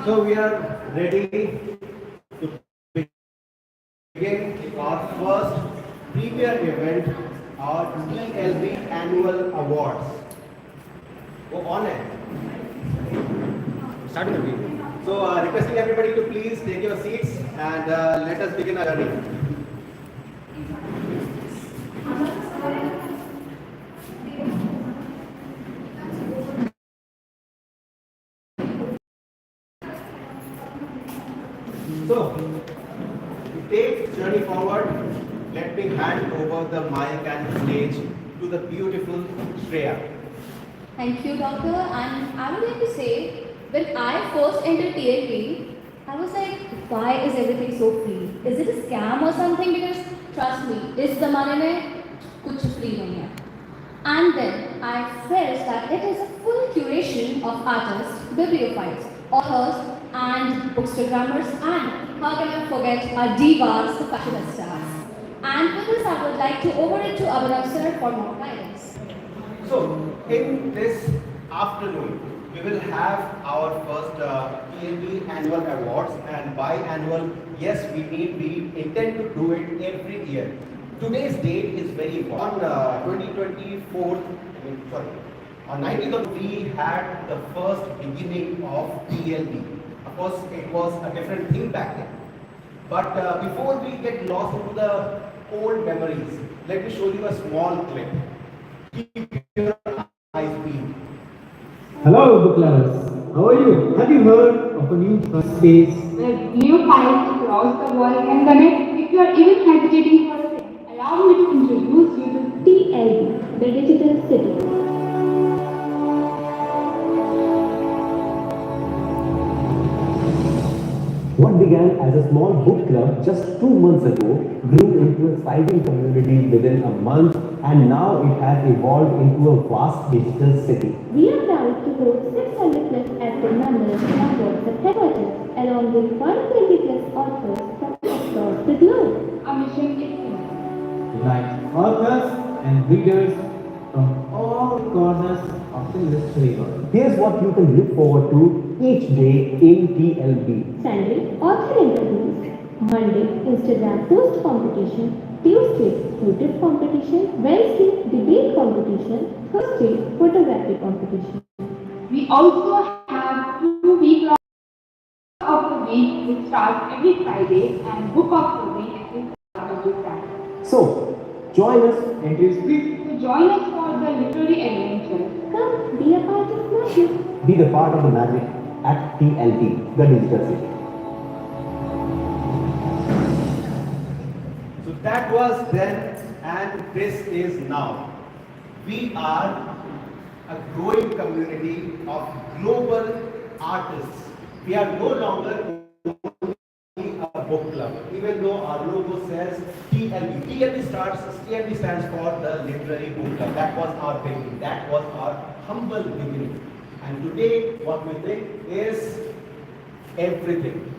So we are ready to begin our first premier event, our TLB Annual Awards. Go on it. Starting the meeting. So requesting everybody to please take your seats and let us begin our journey. So, to take this journey forward, let me hand over the mic and the stage to the beautiful Shreya. Thank you, Doctor. And I would like to say, when I first entered TLB, I was like, why is everything so free? Is it a scam or something? Because trust me, इस ज़माने में कुछ free नहीं है. And then I felt that it is a full curation of artists, bibliophiles, authors, and bookstagrammers, and how can I forget our divas, the fashionistas. And with this, I would like to over it to Abhinav sir for more guidance. So, in this afternoon, we will have our first TLB Annual Awards, and by annual, yes, we intend to do it every year. Today's date is very important. On 19th of we had the first beginning of TLB. Of course, it was a different thing back then. But before we get lost into the old memories, let me show you a small clip. Keep your eyes peeled. Hello, book lovers. How are you? Have you heard of a new space? Where new files across the world can connect. If you are even hesitating for a second, allow me to introduce you to TLB, the Digital City. What began as a small book club just 2 months ago grew into a thriving community within a month, and now it has evolved into a vast digital city. We are proud to host 600 plus active members across the headquarters, along with 120 plus authors from across the globe. a mission is Like authors and readers from all corners of the literary world. Here's what you can look forward to each day in TLB. Sunday, author interviews. Monday, Instagram post competition. Tuesday, YouTube competition. Wednesday, debate competition. Thursday, photography competition. We also have 2 week long of the week which starts every Friday and book of the week is every Saturday. So, join us and is free. So join us for the literary adventure. Come, be a part of magic. Be the part of the magic at TLB, the digital city. So that was then, and this is now. We are a growing community of global artists. We are no longer only a book club, even though our logo says TLB. TLB stands for the Literary Book Club. That was our beginning. That was our humble beginning. And today, what we think is everything.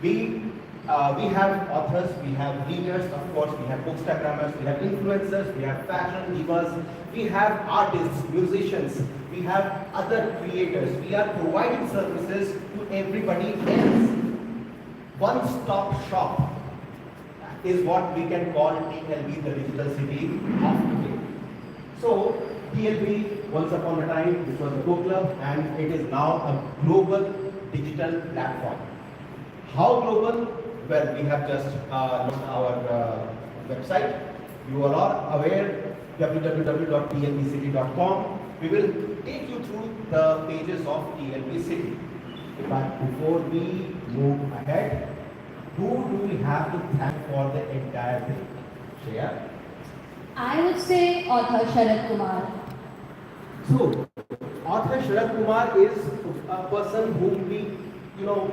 We have authors, we have readers, of course, we have bookstagrammers, we have influencers, we have fashion divas, we have artists, musicians, we have other creators. We are providing services to everybody else. One-stop shop is what we can call TLB, the digital city of today. So, TLB, once upon a time, this was a book club, and it is now a global digital platform. How global? Well, we have just launched our website. You all are aware, www.tlbcity.com. We will take you through the pages of TLB City. But before we move ahead, who do we have to thank for the entire thing? Shreya? I would say author Sharad Kumar. So, author Sharad Kumar is a person whom we, we don't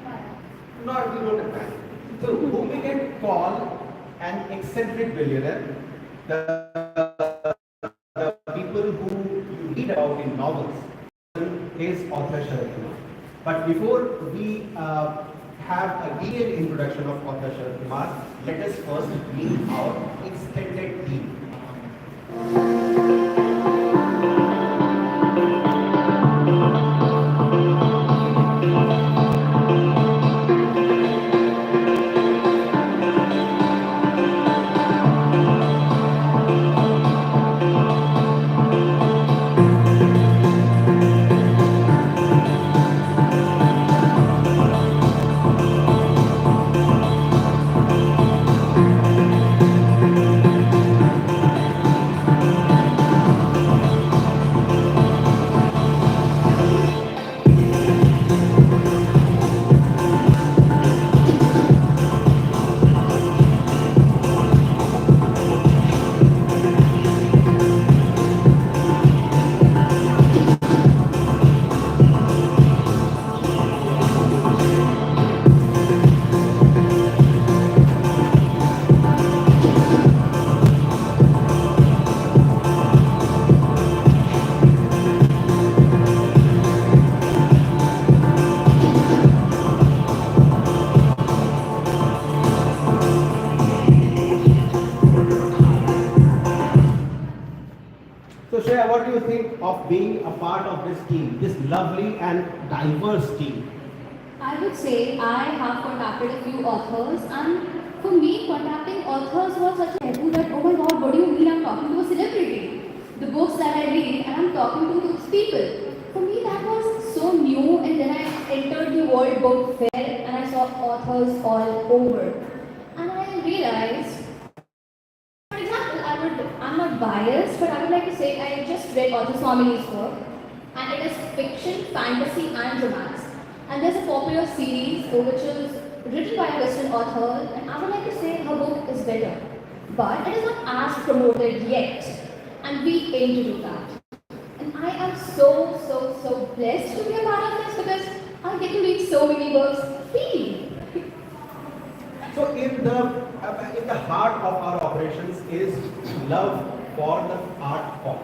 admire. So, whom we can call an eccentric billionaire, the people who you read about in novels, is author Sharad Kumar. But before we have a detailed introduction of author Sharad Kumar, let us first meet our extended team. of being a part of this team, this lovely and diverse team? I would say I have contacted a few authors, and for me, contacting authors was such a taboo that, oh my god, what do you mean I'm talking to a celebrity? The books that I read and I'm talking to those people. For me, that was so new, and then I entered the World Book Fair and I saw authors all over. And I realized, for example, I'm not biased, but I would like to say I just read Author Swamini's work, and it is fiction, fantasy, and romance. And there's a popular series which is written by a Western author, and I would like to say her book is better. But it is not as promoted yet, and we aim to do that. And I am so blessed to be a part of this because I get to read so many books free. So in the heart of our operations is love for the art form.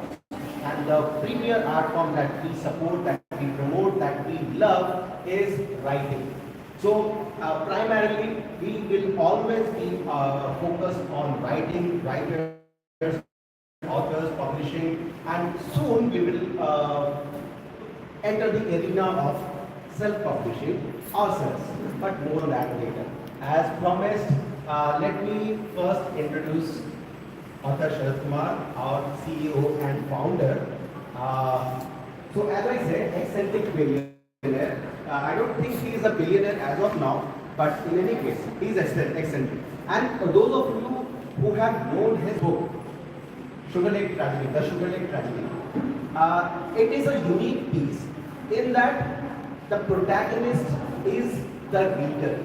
And the premier art form that we support, that we promote, that we love is writing. So primarily we will always be focused on writing, writers, authors, publishing, and soon we will enter the arena of self-publishing ourselves. But more on that later. As promised, let me first introduce Author Sharat Kumar, our CEO and founder. So as I said, eccentric billionaire. I don't think he is a billionaire as of now, but in any case, he is eccentric. And for those of you who have known his book, Sugar Lake Tragedy, The Sugar Lake Tragedy, it is a unique piece in that the protagonist is the reader.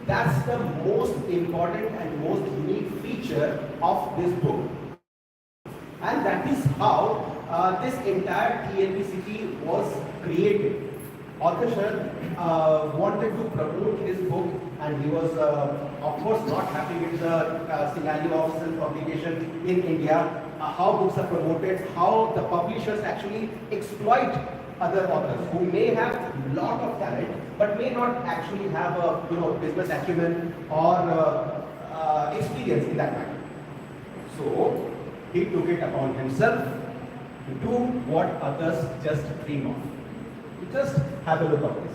That's the most important and most unique feature of this book. And that is how this entire TLB city was created. Author Sharat wanted to promote his book, and he was of course not happy with the scenario of self-publication in India, how books are promoted, how the publishers actually exploit other authors who may have a lot of talent but may not actually have a business acumen or experience in that matter. So he took it upon himself to do what others just dream of. You just have a look at this.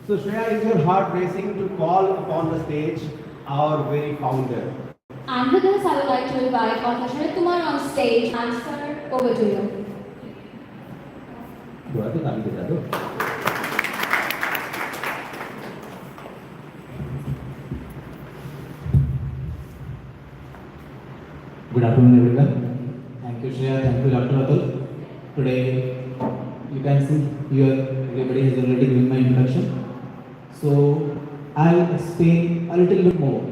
So Shreya, is your heart racing to call upon the stage our very founder? And with this, I would like to invite Author Sharat Kumar on stage, and sir, over to you. Good afternoon, everyone. Thank you, Shreya. Thank you, Dr. Atul. Today, you can see here everybody has already given my introduction. So, I'll explain a little bit more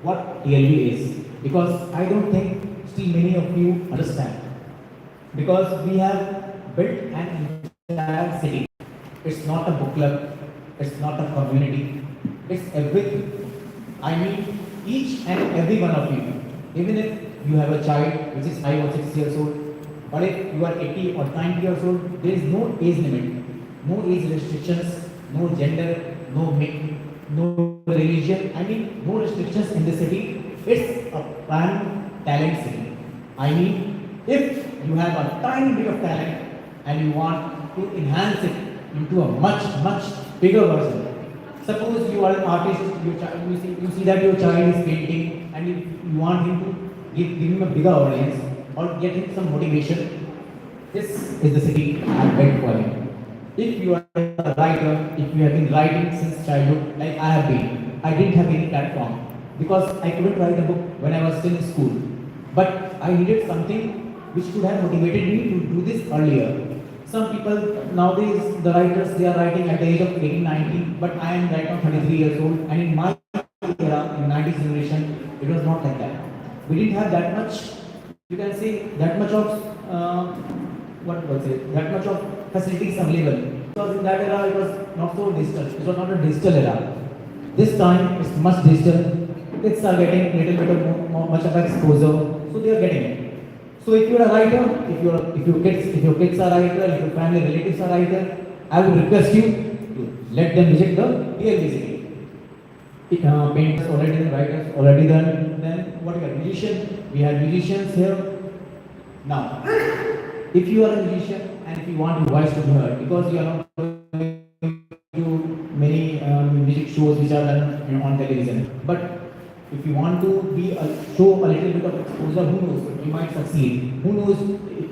what TLB is, because I don't think still many of you understand. Because we have built an entire city. It's not a book club, it's not a community, it's everything. I mean, each and every one of you, even if you have a child which is 5 or 6 years old, or if you are 80 or 90 years old, there is no age limit, no age restrictions, no gender, no religion, I mean no restrictions in the city. It's a pan-talent city. I mean, if you have a tiny bit of talent and you want to enhance it into a much bigger version. Suppose you are an artist, you see that your child is painting and you want him to give him a bigger audience or get him some motivation. This is the city I built for him. If you are a writer, if you have been writing since childhood, like I have been, I didn't have any platform because I couldn't write a book when I was still in school. But I needed something which could have motivated me to do this earlier. Some people nowadays, the writers, they are writing at the age of 18, 19, but I am right now 33 years old, and in my era, in 90s generation, it was not like that. We didn't have that much, you can say, that much of, what was it, that much of facilities available. Because in that era, it was not so digital, it was not a digital era. This time, it's much digital. Kids are getting little bit of much of exposure, so they are getting it. So if you are a writer, if your kids are writer, if your family relatives are writer, I would request you to let them visit the TLB CITY. Painters already done, writers already done. Then what we have? Musicians. We have musicians here. Now, if you are a musician and if you want your voice to be heard, because you are not going to many music shows which are done on television, but if you want to show a little bit of exposure, who knows, you might succeed. Who knows,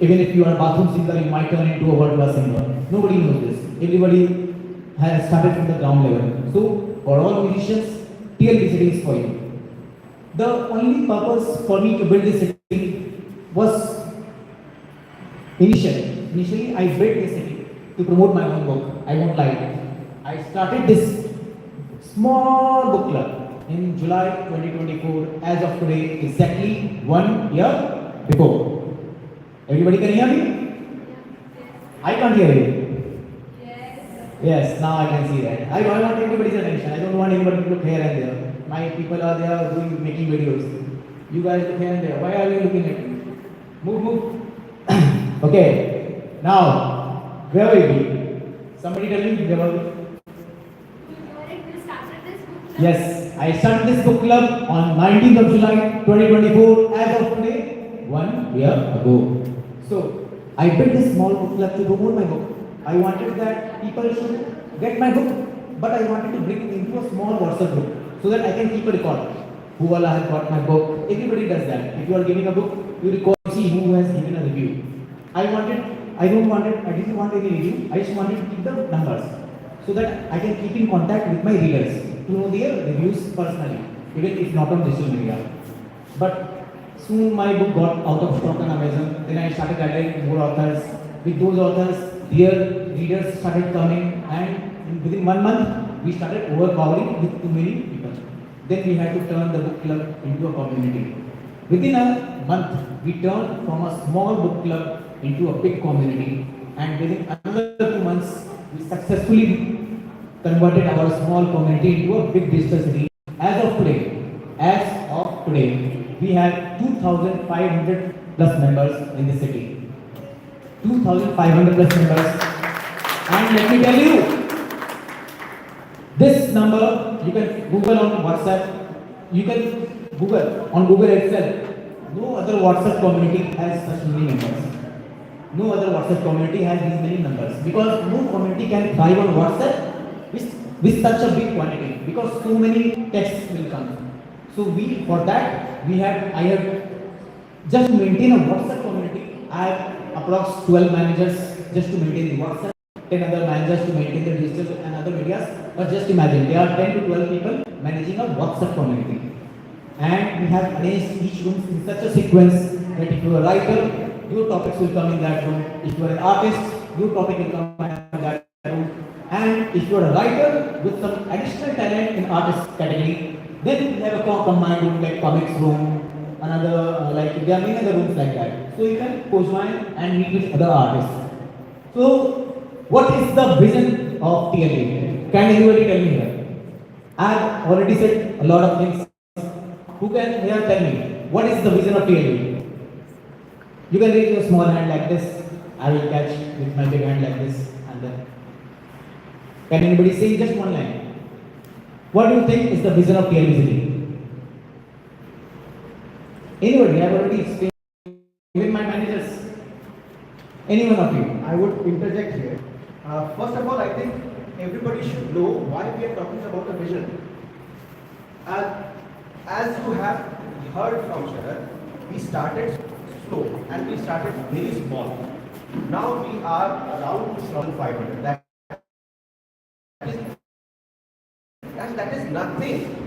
even if you are a bathroom singer, you might turn into a world class singer. Nobody knows this. Everybody has started from the ground level. So, for all musicians, TLB CITY is for you. The only purpose for me to build this city was initially I built this city to promote my own book. I won't lie. I started this small book club in July 2024, as of today, exactly 1 year before. Everybody can hear me? I can't hear you. Yes, now I can see that. I want everybody's attention. I don't want anybody to look here and there. My people are there making videos. You guys look here and there. Why are you looking at me? Move. Okay. Now, where will we be? Somebody tell me where will we? Yes, I started this book club on 19th of July 2024, as of today, 1 year ago. So, I built this small book club to promote my book. I wanted that people should get my book, but I wanted to bring it into a small WhatsApp group so that I can keep a record. Who all has got my book? Everybody does that. If you are giving a book, you record, see who has given a review. I didn't want any review. I just wanted to keep the numbers so that I can keep in contact with my readers to know their reviews personally, even if not on digital media. But soon my book got out of stock on Amazon. Then I started gathering more authors. With those authors, their readers started coming, and within 1 month, we started overpowering with too many people. Then we had to turn the book club into a community. Within a month, we turned from a small book club into a big community, and within another 2 months, we successfully converted our small community into a big digital city. As of today, we have 2,500 plus members in the city. 2,500 plus members. And let me tell you, this number you can Google on WhatsApp. You can Google on Google itself. No other WhatsApp community has such many members. No other WhatsApp community has these many numbers, because no community can thrive on WhatsApp with such a big quantity, because so many texts will come. So I have just to maintain a WhatsApp community. I have approx 12 managers just to maintain the WhatsApp, 10 other managers to maintain the digital and other medias. But just imagine, there are 10 to 12 people managing a WhatsApp community. And we have arranged each room in such a sequence that if you are a writer, your topics will come in that room. If you are an artist, your topic will come in that room. And if you are a writer with some additional talent in artist category, then we have a combined room like comics room, another like there are many other rooms like that. So you can co-join and meet with other artists. So what is the vision of TLB? Can anybody tell me here? I have already said a lot of things. Who can here tell me what is the vision of TLB? You can raise your small hand like this. I will catch with my big hand like this, and then. Can anybody say just one line? What do you think is the vision of TLB CITY? Anybody? I have already explained. Even my managers. Any one of you? I would interject here. First of all, I think everybody should know why we are talking about a vision. As you have heard from Sharad, we started slow and we started very small. Now we are around 2,500. and that is nothing.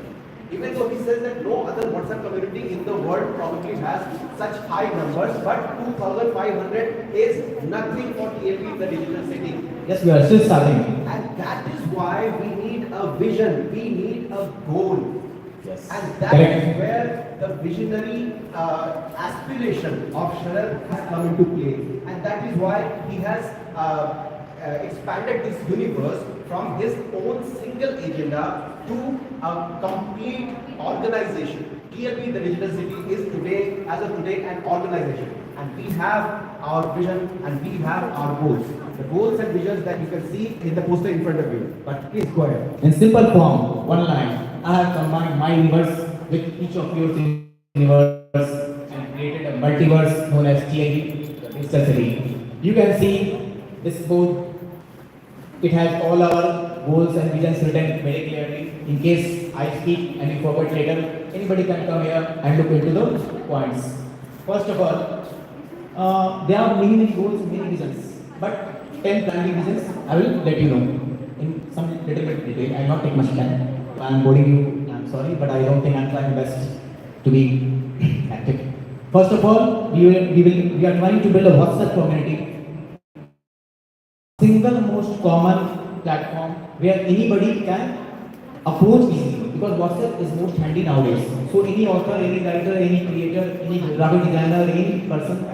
Even though he says that no other WhatsApp community in the world probably has such high numbers, but 2,500 is nothing for TLB, the digital city. Yes, we are still starting. And that is why we need a vision, we need a goal. Yes. And that Correct. is where the visionary aspiration of Sharad has come into play. And that is why he has expanded this universe from his own single agenda to a complete organization. TLB, the digital city, is today, as of today, an organization. And we have our vision and we have our goals. The goals and visions that you can see in the poster in front of you. But please go ahead. In simple form, one line. I have combined my universe with each of your universe and created a multiverse known as TLB, the digital city. You can see this board. It has all our goals and visions written very clearly. In case I speak and you forget later, anybody can come here and look into the points. First of all, there are many goals, many visions, but 10 primary visions I will let you know in some little bit detail. I will not take much time. I am boring you. I am sorry, but I don't think I am trying best to be active. First of all, we are trying to build a WhatsApp community. Single most common platform where anybody can approach easily, because WhatsApp is most handy nowadays. So any author, any writer, any creator, any graphic designer, any person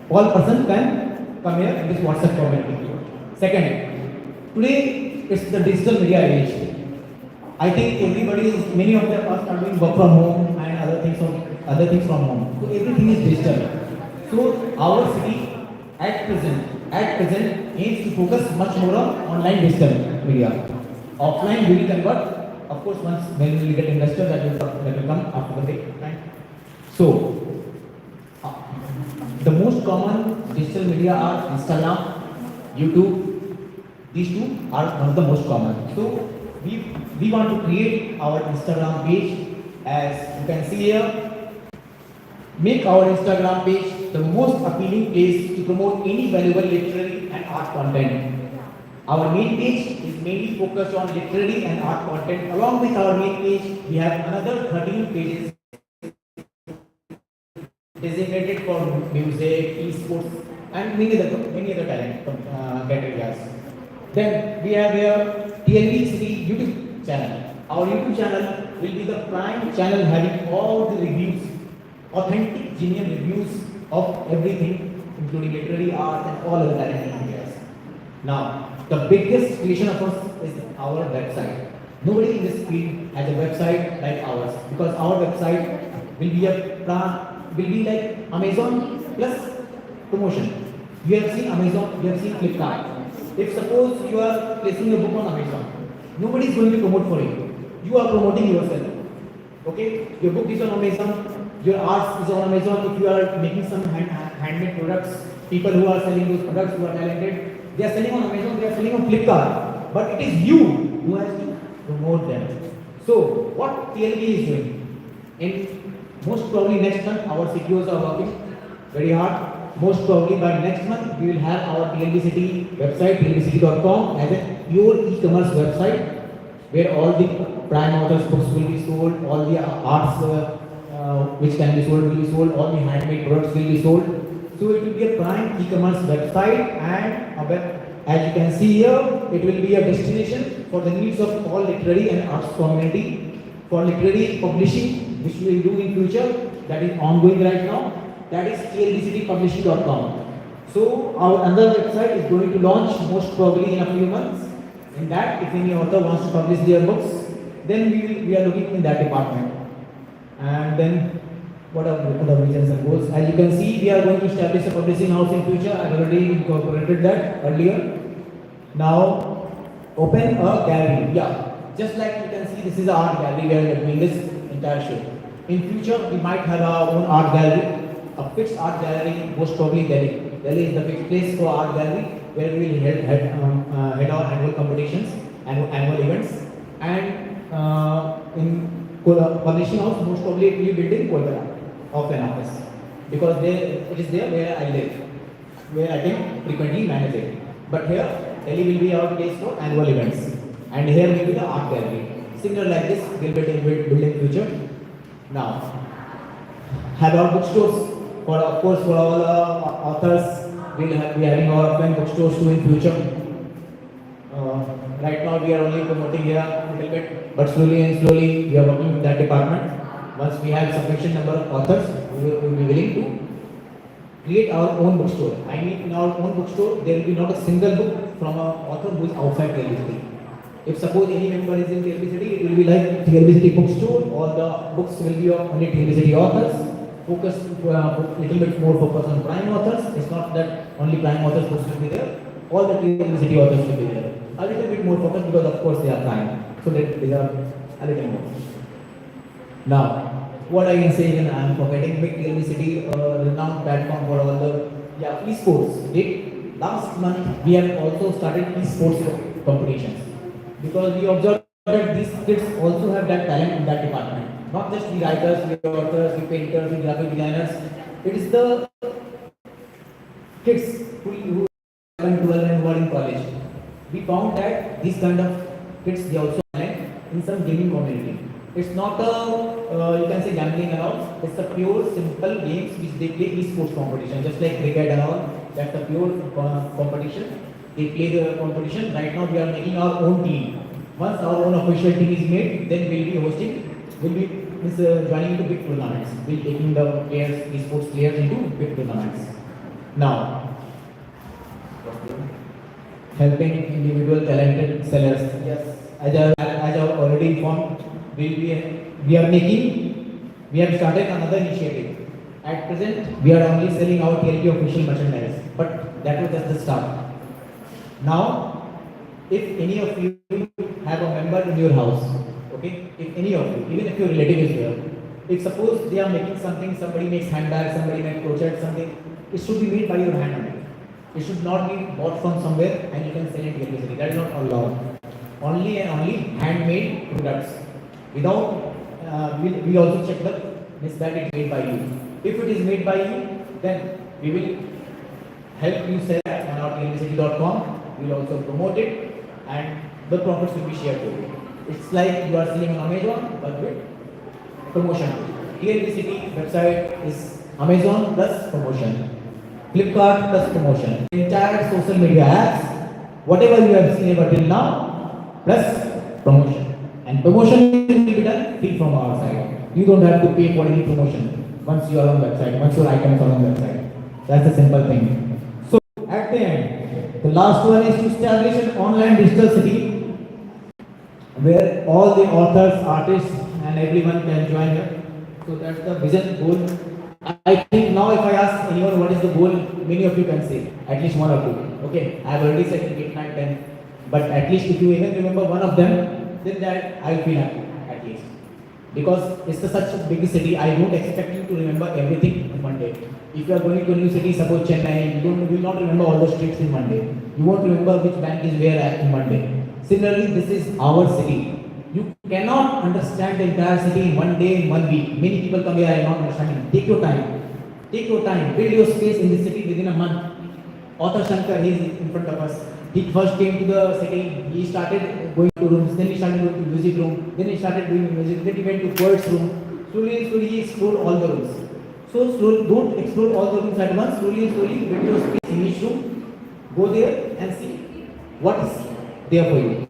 all person can come here in this WhatsApp community. Second, today it's the digital media age. I think many of them are doing work from home and other things from home. So everything is digital. So our city at present aims to focus much more on online digital media. Offline we will convert, of course, when we get investors that will come after the day. Right? So the most common digital media are Instagram, YouTube. These two are one of the most common. So we want to create our Instagram page, as you can see here. Make our Instagram page the most appealing place to promote any valuable literary and art content. Our main page is mainly focused on literary and art content. Along with our main page, we have another 13 pages designated for music, esports, and many other talent categories. Then we have here TLB City YouTube channel. Our YouTube channel will be the prime channel having all the reviews, authentic, genuine reviews of everything, including literary, art, and all other talent areas. Now, the biggest creation of us is our website. Nobody in this field has a website like ours, because our website will be like Amazon plus promotion. You have seen Amazon, you have seen Flipkart. If suppose you are placing a book on Amazon, nobody is going to promote for you. You are promoting yourself. Okay, your book is on Amazon, your art is on Amazon. If you are making some handmade products, people who are selling those products who are talented, they are selling on Amazon, they are selling on Flipkart. But it is you who has to promote them. So what TLB is doing? In most probably next month, our CTOs are working very hard. Most probably by next month, we will have our TLB City website, tlbcity.com, as a pure e-commerce website where all the prime authors' books will be sold, all the arts which can be sold will be sold, all the handmade products will be sold. So it will be a prime e-commerce website, and as you can see here, it will be a destination for the needs of all literary and arts community, for literary publishing, which we will do in future, that is ongoing right now. That is tlbcitypublishing.com. So our another website is going to launch most probably in a few months. In that, if any author wants to publish their books, then we are looking in that department. And then what are the visions and goals? As you can see, we are going to establish a publishing house in future. I have already incorporated that earlier. Now open a gallery. Yeah, just like you can see, this is an art gallery where we are doing this entire show. In future, we might have our own art gallery. A fixed art gallery, most probably Delhi. Delhi is the fixed place for art gallery, where we will head our annual competitions, annual events, and in publishing house, most probably it will be built in Kolkata of an office, because it is there where I live, where I can frequently manage it. But here, Delhi will be our place for annual events, and here will be the art gallery. Similar like this, we'll be building future. Now, have our bookstores. For of course, for all authors, we will be having our offline bookstores too in future. Right now, we are only promoting here a little bit, but slowly and slowly, we are working with that department. Once we have sufficient number of authors, we will be willing to create our own bookstore. I mean, in our own bookstore, there will be not a single book from an author who is outside TLB City. If suppose any member is in TLB City, it will be like TLB City bookstore. All the books will be of only TLB City authors. Focus little bit more focus on prime authors. It's not that only prime authors books will be there. All the TLB City authors will be there. A little bit more focus because of course they are prime, so they deserve a little more. Now, what I can say is I am forgetting big TLB City renowned platform for all the esports. Last month we have also started esports competitions because we observed that these kids also have that talent in that department. Not just the writers, the authors, the painters, the graphic designers. It is the kids who are in 12 and who are in college. We found that these kind of kids they also talent in some gaming community. It's not a you can say gambling and all. It's a pure simple games which they play esports competition, just like cricket and all. That's a pure competition. They play the competition. Right now we are making our own team. Once our own official team is made, then we'll be hosting. We'll be joining into big tournaments. We'll be taking the players, esports players into big tournaments. Now, helping individual talented sellers. Yes, as I have already informed, we have started another initiative. At present, we are only selling our TLB official merchandise, but that was just the start. Now, if any of you have a member in your house, okay, if any of you, even if your relative is there, if suppose they are making something, somebody makes handbags, somebody makes crochet, something, it should be made by your hand only. It should not be bought from somewhere and you can sell it illegally. That is not allowed. Only and only handmade products. Without, we also check that it is made by you. If it is made by you, then we will help you sell on our tlbcity.com. We will also promote it and the profits will be shared to you. It's like you are selling on Amazon but with promotion. TLB City website is Amazon plus promotion. Flipkart plus promotion. Entire social media apps, whatever you have seen ever till now, plus promotion. And promotion will be done free from our side. You don't have to pay for any promotion once you are on website, once your items are on website. That's the simple thing. So at the end, the last one is to establish an online digital city where all the authors, artists and everyone can join here. So that's the vision goal. I think now if I ask anyone what is the goal, many of you can say at least one or two. Okay, I have already said 8, 9, 10. But at least if you even remember one of them, then that I will feel happy at least. Because it's such a big city, I don't expect you to remember everything in one day. If you are going to a new city, suppose Chennai, you will not remember all the streets in one day. You won't remember which bank is where in one day. Similarly, this is our city. You cannot understand the entire city in one day, in 1 week. Many people come here and not understanding. Take your time. Take your time. Build your space in the city within a month. Author Shankar, he is in front of us. He first came to the city. He started going to rooms. Then he started going to music room. Then he started doing music. Then he went to poets room. Slowly and slowly he explored all the rooms. So slowly, don't explore all the rooms at once. Slowly and slowly build your space in each room. Go there and see what is there for you.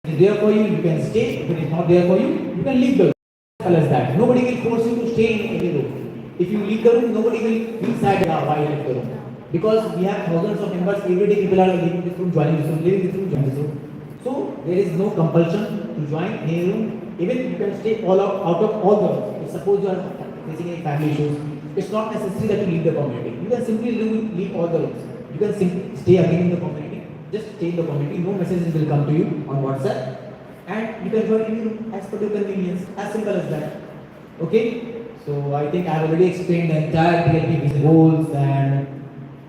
If it is there for you, you can stay. If it is not there for you, you can leave the room. As well as that. Nobody will force you to stay in any room. If you leave the room, nobody will feel sad why you left the room. Because we have thousands of members, every day people are leaving this room, joining this room, leaving this room, joining this room. So there is no compulsion to join any room. Even you can stay out of all the rooms. If suppose you are facing any family issues, it's not necessary that you leave the community. You can simply leave all the rooms. You can simply stay again in the community. Just stay in the community. No messages will come to you on WhatsApp. And you can join any room as per your convenience. As simple as that. Okay? So I think I have already explained the entire TLB goals, and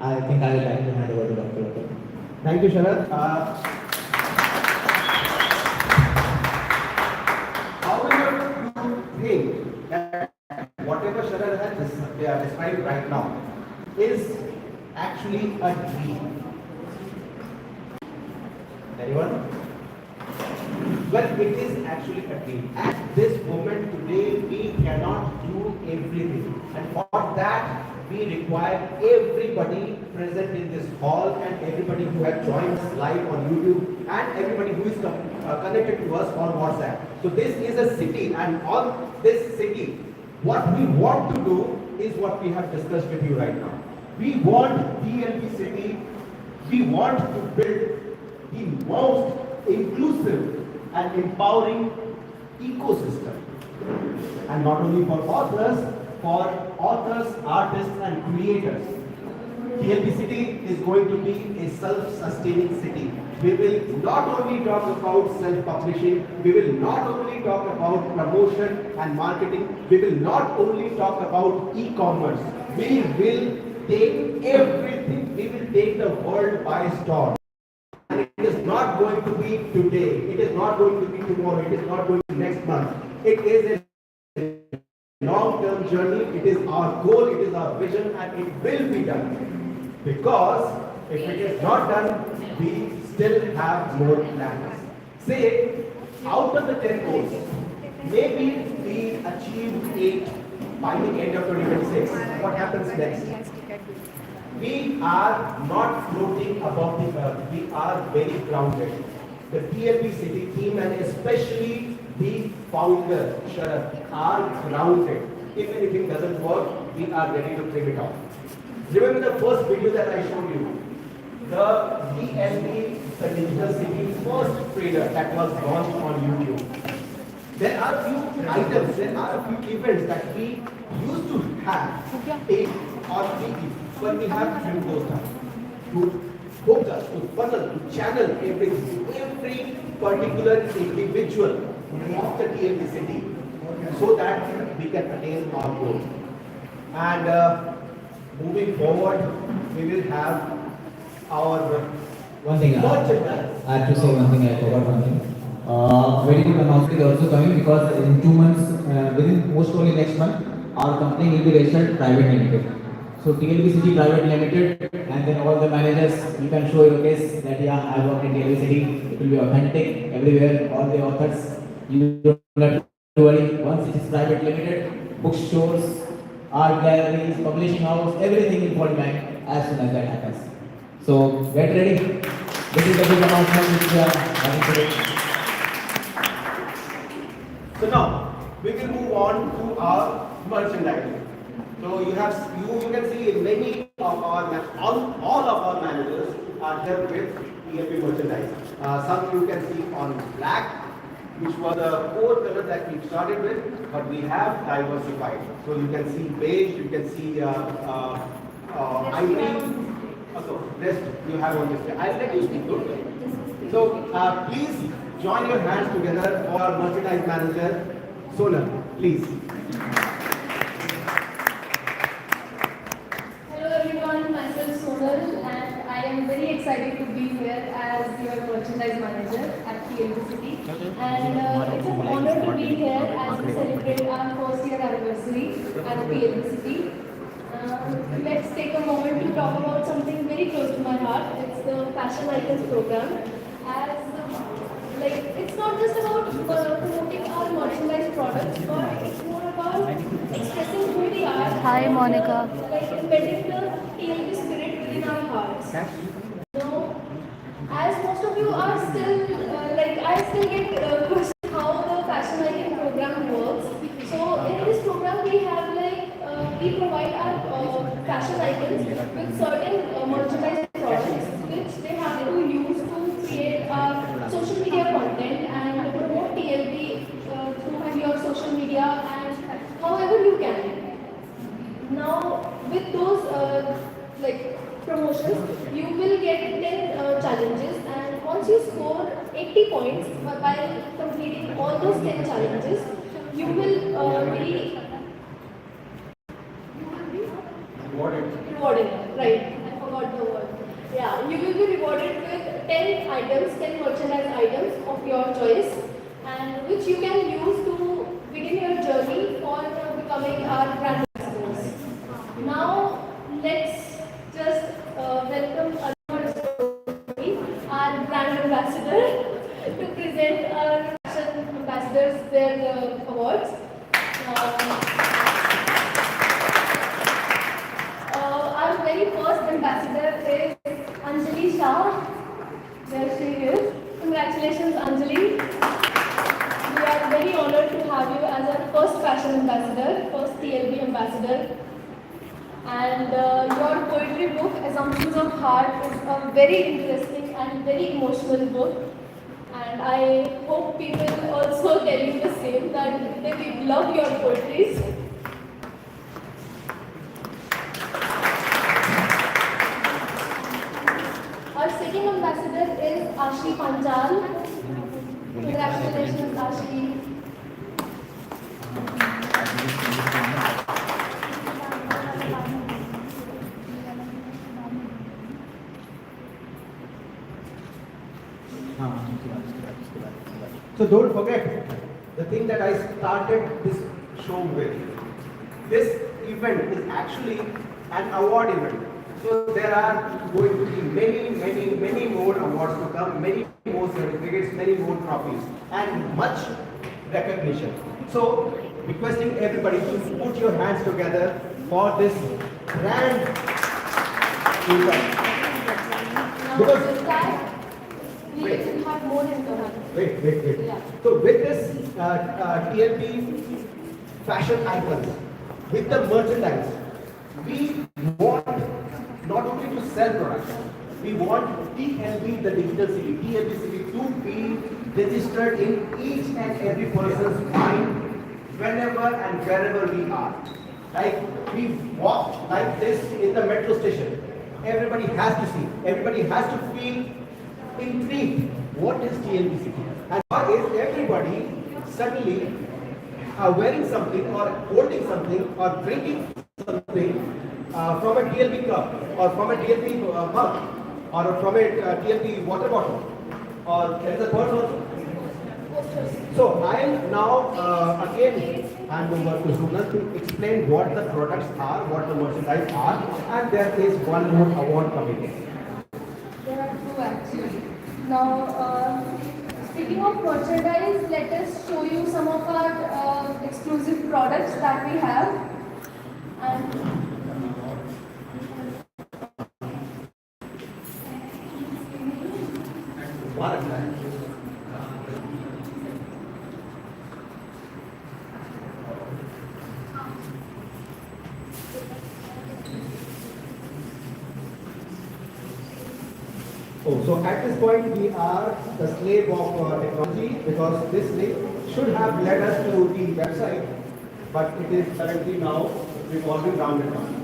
I think I will like to hand over to Dr. Atul. Thank you, Sharad. However, you think that whatever Sharad has described right now is actually a dream? Anyone? Well, it is actually a dream. At this moment today, we cannot do everything. And for that, we require everybody present in this hall and everybody who has joined us live on YouTube and everybody who is connected to us on WhatsApp. So this is a city, and on this city, what we want to do is what we have discussed with you right now. We want TLB City, we want to build the most inclusive and empowering ecosystem. And not only for authors, artists and creators. TLB City is going to be a self-sustaining city. We will not only talk about self-publishing, we will not only talk about promotion and marketing, we will not only talk about e-commerce. We will take everything, we will take the world by storm. And it is not going to be today, it is not going to be tomorrow, it is not going to be next month. It is a long-term journey, it is our goal, it is our vision, and it will be done. Because if it is not done, we still have more plans. Say, out of the 10 goals, maybe we achieve 8 by the end of 2026. What happens next? We are not floating above the earth. We are very grounded. The TLB City team and especially the founder, Sharad, are grounded. If anything doesn't work, we are ready to trim it off. Remember the first video that I showed you? The DLB, the Digital City first trailer that was launched on YouTube. There are few items, there are a few events that we used to have 8 or 3, but we have trimmed those down to focus, to funnel, to channel every particular individual of the TLB City so that we can attain our goal. And moving forward, we will have our One thing, merchandise. I have to say one thing, I forgot one thing. Very good announcement is also coming because in 2 months, within most only next month, our company will be registered private limited. So TLB City Private Limited, and then all the managers, you can show your case that yeah, I work in TLB City. It will be authentic everywhere. All the authors, you don't have to worry. Once it is private limited, bookstores, art galleries, publishing house, everything will fall back as soon as that happens. So get ready. This is the big announcement which we are having today. So now we will move on to our merchandising. So you can see many of our all of our managers are here with TLB merchandise. Some you can see on black, which was the core color that we started with, but we have diversified. So you can see beige, you can see ivory. Also, rest you have on this. I'll let you speak. Good. So please join your hands together for our merchandise manager, Sonal. Please. Hello everyone, myself Sonal, and I am very excited to be here as your merchandise manager at TLB City. And it's an honor to be here as we celebrate our first year anniversary at TLB City. Let's take a moment to talk about something very close to my heart. It's the Fashion Icons program. As it's not just about promoting our merchandise products, but it's more about expressing who we are. Hi, Monica. Embedding the TLB spirit within our hearts. Now, as most of you are still, I still get questions how the Fashion Icon program works. So in this program, we have we provide our fashion icons with certain merchandise products which they have to use to create social media content and promote TLB through your social media and however you can. Now, with those promotions, you will get 10 challenges, and once you score 80 points by completing all those 10 challenges, you will be rewarded. Right, I forgot the word. Yeah, you will be rewarded with 10 items, 10 merchandise items of your choice, and which you can use to begin your journey for becoming our brand ambassadors. Now, let's just welcome our brand ambassador to present our their awards. Our very first ambassador is Anjali Shah. There she is. Congratulations, Anjali. We are very honored to have you as our first fashion ambassador, first TLB ambassador. And your poetry book, Assumptions of Heart, is a very interesting and very emotional book. And I hope people also tell you the same, that they love your poetries. Our second ambassador is Ashi Panchal. Congratulations, Ashi. So don't forget the thing that I started this show with. This event is actually an award event. So there are going to be many more awards to come, many more certificates, many more trophies, and much recognition. So requesting everybody to put your hands together for this grand event. Because we have more in the Wait. Yeah. So with this TLB fashion icons, with the merchandise, we want not only to sell products, we want TLB, the digital city, TLB city to be registered in each and every person's mind whenever and wherever we are. Like we walk like this in the metro station. Everybody has to see, everybody has to feel intrigued. What is TLB city? And why is everybody suddenly wearing something or holding something or drinking something from a TLB cup or from a TLB mug or from a TLB water bottle, or there is a purse also? So I'll now again hand over to Sunal to explain what the products are, what the merchandise are, and there is one more award coming in. There are two actually. Now, speaking of merchandise, let us show you some of our exclusive products that we have. And Oh, so at this point we are the slave of technology, because this link should have led us to the website, but it is currently now revolving round and round.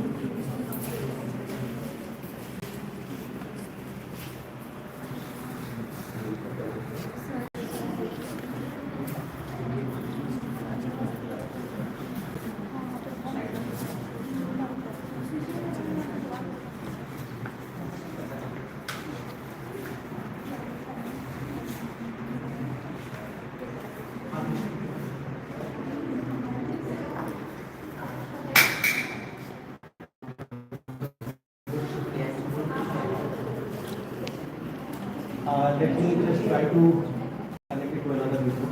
Let me just try to connect it to another video.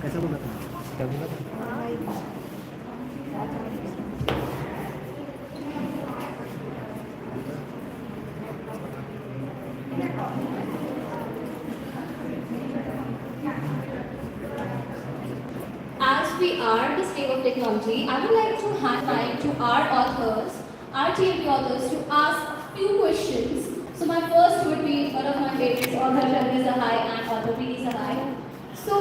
कैसा बोला था? क्या बोला था? as we are the slave of technology, I would like to hand mic to our authors our TLB authors to ask a few questions. So my first would be one of my favorites, author Shraddha Sahai and author Preeti Sahai. So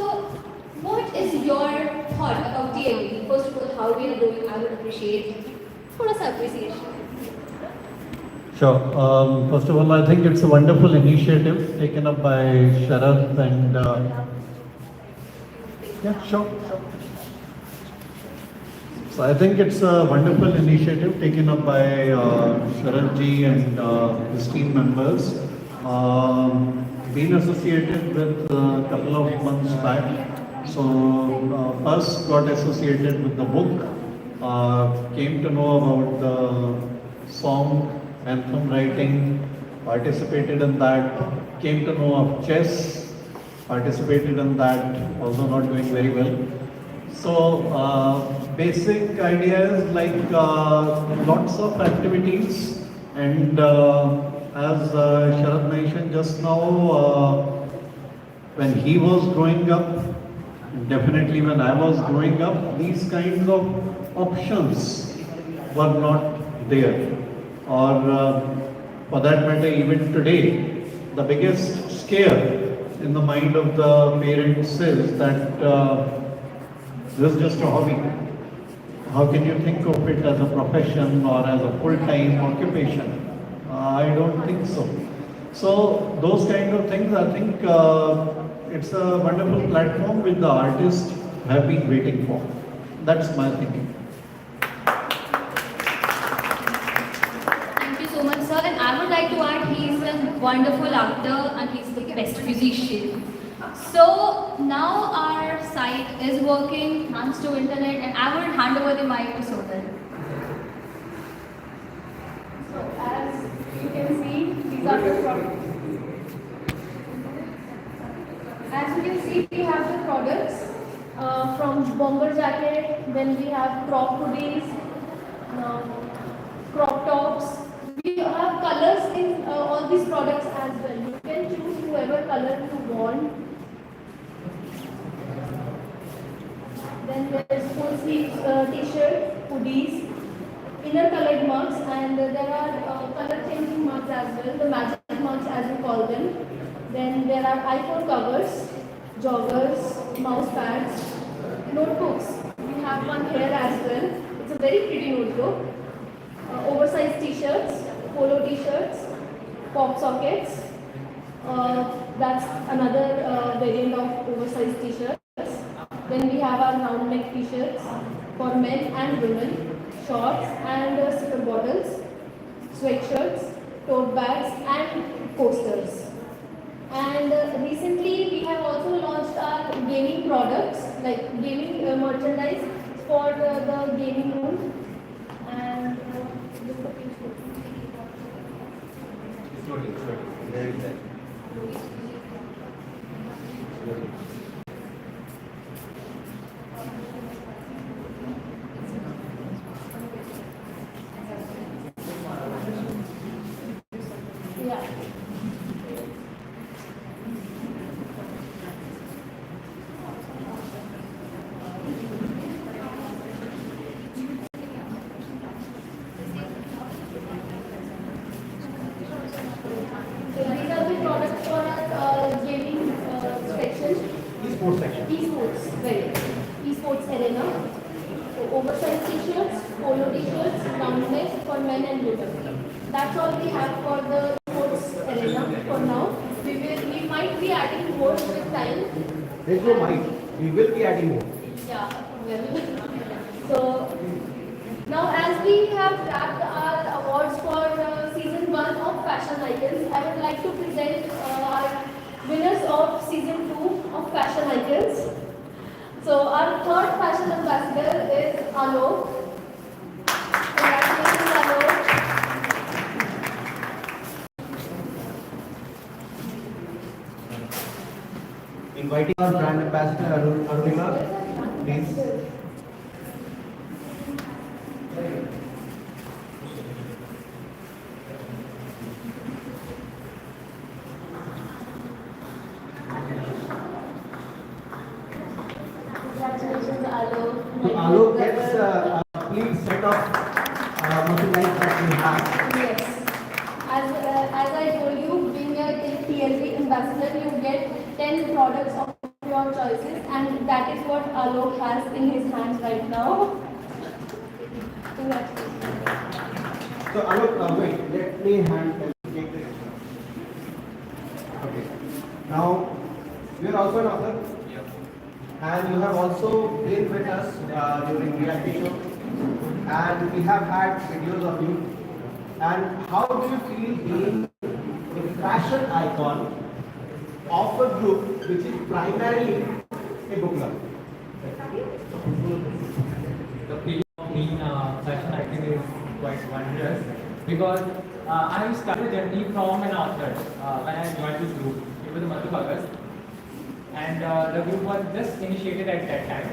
what is your thought about TLB? First of all, how we are doing, I would appreciate thoda sa appreciation. Sure. First of all, I think it's a wonderful initiative taken up by Sharad and yeah, sure. So I think it's a wonderful initiative taken up by Sharad ji and his team members. Been associated with a couple of months back. So first got associated with the book, came to know about the song Anthem writing, participated in that, came to know of chess, participated in that, also not doing very well. So basic idea is like lots of activities, and as Sharad mentioned just now, when he was growing up, definitely when I was growing up, these kinds of options were not there. Or for that matter, even today, the biggest scare in the mind of the parents is that this is just a hobby. How can you think of it as a profession or as a full-time occupation? I don't think so. So those kind of things, I think it's a wonderful platform which the artists have been waiting for. That's my thinking. So much, sir, and I would like to add he's a wonderful actor and he's the best musician. So now our site is working thanks to internet, and I will hand over the mic to Sodan. So as you can see, these are the products. As you can see, we have the products from bomber jacket, then we have crop hoodies, crop tops. We have colors in all these products as well. You can choose whoever color you want. Then there is full sleeve t-shirt, hoodies, inner colored mugs, and there are color changing mugs as well, the magic mugs as we call them. Then there are iPhone covers, joggers, mouse pads, notebooks. We have one here as well. It's a very pretty notebook. Oversized t-shirts, polo t-shirts, pop sockets. That's another variant of oversized t-shirts. Then we have our round neck t-shirts for men and women, shorts and zipper bottles, sweatshirts, tote bags and coasters. And recently we have also launched our gaming products, like gaming merchandise for the gaming room. And yeah. Esports section. Esports, right. Esports arena. So oversized t-shirts, polo t-shirts, round neck for men and women. That's all we have for the sports arena for now. We might be adding more with time. There's no might. We will be adding more. Yeah, well. So now as we have wrapped our awards for season 1 of Fashion Icons, I would like to present our winners of season 2 of Fashion Icons. So our third fashion ambassador is Alok. Congratulations, Alok. Inviting our brand ambassador Arunima, please. Congratulations, Alok. So Alok gets a complete set of merchandise that we have. Yes. As I told you, being a TLB ambassador, you get 10 products of your choices, and that is what Alok has in his hands right now. So Alok, wait, let me take this. Okay. Now, you are also an author. And you have also been with us during reality show, and we have had videos of you. And how do you feel being a fashion icon of a group which is primarily a book club? The feeling of being a fashion icon is quite wondrous because I have started a journey from an author when I joined this group. It was the month of August, and the group was just initiated at that time.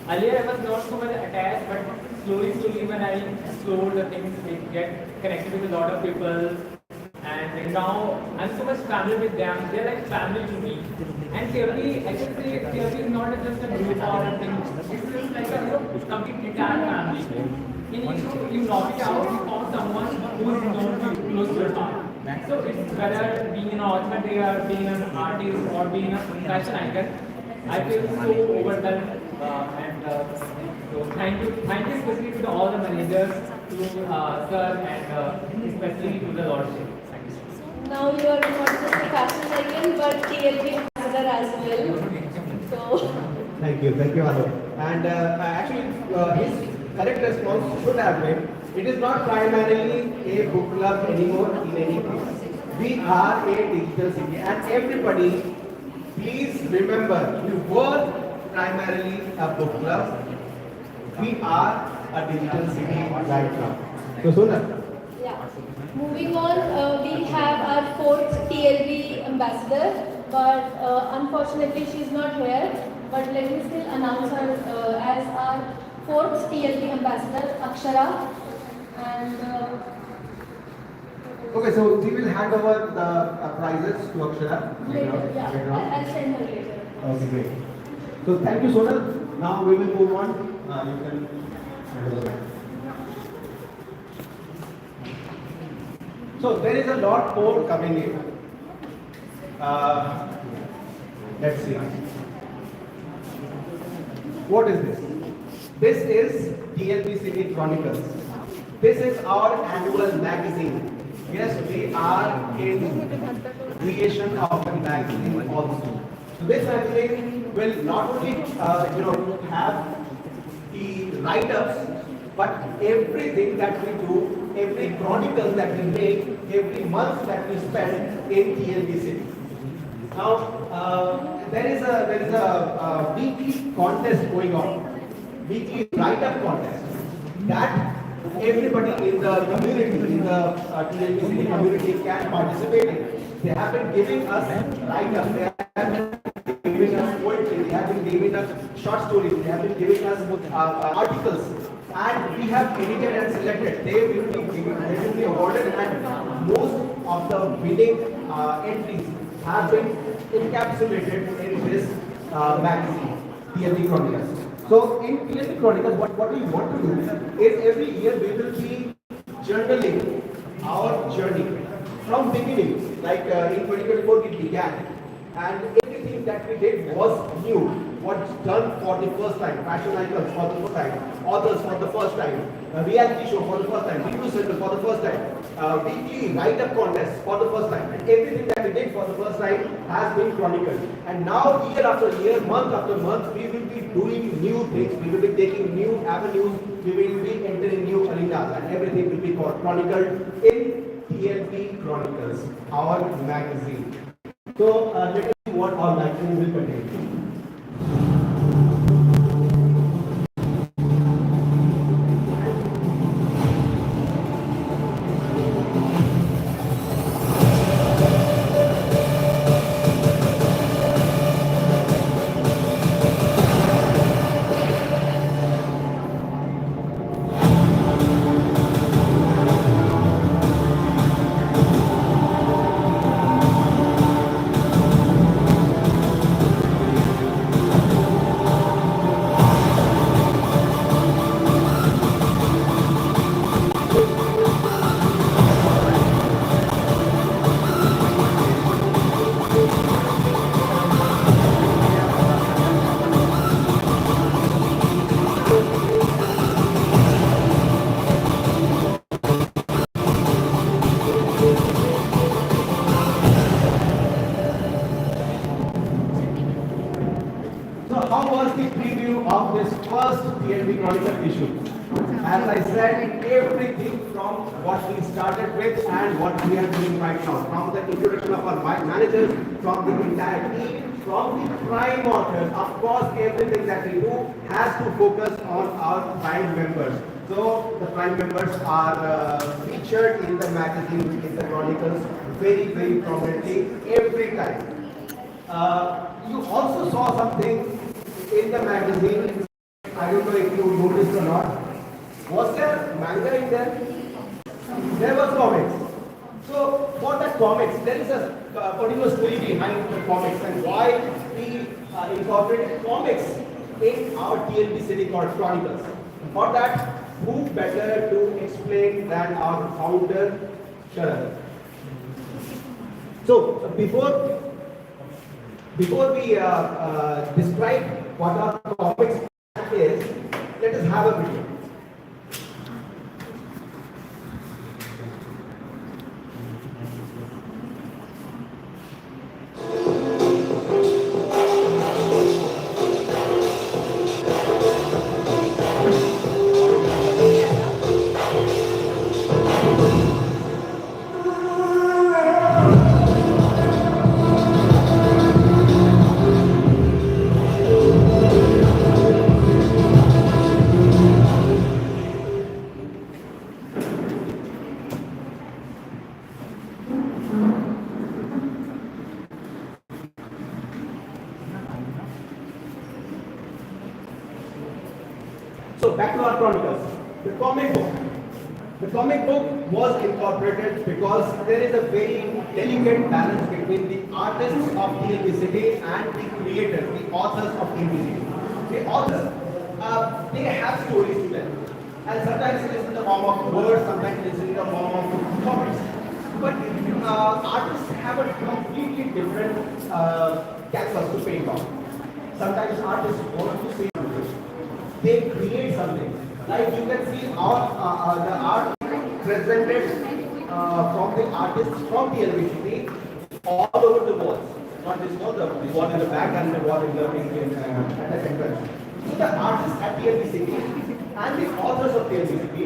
Earlier, I was not so much attached, but slowly when I explored the things, I get connected with a lot of people, and now I'm so much familiar with them. They're like family to me. And TLB, I can say TLB is not just a group or a thing. It's just like a complete entire family. You knock it out, you found someone who is known to you, close to your heart. So it's whether being an author, being an artist, or being a fashion icon, I feel so overwhelmed. So thank you especially to all the managers, to sir, and especially to the lordship. Thank you. Now you are not just a fashion icon, but TLB ambassador as well. So. Thank you, Alok. And actually, his correct response should have been, it is not primarily a book club anymore in any place. We are a digital city, and everybody, please remember, we were primarily a book club. We are a digital city right now. So, Sona. Yeah. Moving on, we have our 4th TLB ambassador, but unfortunately she is not here. But let me still announce her as our 4th TLB ambassador, Akshara. And Okay, so we will hand over the prizes to Akshara. later, yeah, I'll send her later. Okay, great. So thank you, Sonal. Now we will move on. You can hand over. So there is a lot more coming in. Let's see. What is this? This is TLB City Chronicles. This is our annual magazine. Yes, we are in creation of a magazine also. So this magazine will not only have the write-ups, but everything that we do, every chronicle that we make, every month that we spend in TLB City. Now, there is a weekly contest going on, weekly write-up contest that everybody in the community, in the TLB City community can participate in. They have been giving us write-up, they have been giving us poetry, they have been giving us short stories, they have been giving us articles, and we have edited and selected. They will be awarded, and most of the winning entries have been encapsulated in this magazine, TLB Chronicles. So in TLB Chronicles, what we want to do is every year we will be journaling our journey from beginning, like in 2024 we began, and everything that we did was new, was done for the first time, fashion icons for the first time, authors for the first time, reality show for the first time, review center for the first time, weekly write-up contest for the first time, and everything that we did for the first time has been chronicled. And now year after year, month after month, we will be doing new things, we will be taking new avenues, we will be entering new arenas, and everything will be chronicled in TLB Chronicles, our magazine. So let us see what our magazine will contain. present everything from what we started with and what we are doing right now. From the introduction of our managers, from the entire team, from the prime authors. Of course, everything that we do has to focus on our prime members. So the prime members are featured in the magazine, in the chronicles, very, very prominently every time. You also saw something in the magazine. I don't know if you noticed or not. Was there manga in there? There was comics. So for that comics, there is a particular story behind the comics and why we incorporated comics in our TLB City Chronicles. For that, who better to explain than our founder, Sharad? So before we describe what our comics is, let us have a video. So back to our chronicles. The comic book. The comic book was incorporated because there is a very delicate balance between the artists of TLB City and the creators, the authors of TLB City. The authors, they have stories to tell. And sometimes it is in the form of words, sometimes it is in the form of comics. But artists have a completely different canvas to paint on. Sometimes artists want to say they create something. Like you can see all the art presented from the artists from the LVCT all over the walls. Not this wall, the wall in the back and the wall in the at the center. So the artists at the LVCT and the authors of the LVCT,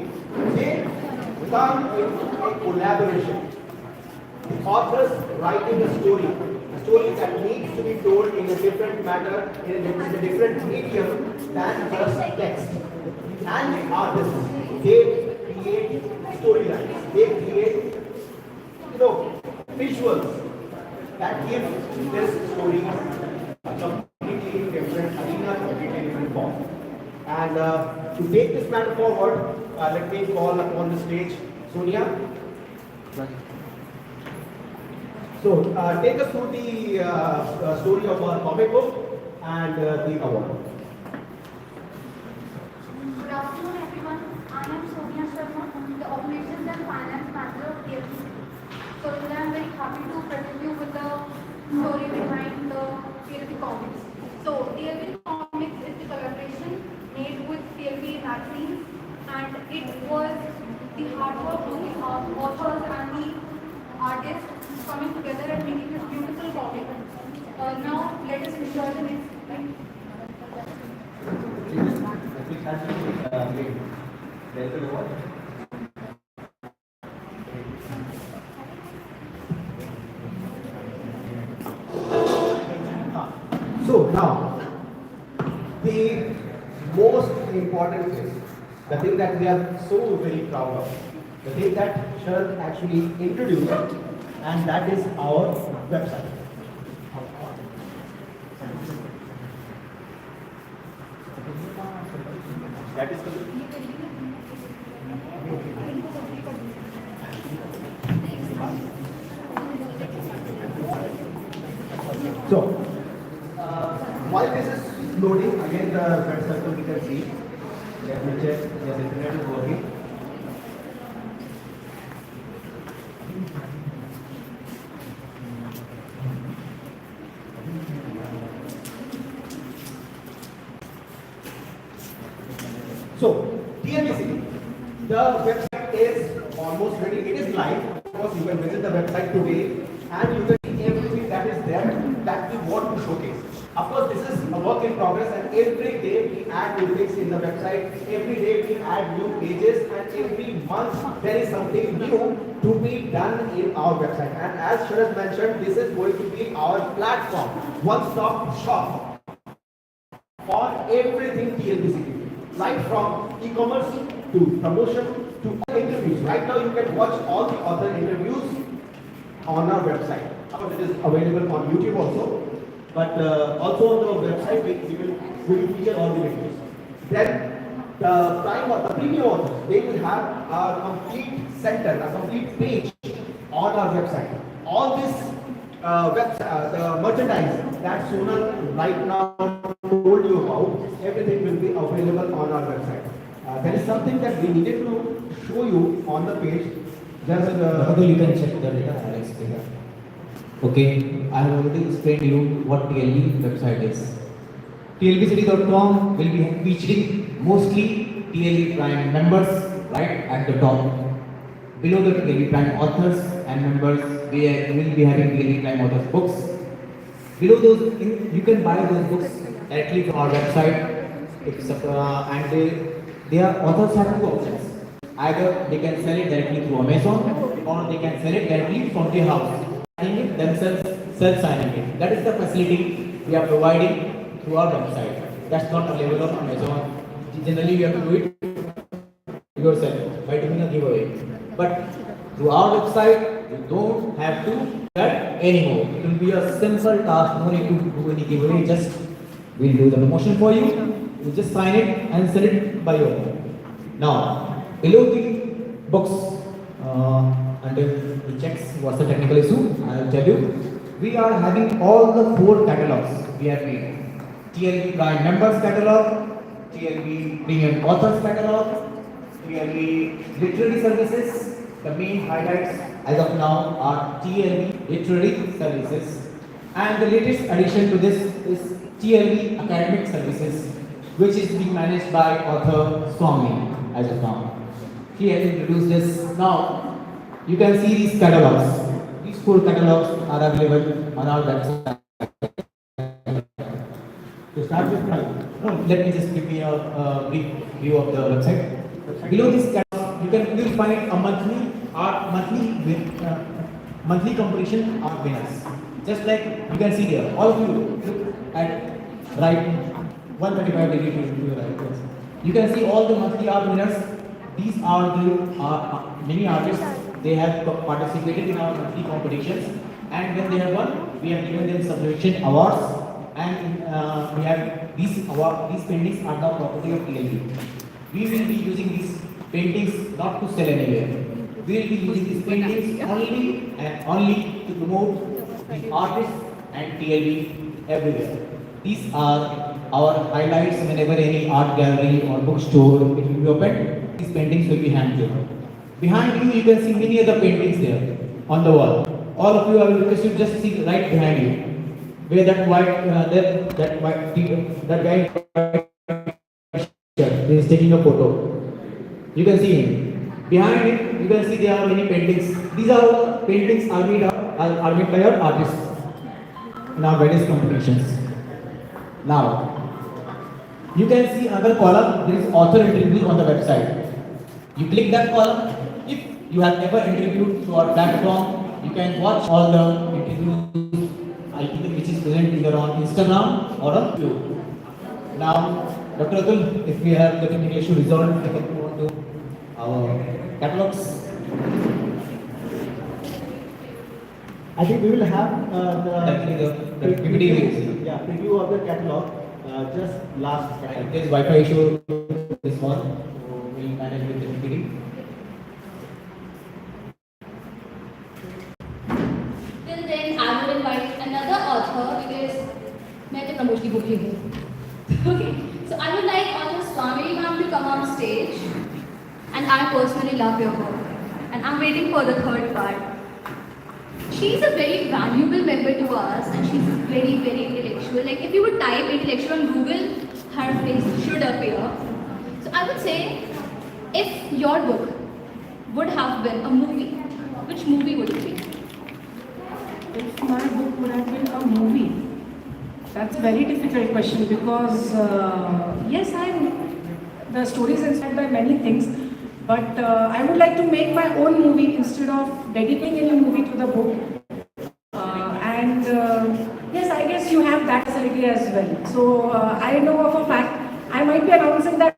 they come in a collaboration. The authors writing a story that needs to be told in a different manner, in a different medium than just text. And the artists, they create storylines, they create, visuals that give this story a completely different arena, completely different form. And to take this matter forward, let me call upon the stage Sonia. So, take us through the story of our comic book and the award. Good afternoon, everyone. I am Sonia Sharma, the Operations and Finance Manager of TLB City. So today I am very happy to present you with the story behind the TLB Comics. So TLB Comics is the collaboration made with TLB magazines, and it was the hard work of the authors and the artists coming together and making this beautiful comic. Now let us enjoy the next slide. So now, the most important thing, the thing that we are so very proud of, the thing that Sharad actually introduced, and that is our website. That is so, while this is loading, again the red circle we can see. Let me check, yes, internet is working. So, TLB, the website is almost ready. It is live. Of course, you can visit the website today and you can see everything that is there that we want to showcase. Of course, this is a work in progress, and every day we add new things in the website. Every day we add new pages, and every month there is something new to be done in our website. And as Sharad mentioned, this is going to be our platform, one-stop shop for everything TLB City. Right from e-commerce to promotion to interviews. Right now you can watch all the other interviews on our website. Of course, it is available on YouTube also. But also on the website, we will feature all the videos. Then the prime or the premium authors, they will have a complete center, a complete page on our website. All this the merchandise that Sonal right now told you about, everything will be available on our website. There is something that we needed to show you on the page. Just you can check the data, I'll explain that. Okay, I have already explained you what TLB website is. TLBcity.com will be featuring mostly TLB Prime members right at the top. Below the TLB Prime authors and members, we will be having TLB Prime authors books. Below those, you can buy those books directly from our website. Their authors have two options. Either they can sell it directly through Amazon, or they can sell it directly from their house. Themselves self-signing it. That is the facility we are providing through our website. That's not available on Amazon. Generally, you have to do it yourself by doing a giveaway. But through our website, you don't have to do that anymore. It will be a simple task. No need to do any giveaway. Just we'll do the promotion for you. You just sign it and sell it by your own. Now, below the books. Until he checks what's the technical issue, I'll tell you. We are having all the 4 catalogs we have made. TLB Prime Members Catalog, TLB Premium Authors Catalog, TLB Literary Services. The main highlights as of now are TLB Literary Services. And the latest addition to this is TLB Academic Services, which is being managed by author Swami as of now. He has introduced this now. You can see these catalogs. These 4 catalogs are available on our website. To start with, let me just give you a brief view of the website. Below this catalog, you will find a monthly competition of winners. Just like you can see there, all of you look at right 135 degree to your right. Yes. You can see all the monthly art winners. These are the many artists. They have participated in our monthly competitions, and when they have won, we have given them submission awards, and we have these paintings are the property of TLB. We will be using these paintings not to sell anywhere. We will be using these paintings only and only to promote the artists and TLB everywhere. These are our highlights whenever any art gallery or bookstore it will be open. These paintings will be hand-drawn. Behind you can see many other paintings there on the wall. All of you, I will request you just see right behind you, where that guy is taking a photo. You can see him. Behind him, you can see there are many paintings. These are paintings are made by our artists in our various competitions. Now, you can see another column. There is author interviews on the website. You click that column. If you have ever interviewed through our platform, you can watch all the interviews which is present either on Instagram or on YouTube. Now, Dr. Atul, if we have the technical issue resolved, we can move on to our catalogs. I think we will have the PPT. Yeah, preview of the catalog just last. There's Wi-Fi issue this one, so we'll manage with the PPT. Till then, I will invite another author because मैं तो प्रमोद की book ही हूँ. Okay, so I would like author Swami ma'am to come on stage, and I personally love your work, and I'm waiting for the 3rd part. She's a very valuable member to us, and she's very, very intellectual. Like if you would type intellectual on Google, her face should appear. So I would say, if your book would have been a movie, which movie would it be? If my book would have been a movie, That's a very difficult question because yes, the story is inspired by many things, but I would like to make my own movie instead of dedicating any movie to the book. And yes, I guess you have that facility as well. So I know of a fact, I might be announcing that,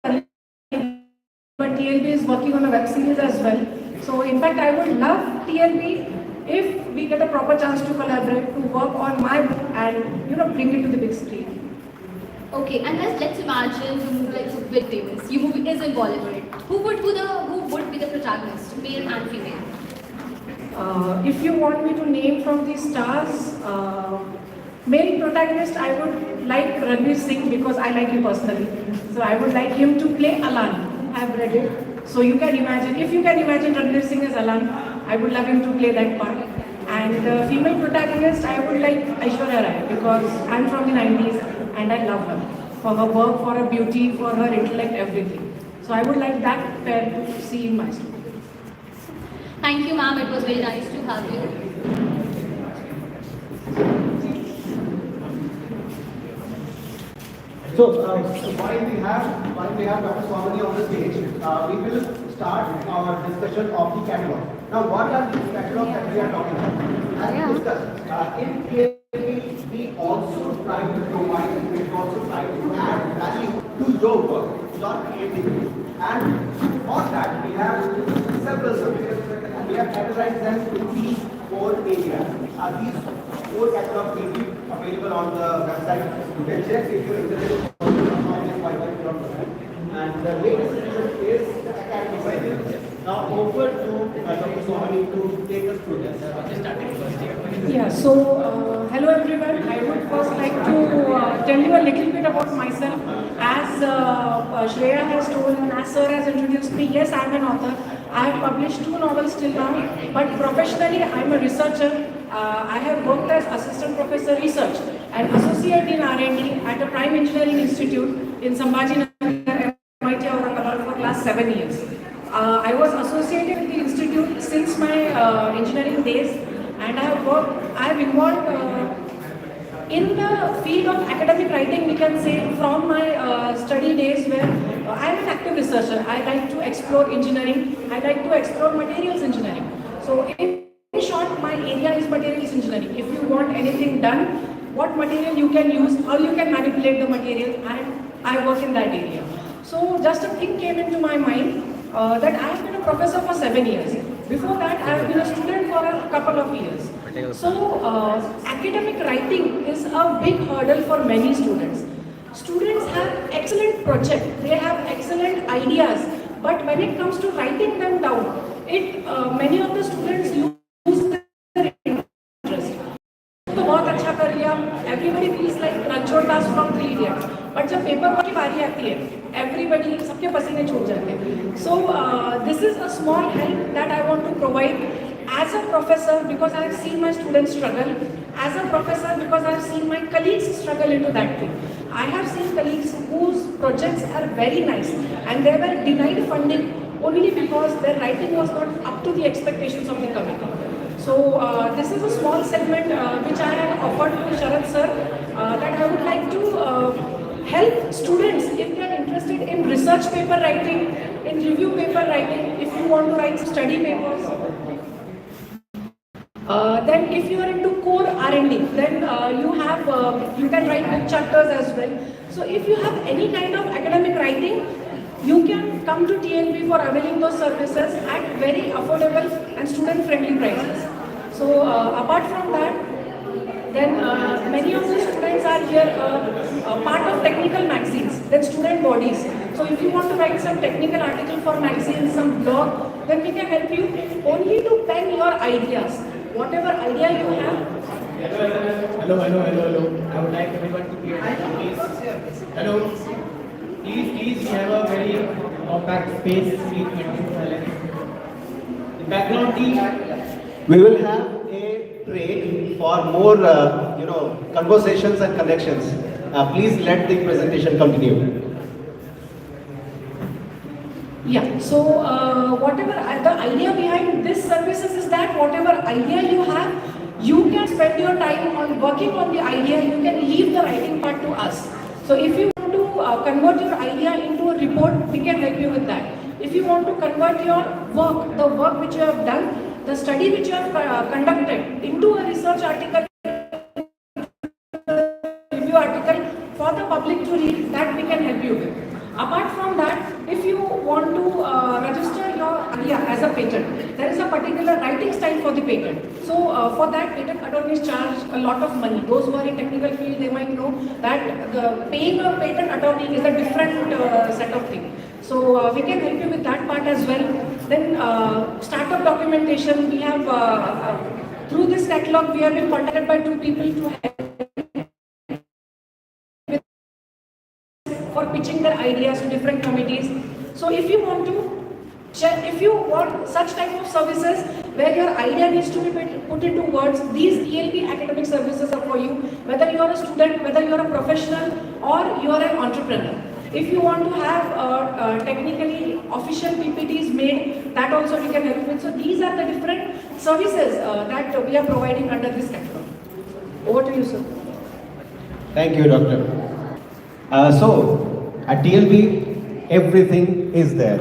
but TLB is working on a web series as well. So in fact, I would love TLB if we get a proper chance to collaborate, to work on my book and bring it to the big screen. Okay, and let's imagine the movie like so big famous. Your movie is in Bollywood. Who would be the protagonist, male and female? If you want me to name from the stars, male protagonist, I would like Ranveer Singh because I like him personally. So I would like him to play Alan. I've read it. So you can imagine, if you can imagine Ranveer Singh as Alan, I would love him to play that part. And female protagonist, I would like Aishwarya Rai because I'm from the 90s and I love her. For her work, for her beauty, for her intellect, everything. So I would like that pair to see in my story. Thank you, ma'am. It was very nice to have you. So while we have Dr. Swamini on the stage, we will start our discussion of the catalog. Now, what are these catalogs that we are talking about? As we discussed, in TLB, we also try to provide, we also try to add value to your work, your creativity. And for that, we have several subjects. We have categorized them in these 4 areas. These 4 catalogs will be available on the website. You can check if you're interested. And the latest edition is the academic cycle. Now over to Dr. Swamini to take us through this. Yeah, so hello everyone. I would first like to tell you a little bit about myself. As Shreya has told and as Sir has introduced me, yes, I'm an author. I have published 2 novels till now, but professionally I'm a researcher. I have worked as assistant professor research and associate in R&D at a prime engineering institute in Sambhajinagar, MIT Aurangabad for last 7 years. I was associated with the institute since my engineering days, and I have involved in the field of academic writing, we can say, from my study days where I am an active researcher. I like to explore engineering, I like to explore materials engineering. So in short, my area is materials engineering. If you want anything done, what material you can use, how you can manipulate the material, and I work in that area. So just a thing came into my mind that I have been a professor for 7 years. Before that, I have been a student for a couple of years. So academic writing is a big hurdle for many students. Students have excellent projects, they have excellent ideas, but when it comes to writing them down, many of the students lose their interest. तो बहुत अच्छा कर लिया. Everybody feels like Ranchod Das from 3 Idiots. But जब paper work की बारी आती है, everybody सबके पसीने छूट जाते हैं. So this is a small help that I want to provide as a professor because I have seen my students struggle. As a professor because I have seen my colleagues struggle into that thing. I have seen colleagues whose projects are very nice and they were denied funding only because their writing was not up to the expectations of the committee. So this is a small segment which I have offered to Sharad sir that I would like to help students if they are interested in research paper writing, in review paper writing, if you want to write study papers. Then if you are into core R&D, then you can write book chapters as well. So if you have any kind of academic writing, you can come to TLB for availing those services at very affordable and student-friendly prices. So apart from that, then many of the students are here part of technical magazines, then student bodies. So if you want to write some technical article for magazines, some blog, then we can help you only to pen your ideas. Whatever idea you have. Hello. I would like everyone to hear please. Hello. Please, we have a very compact space. Please maintain silence. The background team. We will have a break for more, conversations and connections. Please let the presentation continue. Yeah, so whatever the idea behind this services is that whatever idea you have, you can spend your time on working on the idea, you can leave the writing part to us. So if you want to convert your idea into a report, we can help you with that. If you want to convert your work, the work which you have done, the study which you have conducted into a research article, review article for the public to read, that we can help you with. Apart from that, if you want to register your idea as a patent, there is a particular writing style for the patent. So for that, patent attorneys charge a lot of money. Those who are in technical field, they might know that paying a patent attorney is a different set of things. So we can help you with that part as well. Then startup documentation, we have through this catalog, we have been contacted by 2 people to help for pitching their ideas to different committees. So if you want to check, if you want such type of services where your idea needs to be put into words, these TLB academic services are for you, whether you are a student, whether you are a professional or you are an entrepreneur. If you want to have technically official PPTs made, that also we can help with. So these are the different services that we are providing under this catalog. Over to you, sir. Thank you, Doctor. So, at TLB, everything is there.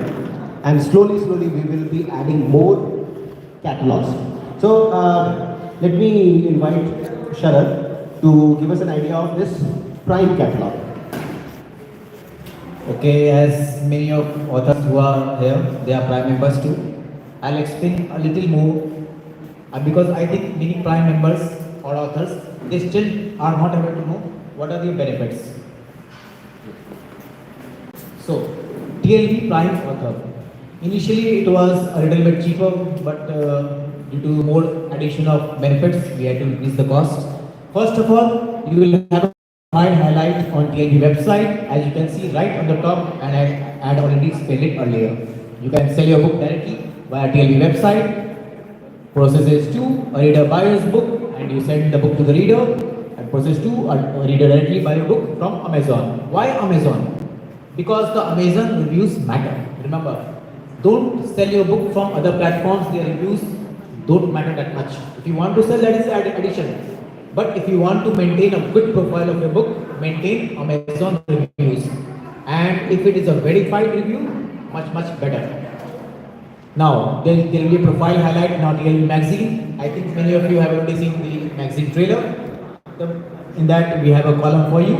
And slowly we will be adding more catalogs. So, let me invite Sharad to give us an idea of this Prime catalog. Okay, as many of authors who are here, they are Prime members too. I'll explain a little more because I think many Prime members or authors, they still are not able to know what are the benefits. So, TLB Prime author. Initially, it was a little bit cheaper, but due to more addition of benefits, we had to increase the cost. First of all, you will have a highlight on TLB website, as you can see right on the top, and I had already spelled it earlier. You can sell your book directly via TLB website. Process is 2, a reader buys book and you send the book to the reader. And process 2, a reader directly buys a book from Amazon. Why Amazon? Because the Amazon reviews matter. Remember, don't sell your book from other platforms, their reviews don't matter that much. If you want to sell, that is addition. But if you want to maintain a good profile of your book, maintain Amazon reviews. And if it is a verified review, much better. Now, there will be a profile highlight in our TLB magazine. I think many of you have already seen the magazine trailer. In that, we have a column for you.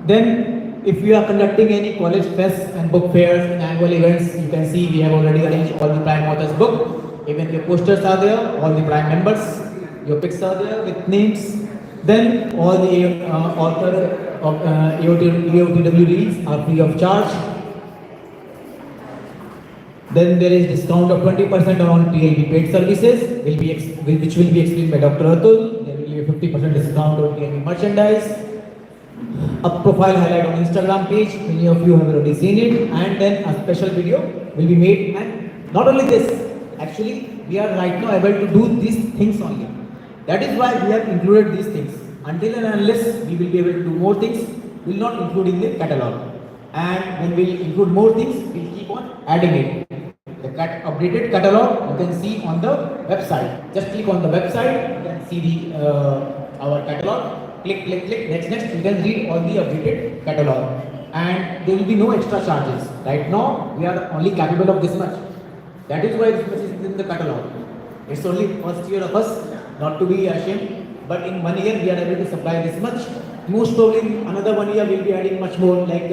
Then, if you are conducting any college fests and book fairs and annual events, you can see we have already arranged all the Prime authors book. Even your posters are there, all the Prime members. Your pics are there with names. Then all the author of EOTW reads are free of charge. Then there is discount of 20% on TLB paid services, which will be explained by Dr. Atul. There will be a 50% discount on TLB merchandise. A profile highlight on Instagram page, many of you have already seen it, and then a special video will be made. And not only this, actually we are right now able to do these things only. That is why we have included these things. Until and unless we will be able to do more things, we will not include in the catalog. And when we include more things, we will keep on adding it. The updated catalog you can see on the website. Just click on the website, you can see the our catalog. Click, next, you can read all the updated catalog. And there will be no extra charges. Right now, we are only capable of this much. That is why this much is in the catalog. It's only first year of us, not to be ashamed. But in 1 year, we are able to supply this much. Most probably, another 1 year, we will be adding much more, like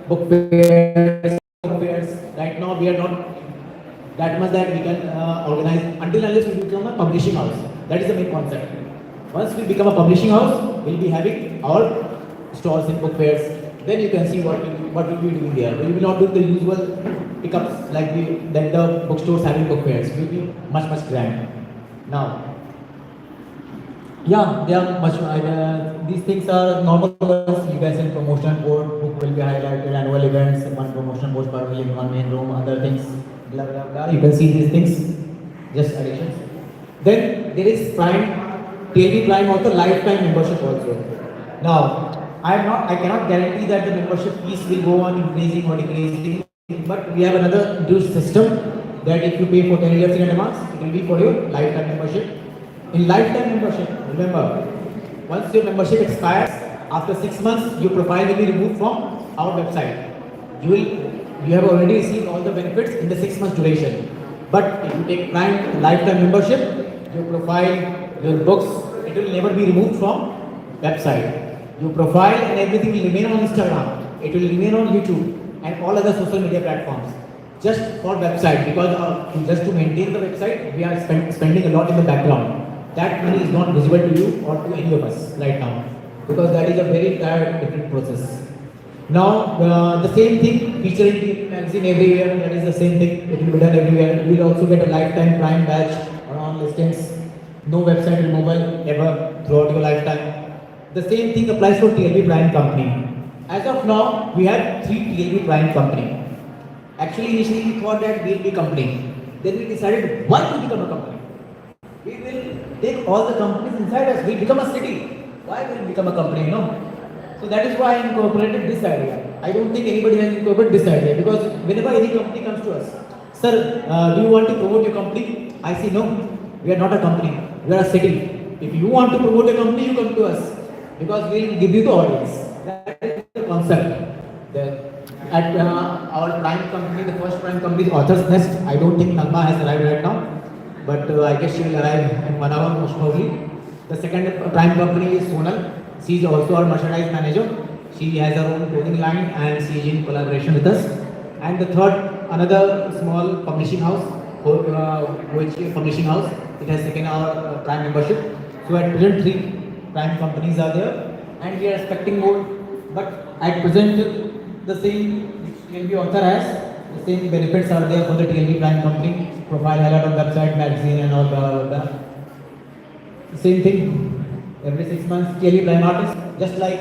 book fairs. Right now, we are not that much that we can organize until unless we become a publishing house. That is the main concept. Once we become a publishing house, we'll be having our stalls in book fairs. Then you can see what we'll be doing there. We will not do the usual pickups like the bookstores having book fairs. We'll be much grand. Now, yeah, they are much. These things are normal ones. You guys in promotion board, book will be highlighted, annual events, one promotion board per week, one main room, other things, blah blah blah. You can see these things, just additions. Then there is TLB Prime author lifetime membership also. Now, I cannot guarantee that the membership fees will go on increasing or decreasing, but we have another introduced system that if you pay for 10 years in advance, it will be for your lifetime membership. In lifetime membership, remember, once your membership expires, after 6 months, your profile will be removed from our website. You have already received all the benefits in the 6 months duration. But if you take Prime lifetime membership, your profile, your books, it will never be removed from website. Your profile and everything will remain on Instagram. It will remain on YouTube and all other social media platforms. Just for website, because just to maintain the website, we are spending a lot in the background. That money is not visible to you or to any of us right now, because that is a very different process. Now, the same thing, featuring the magazine everywhere, that is the same thing, it will be done everywhere. You will also get a lifetime Prime badge on listings, no website removal ever throughout your lifetime. The same thing applies for TLB Prime company. As of now, we have 3 TLB Prime company. Actually, initially we thought that we will be company. Then we decided, why to become a company? We will take all the companies inside us. We become a city. Why will we become a company? No. So that is why I incorporated this idea. I don't think anybody has incorporated this idea, because whenever any company comes to us, sir, do you want to promote your company? I say no. We are not a company. We are a city. If you want to promote a company, you come to us, because we will give you the audience. That is the concept. At our Prime company, the first Prime company is Author's Nest. I don't think Nagma has arrived right now, but I guess she will arrive in 1 hour most probably. The second Prime company is Sonal. She is also our merchandise manager. She has her own clothing line and she is in collaboration with us. And the third, another small publishing house, which publishing house, it has taken our Prime membership. So at present 3 Prime companies are there, and we are expecting more. But at present, the same TLB author has, the same benefits are there for the TLB Prime company, profile highlight on website, magazine and all the same thing. Every 6 months, TLB Prime artist, just like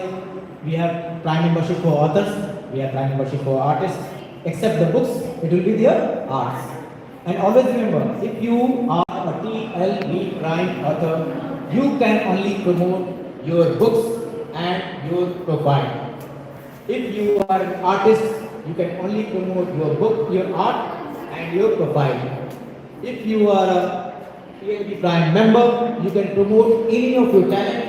we have Prime membership for authors, we have Prime membership for artists, except the books, it will be their arts. And always remember, if you are a TLB Prime author, you can only promote your books and your profile. If you are an artist, you can only promote your book, your art and your profile. If you are a TLB Prime member, you can promote any of your talent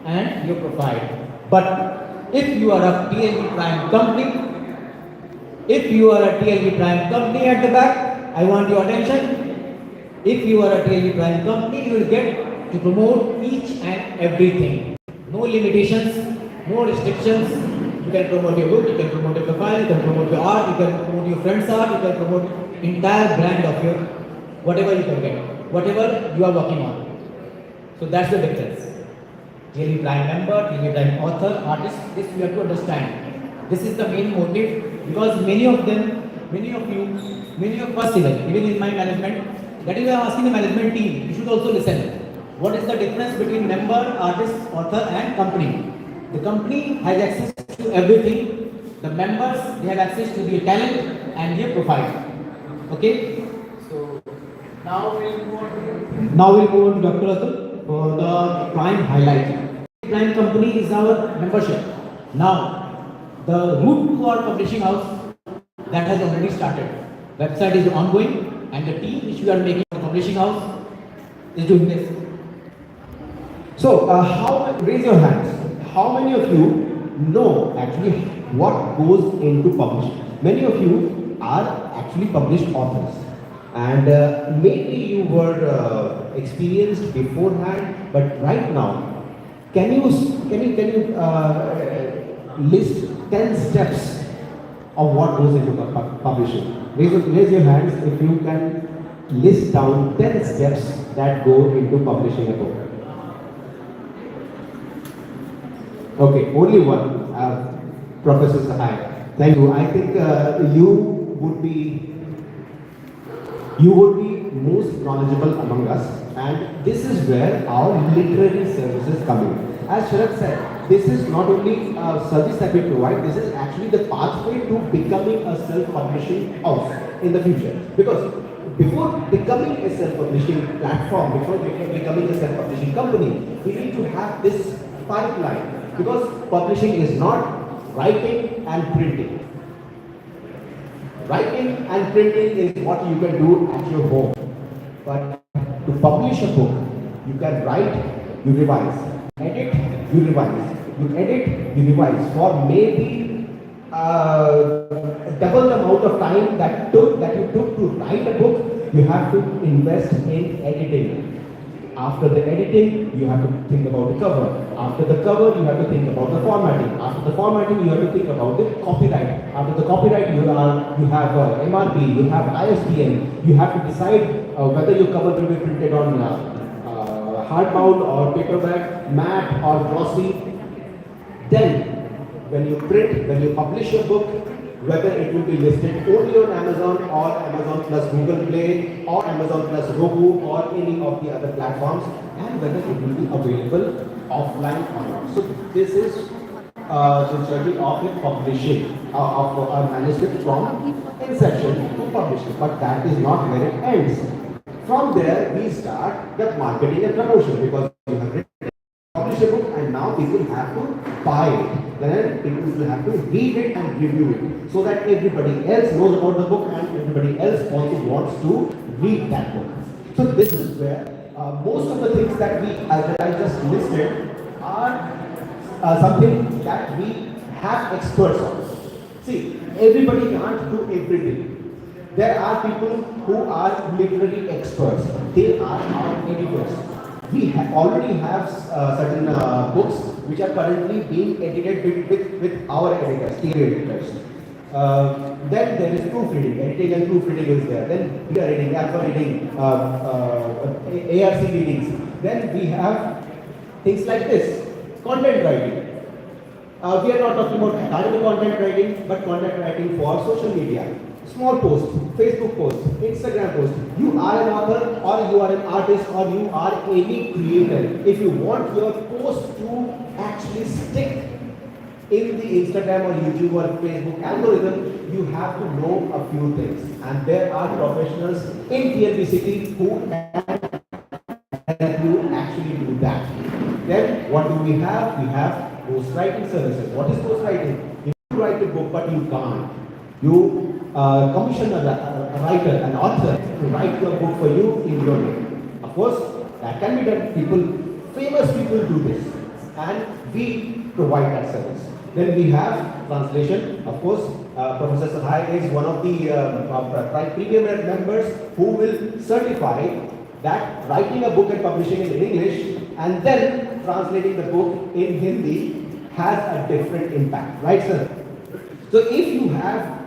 and your profile. But if you are a TLB Prime company, if you are a TLB Prime company at the back, I want your attention. If you are a TLB Prime company, you will get to promote each and everything. No limitations, no restrictions. You can promote your book, you can promote your profile, you can promote your art, you can promote your friend's art, you can promote entire brand of your whatever you can get, whatever you are working on. So that's the difference. TLB Prime member, TLB Prime author, artist, this you have to understand. This is the main motive, because many of you, many of us even in my management, that is why I am asking the management team, you should also listen. What is the difference between member, artist, author and company? The company has access to everything. The members, they have access to their talent and their profile. Okay? So now we'll move on to Dr. Atul for the Prime highlight. Prime company is our membership. Now, the route to our publishing house, that has already started. Website is ongoing, and the team which we are making the publishing house is doing this. So, raise your hands. How many of you know actually what goes into publishing? Many of you are actually published authors, and maybe you were experienced beforehand, but right now, can you list 10 steps of what goes into publishing? Raise your hands if you can list down 10 steps that go into publishing a book. Okay, only one. Professor Sahai. Thank you. I think you would be most knowledgeable among us, and this is where our literary services come in. As Sharad said, this is not only a service that we provide, this is actually the pathway to becoming a self-publishing house in the future. Because before becoming a self-publishing platform, before becoming a self-publishing company, we need to have this pipeline. Because publishing is not writing and printing. Writing and printing is what you can do at your home. But to publish a book, You can write, you revise. Edit, you revise. You edit, you revise. For maybe double the amount of time that you took to write a book, you have to invest in editing. After the editing, you have to think about the cover. After the cover, you have to think about the formatting. After the formatting, you have to think about the copyright. After the copyright, you have MRP, you have ISBN. You have to decide whether your cover will be printed on hardbound or paperback, matte or glossy. Then, when you print, when you publish your book, whether it will be listed only on Amazon or Amazon plus Google Play or Amazon plus Roku or any of the other platforms, and whether it will be available offline or not. So this is the journey of publishing of a manuscript from inception to publishing. But that is not where it ends. From there, we start the marketing and promotion, because you have written, publish a book, and now people have to buy it. Then people will have to read it and review it, so that everybody else knows about the book and everybody else also wants to read that book. So this is where most of the things that I just listed are something that we have experts on. See, everybody can't do everything. There are people who are literally experts. They are our editors. We already have certain books which are currently being edited with our editors, TLB editors. Then there is proofreading, editing and proofreading is there. Then we are reading, alpha reading, ARC readings. Then we have things like this, content writing. We are not talking about academic content writing, but content writing for social media. Small posts, Facebook posts, Instagram posts. You are an author, or you are an artist, or you are any creator. If you want your post to actually stick in the Instagram or YouTube or Facebook algorithm, you have to know a few things. And there are professionals in TLB City who can help you actually do that. Then what do we have? We have ghostwriting services. What is ghostwriting? If you write a book but you can't, you commission a writer, an author, to write your book for you in your name. Of course, that can be done. Famous people do this, and we provide that service. Then we have translation. Of course, Professor Sahai is one of the premium members who will certify that writing a book and publishing it in English and then translating the book in Hindi has a different impact, right, sir? So if you have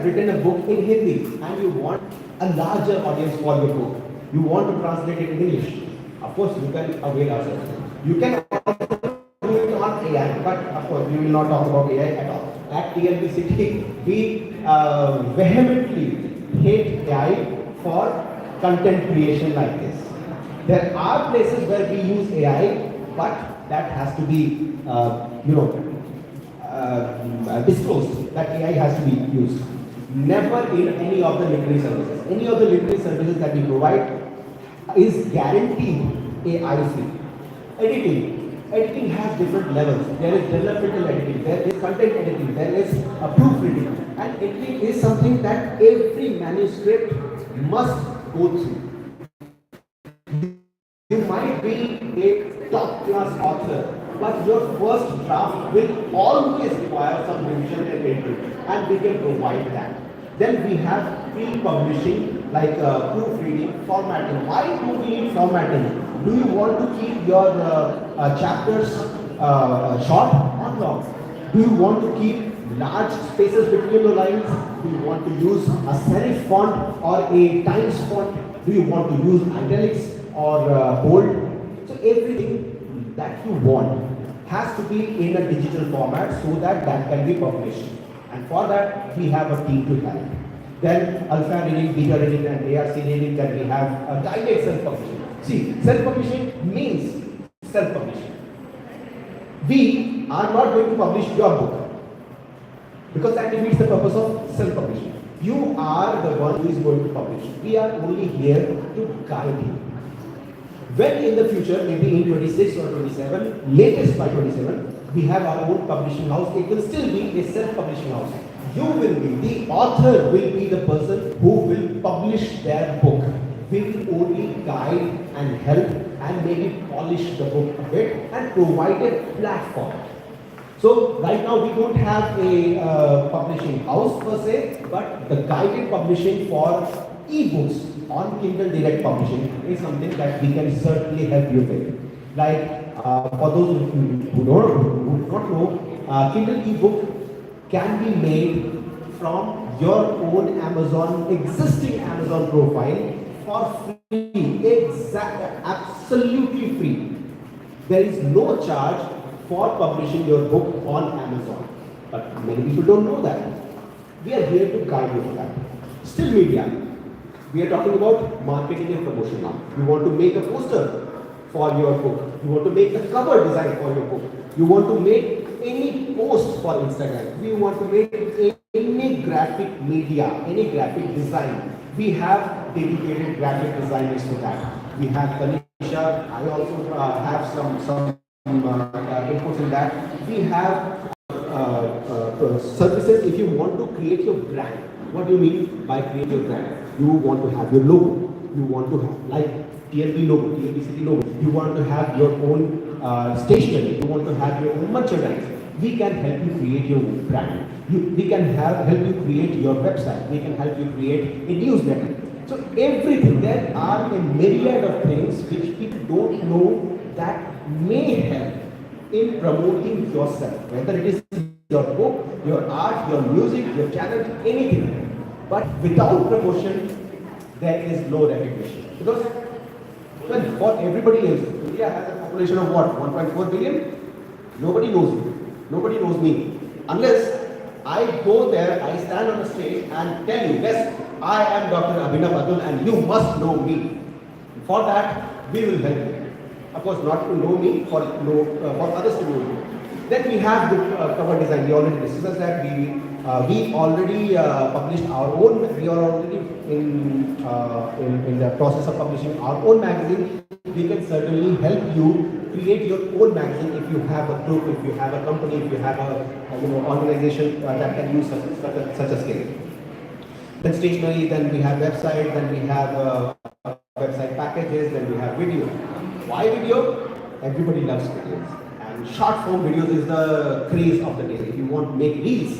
written a book in Hindi and you want a larger audience for your book, you want to translate it in English, of course you can avail our services. You can also do it on AI, but of course we will not talk about AI at all. At TLB City, we vehemently hate AI for content creation like this. There are places where we use AI, but that has to be, disclosed, that AI has to be used. Never in any of the literary services. Any of the literary services that we provide is guaranteed AI free. Editing has different levels. There is developmental editing, there is content editing, there is proofreading. And editing is something that every manuscript must go through. You might be a top class author, but your first draft will always require some revision and editing, and we can provide that. Then we have pre-publishing like proofreading, formatting. Why do we need formatting? Do you want to keep your chapters short or long? Do you want to keep large spaces between the lines? Do you want to use a serif font or a Times font? Do you want to use italics or bold? So everything that you want has to be in a digital format so that can be published. And for that, we have a team to help. Then alpha reading, beta reading, and ARC reading, then we have a direct self-publishing. See, self-publishing means self-publishing. We are not going to publish your book because that defeats the purpose of self-publishing. You are the one who is going to publish. We are only here to guide you. When in the future, maybe in 26 or 27, latest by 27, we have our own publishing house, it will still be a self-publishing house. You will be, the author will be the person who will publish their book. will only guide and help and maybe polish the book a bit and provide a platform. So right now we don't have a publishing house per se, but the guided publishing for e-books on Kindle Direct Publishing is something that we can certainly help you with. Like for those who do not know, Kindle ebook can be made from your own existing Amazon profile for free, absolutely free. There is no charge for publishing your book on Amazon. But many people don't know that. We are here to guide you for that. Still media. We are talking about marketing and promotion now. You want to make a poster for your book. You want to make a cover design for your book. You want to make any post for Instagram. We want to make any graphic media, any graphic design. We have dedicated graphic designers for that. We have Tanisha. I also have some inputs in that. We have services if you want to create your brand. What do you mean by create your brand? You want to have your logo. You want to have like TLB logo, TLB City logo. You want to have your own stationery. You want to have your own merchandise. We can help you create your brand. We can help you create your website. We can help you create a newsletter. So everything, there are a myriad of things which people don't know that may help in promoting yourself, whether it is your book, your art, your music, your channel, anything. But without promotion, there is no recognition. Because well, for everybody else, India has a population of what? 1.4 billion? Nobody knows me. Nobody knows me. Unless I go there, I stand on the stage and tell you, yes, I am Dr. Abhinav Atul and you must know me. For that, we will help you. Of course, not to know me, for others to know me. Then we have the cover design. We already discussed that. We already published our own. We are already in the process of publishing our own magazine. We can certainly help you create your own magazine if you have a group, if you have a company, if you have a organization that can use such a scale. Then stationery. Then we have website. Then we have website packages. Then we have video. Why video? Everybody loves videos. And short form videos is the craze of the day. If you want to make reels,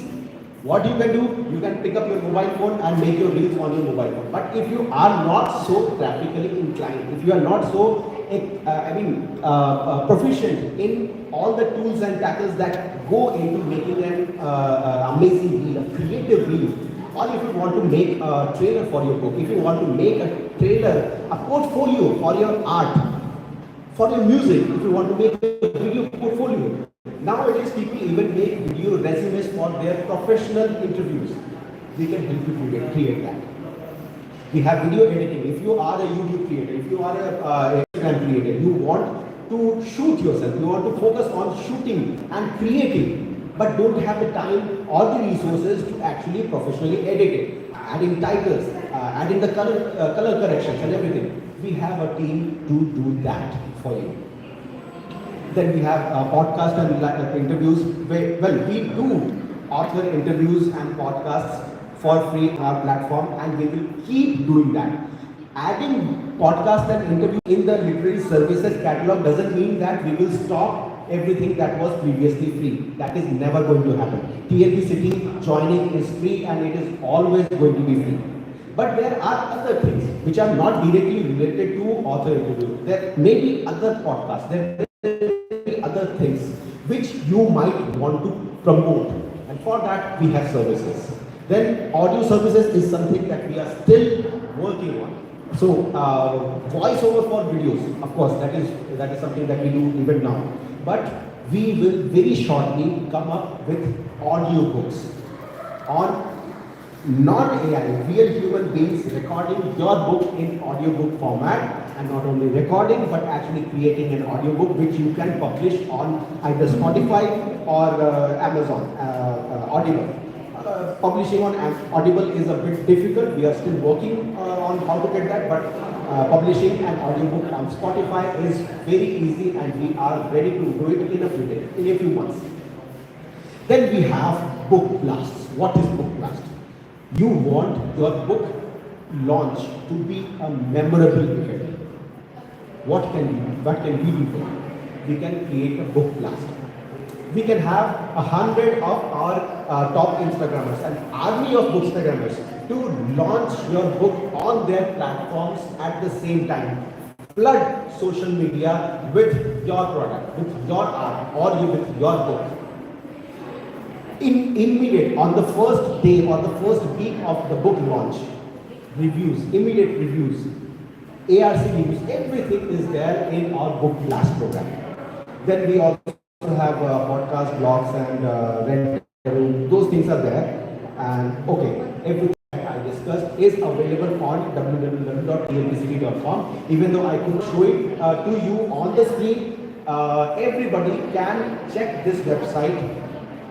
what you can do, you can pick up your mobile phone and make your reels on your mobile phone. But if you are not so graphically inclined, if you are not so, proficient in all the tools and tackles that go into making an amazing reel, a creative reel, or if you want to make a trailer for your book, if you want to make a trailer, a portfolio for your art, for your music, if you want to make a video portfolio. Nowadays, people even make video resumes for their professional interviews. We can help you create that. We have video editing. If you are a YouTube creator, if you are a Instagram creator, you want to shoot yourself, you want to focus on shooting and creating, but don't have the time or the resources to actually professionally edit it, adding titles, adding the color corrections and everything. We have a team to do that for you. Then we have podcasts and interviews. We do author interviews and podcasts for free on our platform, and we will keep doing that. Adding podcasts and interviews in the literary services catalog doesn't mean that we will stop everything that was previously free. That is never going to happen. TLB City joining is free and it is always going to be free. But there are other things which are not directly related to author interviews. There may be other podcasts, there may be other things which you might want to promote, and for that we have services. Then audio services is something that we are still working on. So voiceover for videos, of course, that is something that we do even now. But we will very shortly come up with audiobooks on non-AI, real human beings recording your book in audiobook format, and not only recording but actually creating an audiobook which you can publish on either Spotify or Amazon Audible. Publishing on Audible is a bit difficult. We are still working on how to get that, but publishing an audiobook on Spotify is very easy and we are ready to do it in a few months. Then we have book blasts. What is book blast? You want your book launch to be a memorable event, what can we do for it? We can create a book blast. We can have 100 of our top Instagrammers, an army of bookstagrammers, to launch your book on their platforms at the same time. Flood social media with your product, with your art, or with your book. Immediate, on the first day or the first week of the book launch, reviews, immediate reviews, ARC reviews, everything is there in our book blast program. Then we also have podcast, blogs, and rent, those things are there. And okay, everything I discussed is available on www.tlbcity.com. Even though I couldn't show it to you on the screen, everybody can check this website.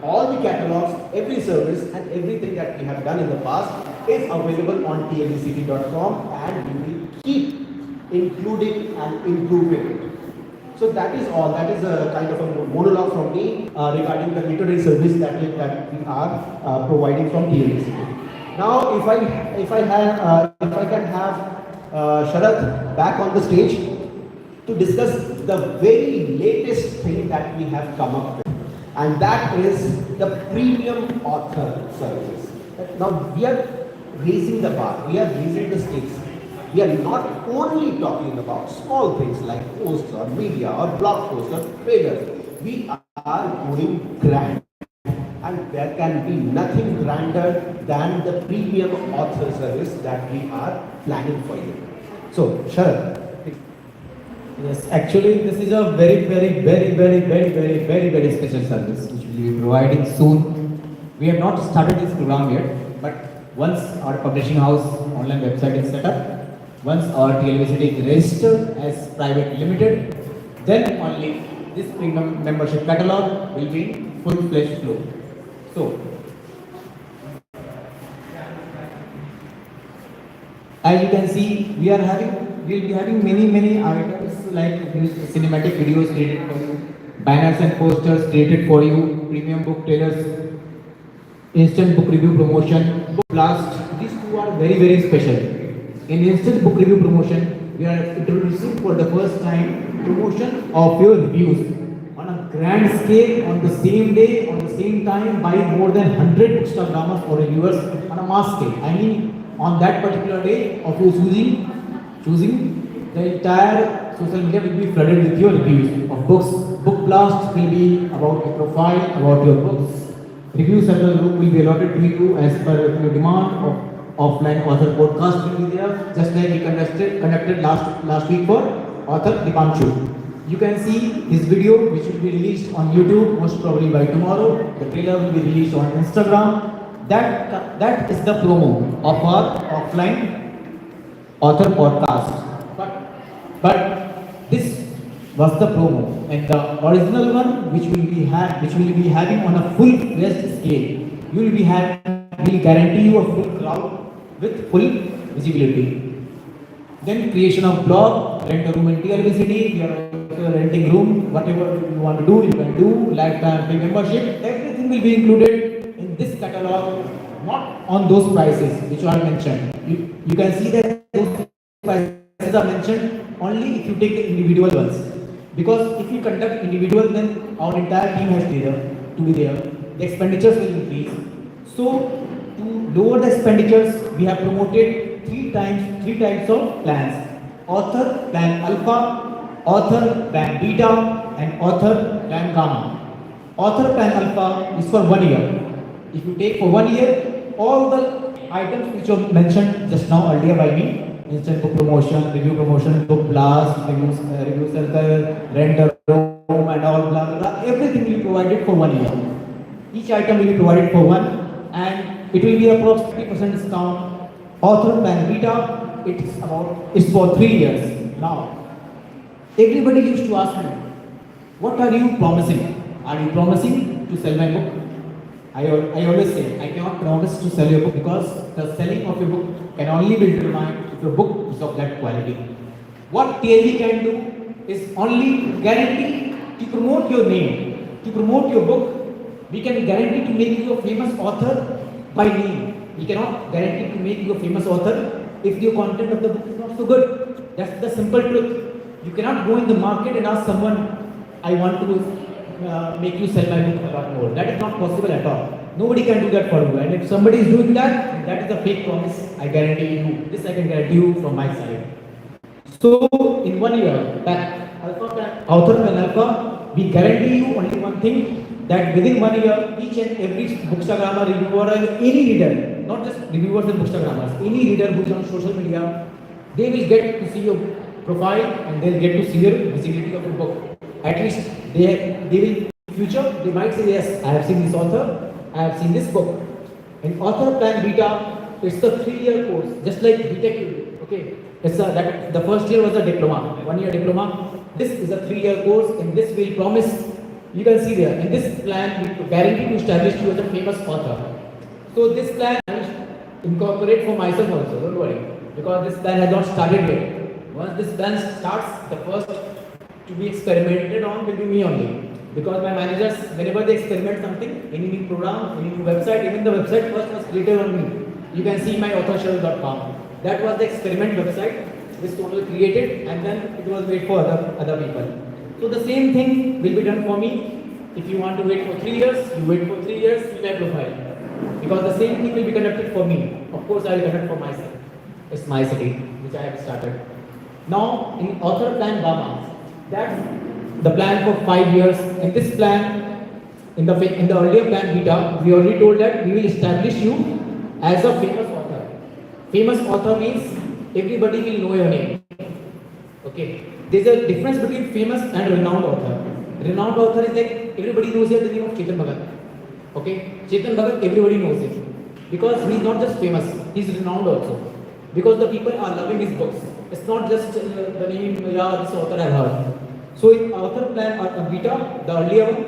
All the catalogs, every service, and everything that we have done in the past is available on tlbcity.com, and we will keep including and improving it. So that is all. That is a kind of a monologue from me regarding the literary service that we are providing from TLB CITY. Now, if I can have Sharath back on the stage to discuss the very latest thing that we have come up with, and that is the premium author services. Now we are raising the bar. We are raising the stakes. We are not only talking about small things like posts or media or blog posts or trailers. We are going grand. And there can be nothing grander than the premium author service that we are planning for you. So, Sharad. Yes, actually this is a very special service which we will be providing soon. We have not started this program yet, but once our publishing house online website is set up, once our TLB CITY is registered as private limited, then only this premium membership catalog will be in full-fledged flow. So, as you can see, we will be having many items like cinematic videos created for you, banners and posters created for you, premium book trailers, instant book review promotion, book blast. These two are very special. In instant book review promotion, we are introducing for the first time promotion of your reviews on a grand scale, on the same day, on the same time, by more than 100 bookstagrammers or reviewers on a mass scale. I mean, on that particular day of your choosing, the entire social media will be flooded with your reviews of books. Book blast will be about your profile, about your books. Review circle group will be allotted to you as per your demand. Of offline author podcast will be there, just like we conducted last week for author Dipanshu. You can see this video which will be released on YouTube most probably by tomorrow. The trailer will be released on Instagram. That is the promo of our offline author podcast. But this was the promo, and the original one which will be having on a full-fledged scale. Will guarantee you a full crowd with full visibility. Then creation of blog, rent a room in TLB CITY. We are also renting room. Whatever you want to do, you can do. Lifetime free membership. Everything will be included in this catalog, not on those prices which are mentioned. You can see that those prices are mentioned only if you take the individual ones. Because if you conduct individual, then our entire team has to be there. The expenditures will increase. So to lower the expenditures, we have promoted three types of plans: author plan alpha, author plan beta, and author plan gamma. Author plan alpha is for 1 year. If you take for 1 year, all the items which were mentioned just now earlier by me, instant book promotion, review promotion, book blast, review circle, rent a room, and all blah blah, everything will be provided for 1 year. Each item will be provided for one, and it will be approximately 50% discount. Author plan beta, it's for 3 years. Now, everybody used to ask me, what are you promising? Are you promising to sell my book? I always say, I cannot promise to sell your book, because the selling of your book can only be determined if your book is of that quality. What TLB can do is only guarantee to promote your name, to promote your book. We can guarantee to make you a famous author by name. We cannot guarantee to make you a famous author if the content of the book is not so good. That's the simple truth. You cannot go in the market and ask someone, I want to make you sell my book a lot more. That is not possible at all. Nobody can do that for you. And if somebody is doing that, that is a fake promise. I guarantee you. This I can guarantee you from my side. So in 1 year, author and alpha, we guarantee you only one thing, that within 1 year, each and every bookstagrammer, reviewer, or any reader, not just reviewers and bookstagrammers, any reader who is on social media, they will get to see your profile and they'll get to see your visibility of your book. At least they will, in future, they might say, yes, I have seen this author, I have seen this book. In author plan beta, it's a 3-year course, just like BTech, okay? It's the first year was a diploma, 1-year diploma. This is a 3-year course. In this we'll promise, you can see there, in this plan we guarantee to establish you as a famous author. So this plan I will incorporate for myself also, don't worry, because this plan has not started yet. Once this plan starts, the first to be experimented on will be me only. Because my managers, whenever they experiment something, any new program, any new website, even the website first was created on me. You can see my authorshell.com. That was the experiment website which was created, and then it was made for other people. So the same thing will be done for me. If you want to wait for 3 years, you wait for 3 years with my profile. Because the same thing will be conducted for me. Of course, I will conduct for myself. It's my city, which I have started. Now, in author plan Bama, that's the plan for 5 years. In this plan, in the earlier plan beta, we already told that we will establish you as a famous author. Famous author means everybody will know your name. Okay. There's a difference between famous and renowned author. Renowned author is like everybody knows the name of Chetan Bhagat. Okay. Chetan Bhagat, everybody knows it. Because he's not just famous, he's renowned also. Because the people are loving his books. It's not just the name, yeah, this author I heard. So in author plan or beta, the earlier one,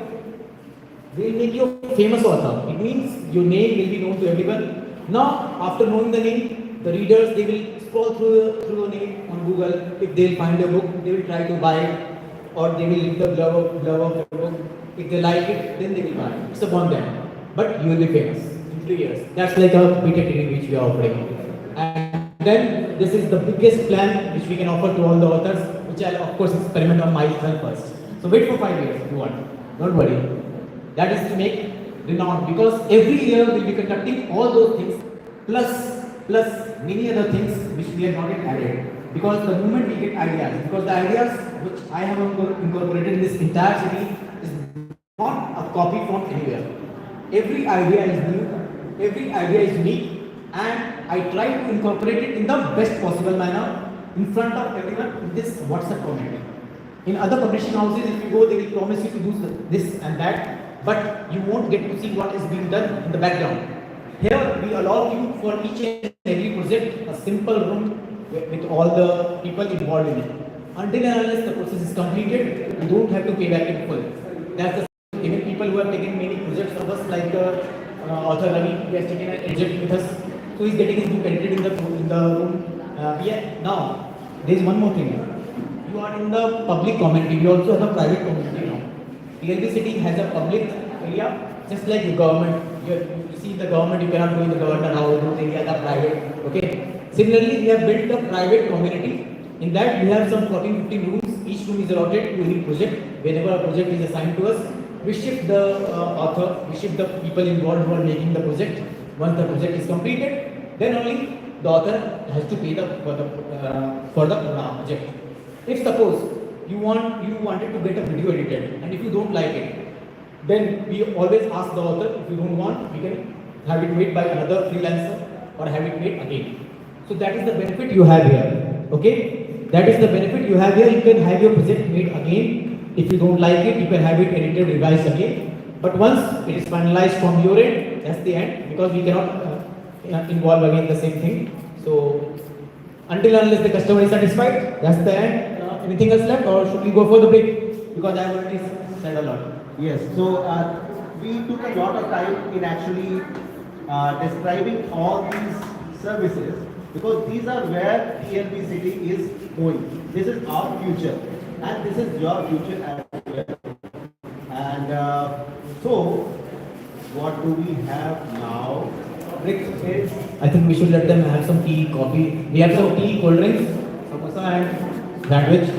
they will make you a famous author. It means your name will be known to everyone. Now, after knowing the name, the readers, they will scroll through the name on Google. If they will find a book, they will try to buy it, or they will leave the glove of the book. If they like it, then they will buy it. It's upon them. But you will be famous in 3 years. That's like a beta training which we are offering. And then this is the biggest plan which we can offer to all the authors, which I'll of course experiment on myself first. So wait for 5 years if you want. Don't worry. That is to make renowned, because every year we'll be conducting all those things plus many other things which we have not yet added. Because the moment we get ideas, because the ideas which I have incorporated in this entire city is not a copy from anywhere. Every idea is new, every idea is unique, and I try to incorporate it in the best possible manner in front of everyone in this WhatsApp community. In other publishing houses, if you go, they will promise you to do this and that, but you won't get to see what is being done in the background. Here, we allow you for each and every project a simple room with all the people involved in it. Until and unless the process is completed, you don't have to pay back in full. That's the even people who have taken many projects of us, like author Ravi, he has taken a project with us, so he's getting his book edited in the room. Now, there is one more thing. You are in the public community. We also have a private community now. TLB city has a public area, just like the government. You see the government, you cannot go in the government house, those areas are private. Okay. Similarly, we have built a private community. In that, we have some 14-15 rooms. Each room is allotted to any project. Whenever a project is assigned to us, we shift the author, we shift the people involved who are making the project. Once the project is completed, then only the author has to pay for the project. If suppose you wanted to get a video edited, and if you don't like it, then we always ask the author, if you don't want, we can have it made by another freelancer or have it made again. So that is the benefit you have here. Okay? That is the benefit you have here. You can have your project made again. If you don't like it, you can have it edited, revised again. But once it is finalized from your end, that's the end, because we cannot involve again the same thing. So until unless the customer is satisfied, that's the end. Anything else left, or should we go for the break? Because I have already said a lot. Yes, so we took a lot of time in actually describing all these services, because these are where TLB City is going. This is our future, and this is your future as well. And so, what do we have now? Rick is I think we should let them have some tea, coffee. We have some tea, cold drinks, samosa and sandwich.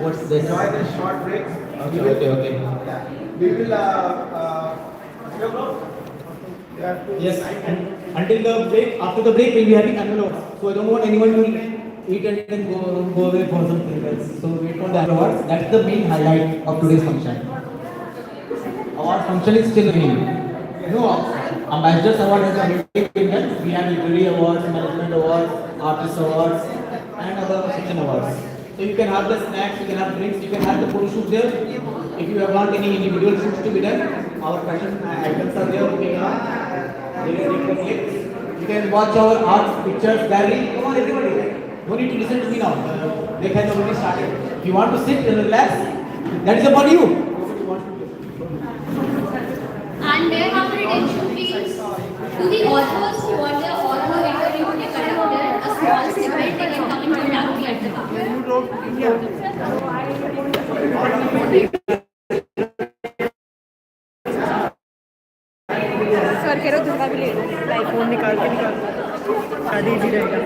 What's this? Enjoy this short break. Okay. Yeah. We will, Yes, and until the break, after the break, we'll be having annual awards. So I don't want anyone to eat and then go away for something else. So wait for the annual awards. That's the main highlight of today's function. Award function is still running. No, Ambassadors Award has already been done. We have literary awards, management awards, artist awards, and other section awards. So you can have the snacks, you can have drinks, you can have the photo shoot there. If you want any individual shoots to be done, our fashion items are there looking around. You can watch our art, pictures, gallery. Come on, everybody. No need to listen to me now. Break has already started. If you want to sit and relax, that is about you. And may I have your attention, please? To the authors who want their author interview to be conducted, a small snippet they can come into gallery at the back. Sir कह रहे दुर्गा भी ले लो like phone निकाल के शादी easy रहेगा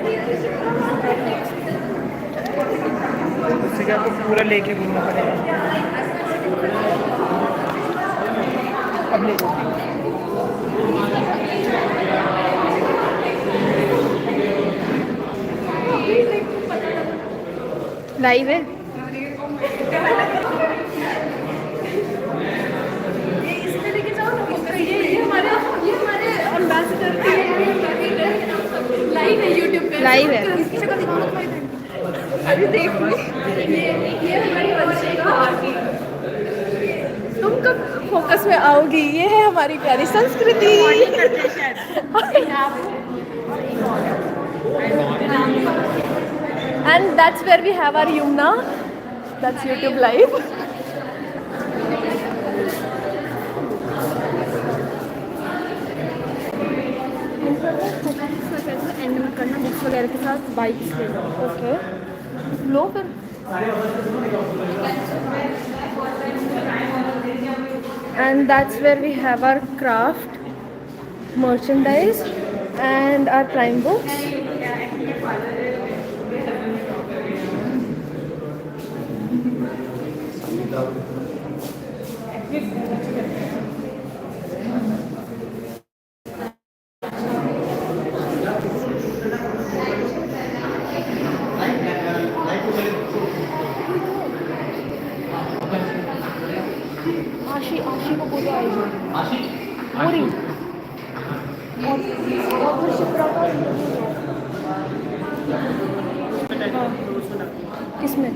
उससे क्या आपको पूरा लेके घूमना पड़ेगा अब ले लाइव है लाइव है यूट्यूब पे लाइव है इसकी शक्ल दिखाओ अभी देख ये हमारी बच्चे का तुम कब फोकस में आओगी ये है हमारी प्यारी संस्कृति and that's where we have our Yamuna that's YouTube live and करना बुक्स वगैरह के साथ बाइक्स पे ओके लो फिर and that's where we have our craft merchandise and our prime books आशी को बोलो आएगी पूरी और फिर शिप्रा का किसमें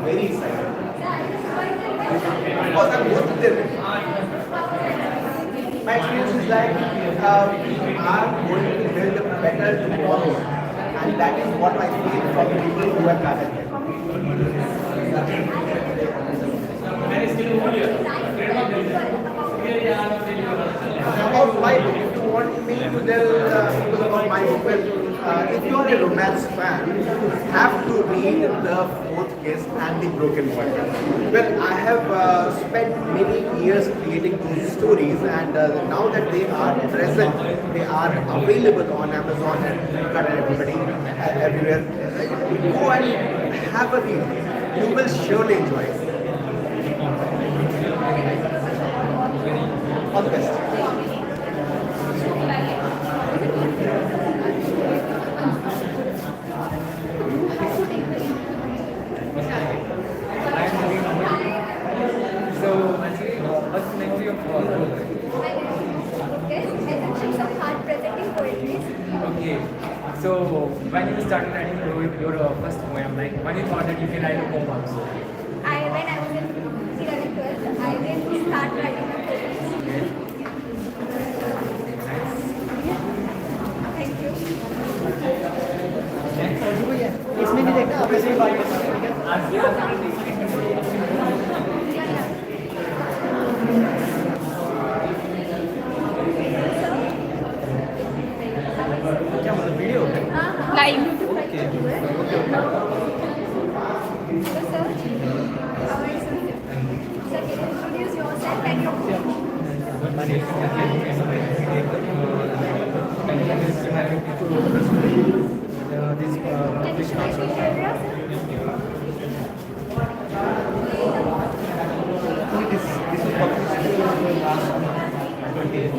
very excited. Because I'm both of them. My experience is like we are going to build a better tomorrow, and that is what I feel from the people who have gathered here. About my book, if you want me to tell people about my book, well, if you are a romance fan, you have to read The Fourth Kiss and The Broken Bottle. Well, I have spent many years creating those stories, and now that they are present, they are available on Amazon and everybody, everywhere. Go and have a read. You will surely enjoy it. All the best. when you started writing your first poem, like when you thought that you can write a poem also? When I was in 11th, 12th, I didn't start writing a poem. Thank you. इसमें नहीं देखा आप ऐसे ही बात कर क्या मतलब video Live. Okay So, sir, how are you, sir? Sir, can you introduce yourself and your poem? My name is this Can you show us your paragraph, sir? this is published last 20 years.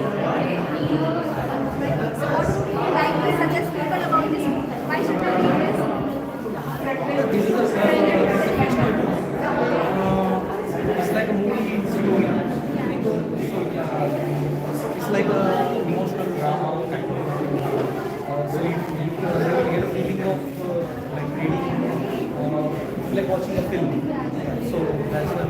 So, what would you like to suggest people about this book? Why should I read this? This is it's like a movie story. It's like a emotional drama kind of. So you get a feeling of like reading, like watching a film. So that's what.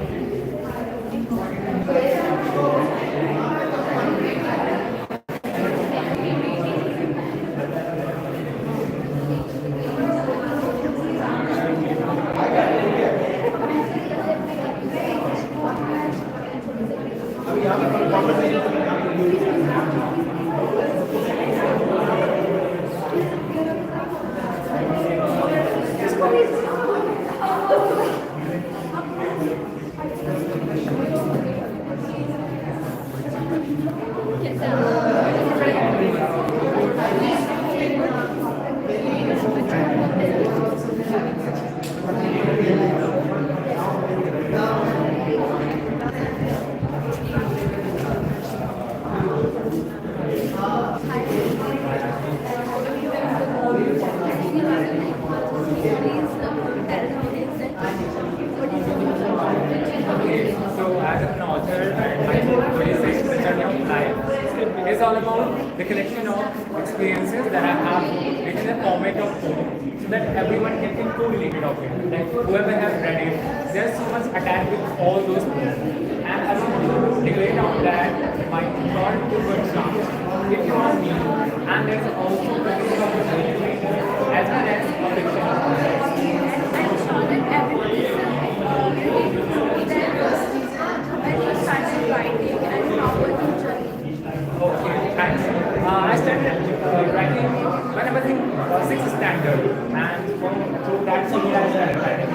So as an author, my book is The Journey of Life. It's all about the collection of experiences that I have written in the format of poem, so that everyone can feel co-related of it. Like whoever has read it, there's so much attached with all those poems. And I want to declare on that my thought to good chance. If you ask me, and there's also the thing of poetry as well as a fiction. I'm sure that everyone is related to their when you started writing and how was your journey? Okay, thanks. I started writing when I was in 6th standard, and through that period I started writing.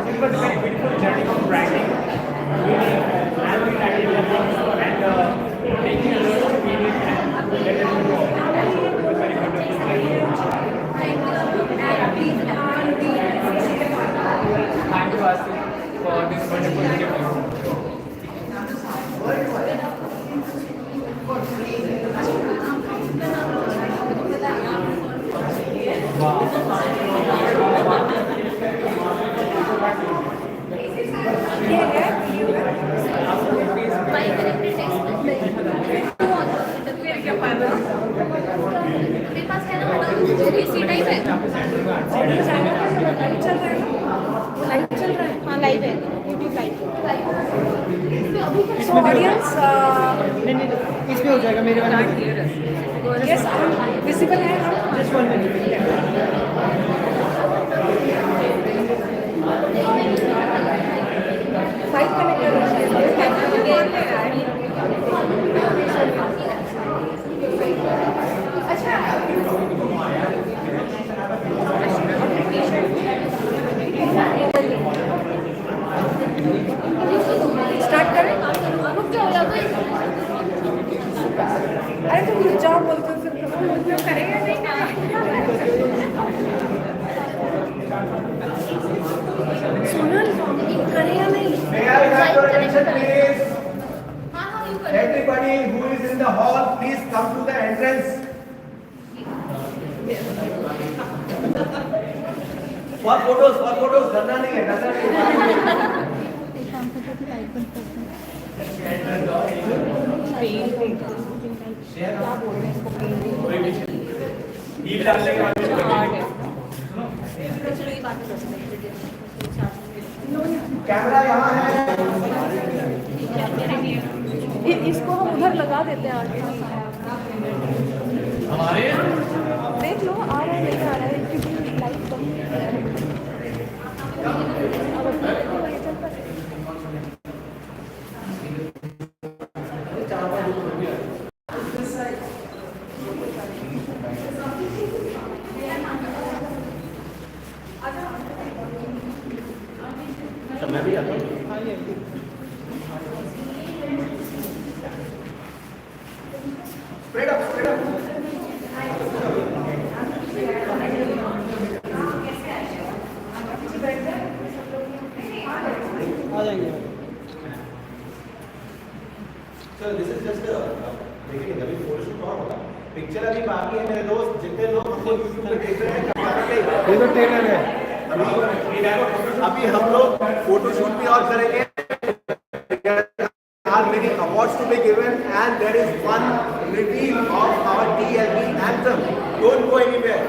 It was a very beautiful journey of writing, reading, and rewriting the books, and taking a lot of reading and letting it go. It was very beautiful. Thank you. And please Thank you, Asti, for this wonderful interview. my character text मेरे पास है ना इसी type है live चल रहा है हाँ live है यूट्यूब लाइव So audience, इसमें हो जाएगा मेरे वाले yes, visible है Just 1 minute. फाइव स्टार्ट करें अरे तुम रुक जाओ बोलते हो फिर करेंगे सोनल करेगा नहीं May I have your attention, please? Everybody who is in the hall, please come to the entrance. For photos, करना नहीं है, कैमरा यहाँ है। इसको हम उधर लगा देते हैं आगे। देख लो आ रहा है नहीं आ रहा है क्योंकि लाइट कम है। मैं भी आता हूँ। Spread up, spread up. So this is just a beginning. अभी फोटोशूट और होगा। पिक्चर अभी बाकी है मेरे दोस्त, जितने लोग हमको यूट्यूब पे देख रहे हैं, ये तो ट्रेलर है। अभी हम लोग फोटोशूट भी और करेंगे। There are many awards to be given, and there is one reveal of our TLB Anthem. Don't go anywhere.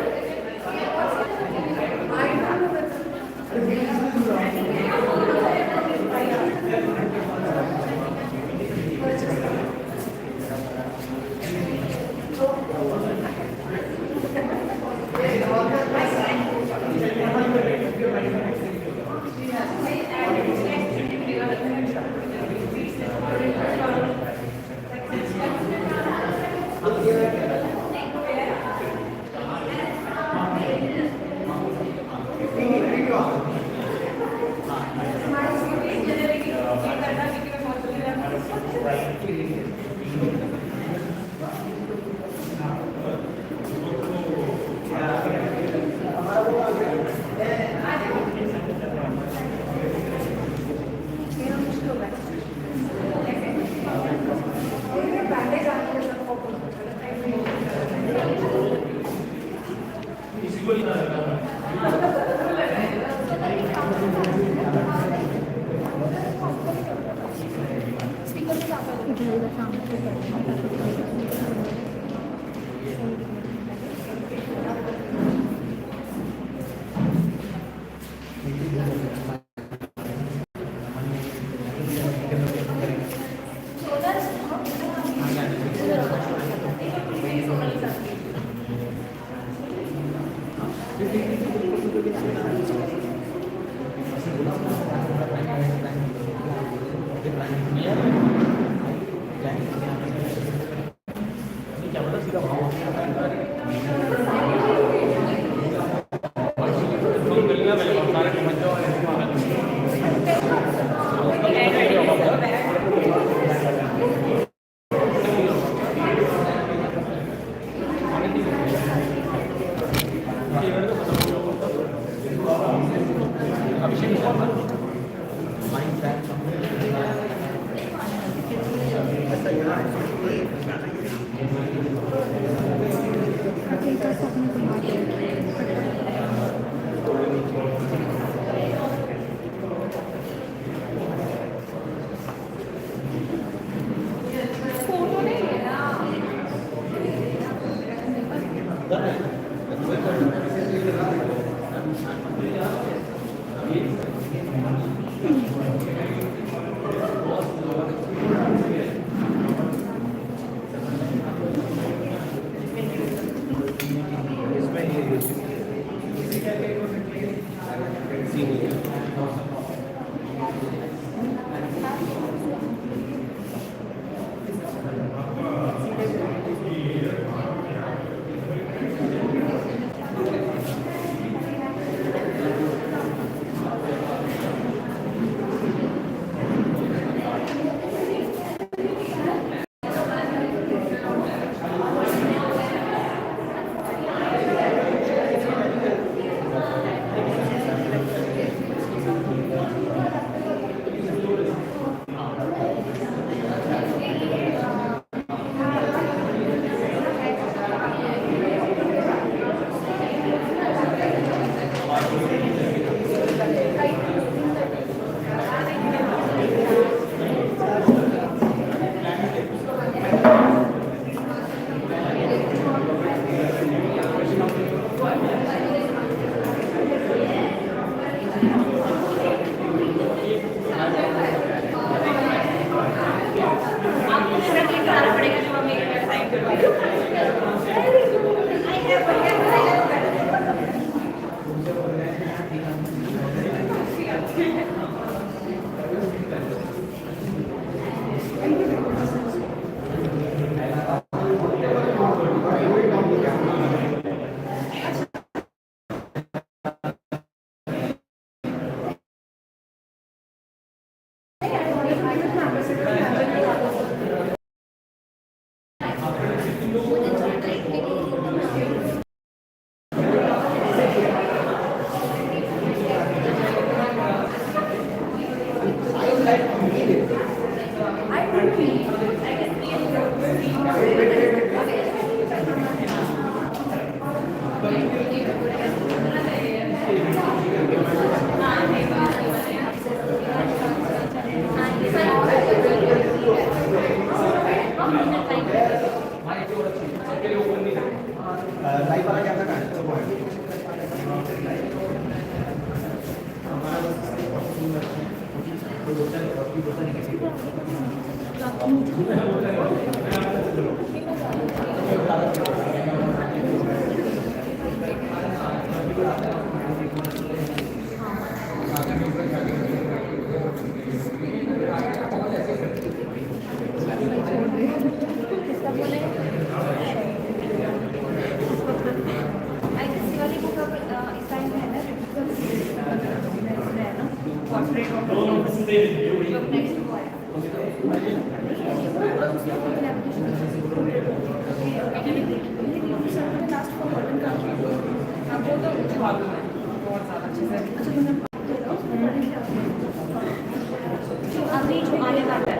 अभी जो आने वाला है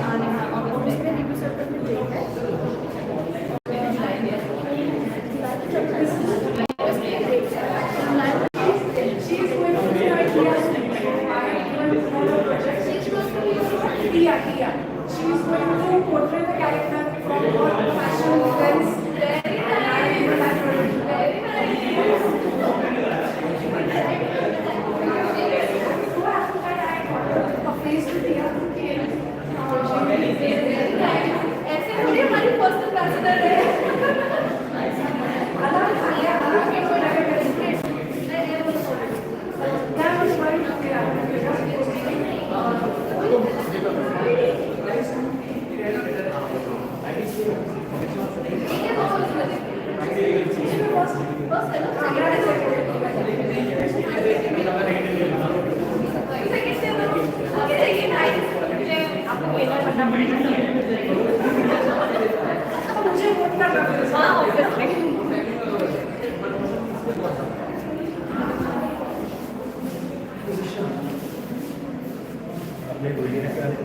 आने वाला और दूसरे रिव्यू सेक्टर में देखा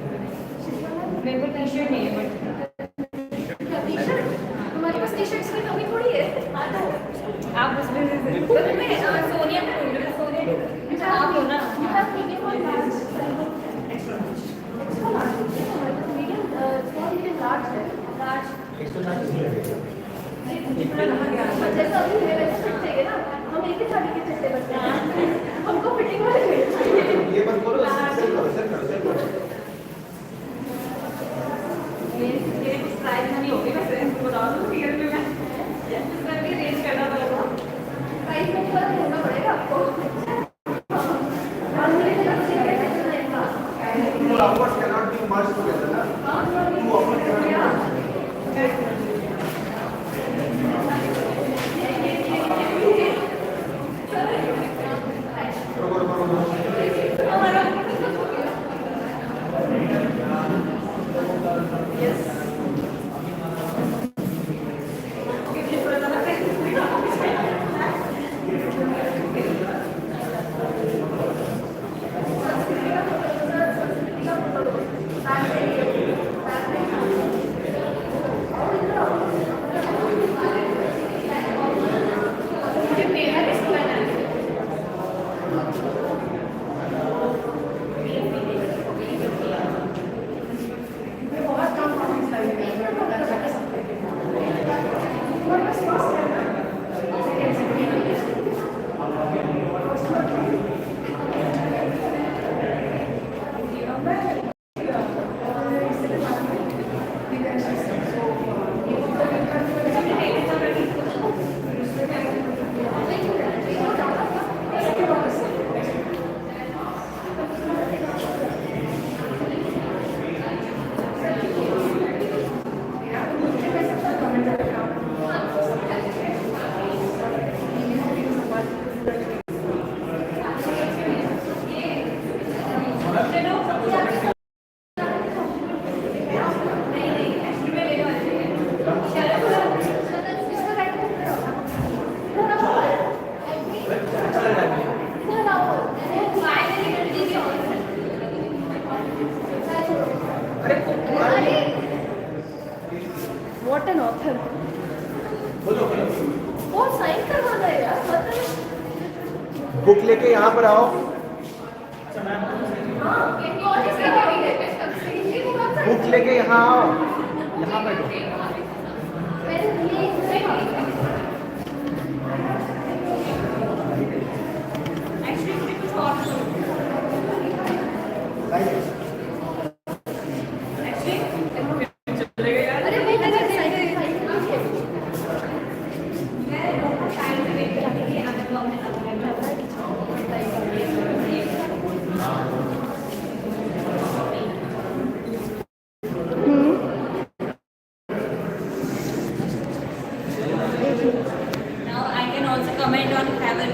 मेरे को टी शर्ट नहीं है तुम्हारे पास टी शर्ट्स की कमी थोड़ी है आप उसमें मैं सोनिया सोनिया आप हो ना जैसा अभी है वैसे फिट चाहिए ना हम एक ही साड़ी के चट्टे बनते हैं हमको फिटिंग वाले ये मत बोलो, सर करो। ये प्राइस नहीं होगी वैसे बता दो रियल में मैं इसमें भी रेंज करना पड़ेगा प्राइस में थोड़ा होना पड़ेगा आपको Two offers cannot be merged together, na? Two offers cannot be merged. What an author. बहुत साइन करवाना है यार मतलब बुक लेके यहाँ पर आओ, बुक लेके यहाँ आओ, यहाँ बैठो। from heaven.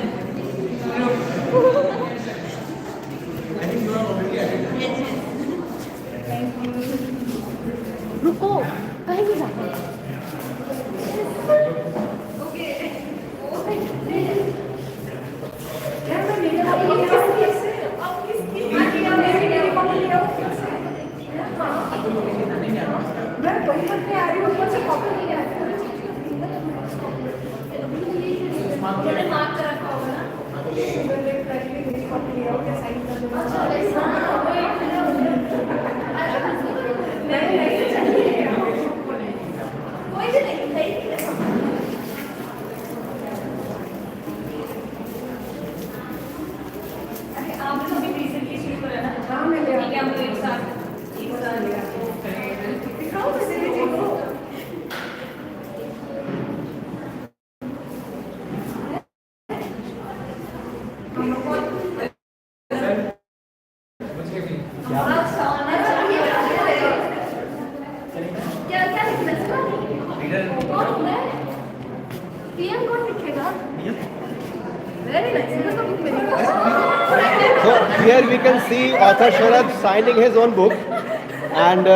Yes, yes. रुको कहीं नहीं जाना So here we can see author Sharad signing his own book, and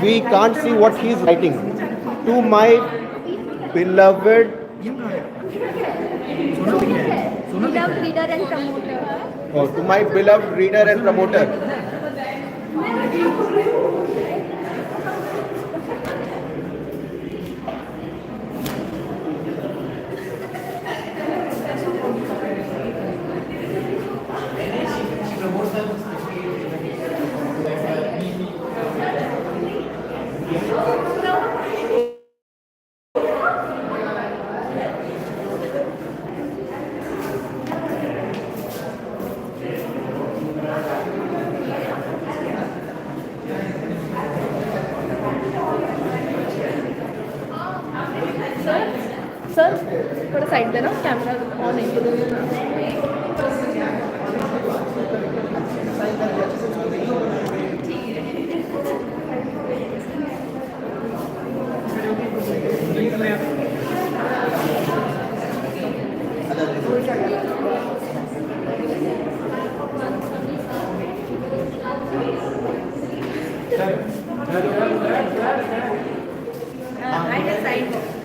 we can't see what he's writing. To my beloved beloved reader and promoter. Oh, to my beloved reader and promoter. Sir थोड़ा side देना camera on है I just signed.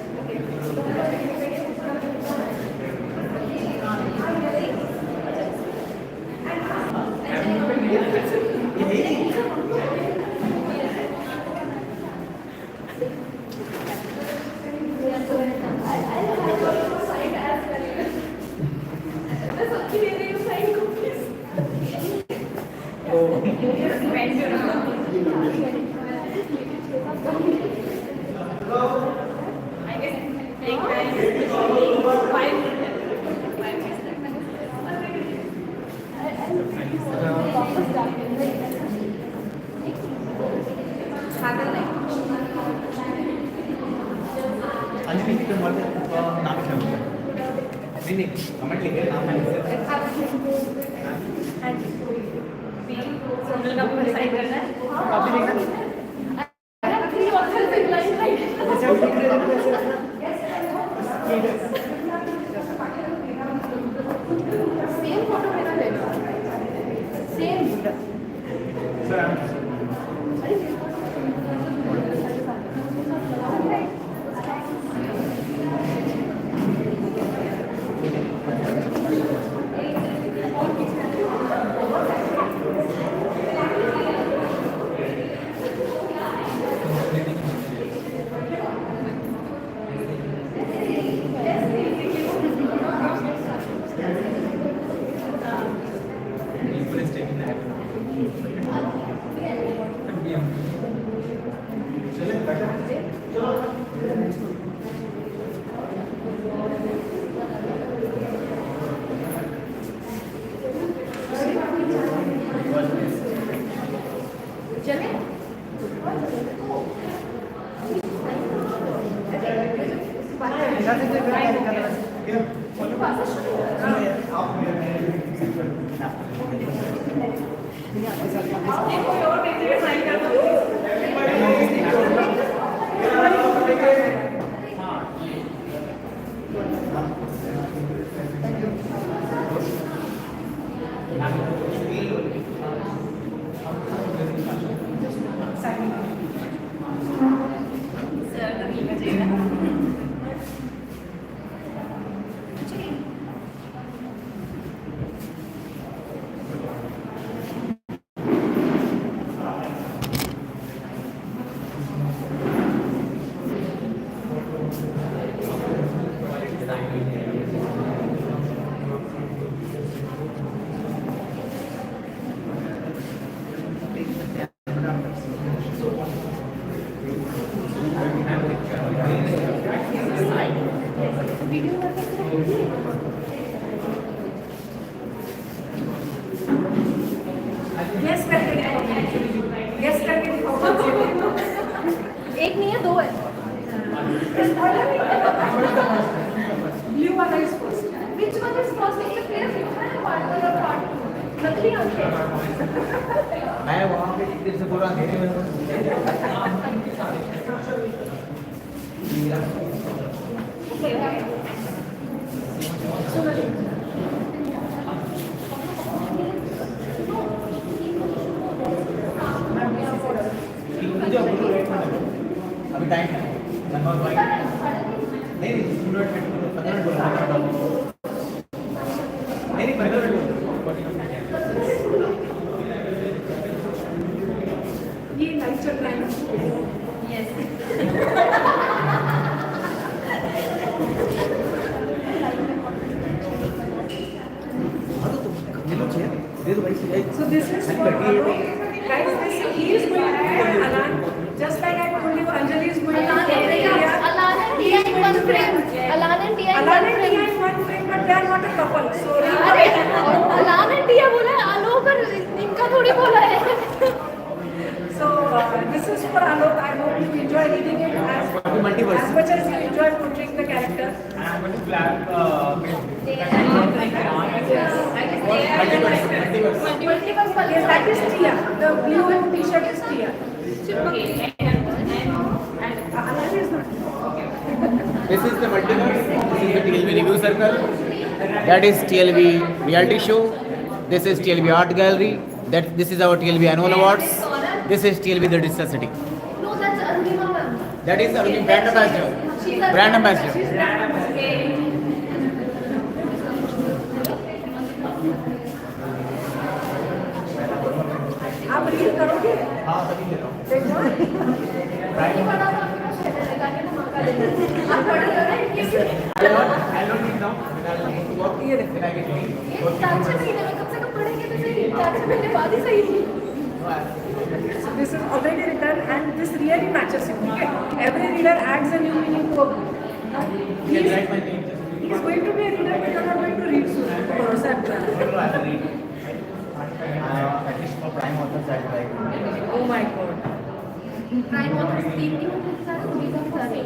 Yes, करके yes करके एक नहीं है, दो है. Blue वाला is first. Which one is first? एक तो clear दिखा है part 1 और part 2. नकली आंखें. मैं वहाँ पे देर से बोल रहा अंधेरे में अभी टाइम है नहीं 15 मिनट बोल रहा हूँ नहीं 15 मिनट ये लाइट चल रहा है. Yes. So this is for guys. This he is going to be Alan. Just like I told you, Anjali is going to be Alan and Tia in one frame. Alan and Tia in Alan one and frame. Tia in one frame, but they are not a couple. So अरे अलान and टिया बोला है, आलोक और इनका थोड़ी बोला है. this is for Alok. I hope you enjoy reading it as much as you enjoy portraying the character. I'm going to black. Yes, that is Tia. The blue t-shirt is Tia. Alan is not. This is the multiverse. This is the TLB review circle. That is TLB reality show. This is TLB art gallery. This is our TLB annual awards. This is TLB the Digital City. No, that's Arunima ma'am. That is our brand ambassador. Brand ambassador. आप read करोगे? हाँ सभी ले रहा हूँ. आप पढ़ रहे हो ना? I don't need now. ये देखो. Then I get to 4 महीने में कम से कम पढ़ेंगे तो सही. 4 महीने बाद ही सही. So this is already written and this really matches you. Okay? Every reader adds a new meaning to a book. He is going to be a reader, but you're not going to read soon. Bharosa है आपका. at least for prime authors I like. Oh my God. Prime author 3 होते हैं सारे, थोड़ी कम सारे.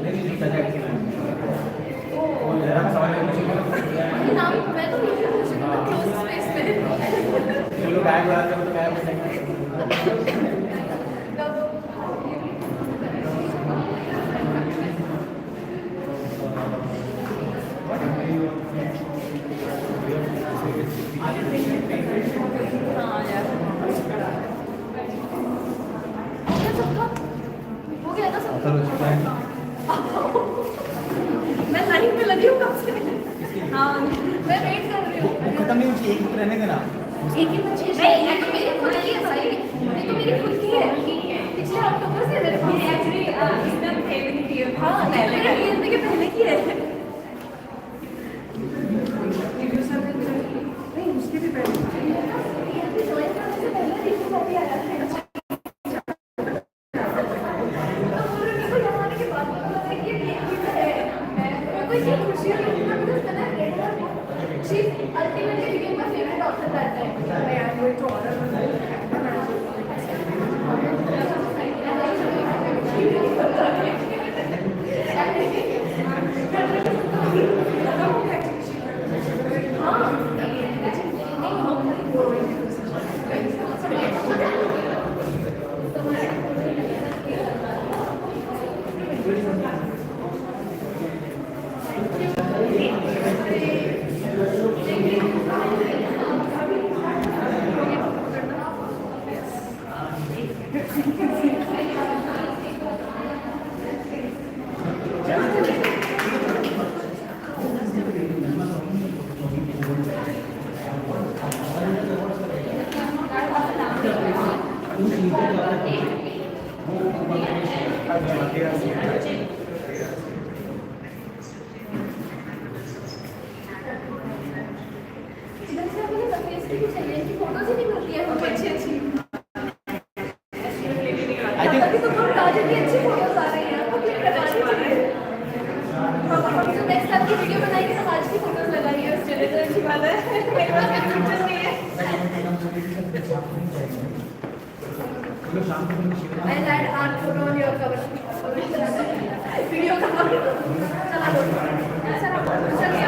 ये नाम मैं तो नहीं पूछ रही हूँ, क्लोज स्पेस में. चलो बैग लगा के तो मैं हो गया ना सब. मैं लाइन में लगी हूँ कब से. हाँ मैं वेट कर रही हूँ. खत्म नहीं होती, एक रहने देना. एक ही बच्चे नहीं, ये तो मेरी खुद की है भाई. ये तो मेरी खुद की है. पिछले अक्टूबर से मेरे पास एक्चुअली इसमें पहले की है. हाँ पहले के पहले की है. नहीं उसके भी पहले. ज्वाइन करने से पहले रिव्यू कॉपी आया था. She ultimately became my favorite author that time. I am going to order one. Video बनाएंगे समाज I'll add our photo on your cover. Video cover. चला बोलो. चला बोलो. चलिए.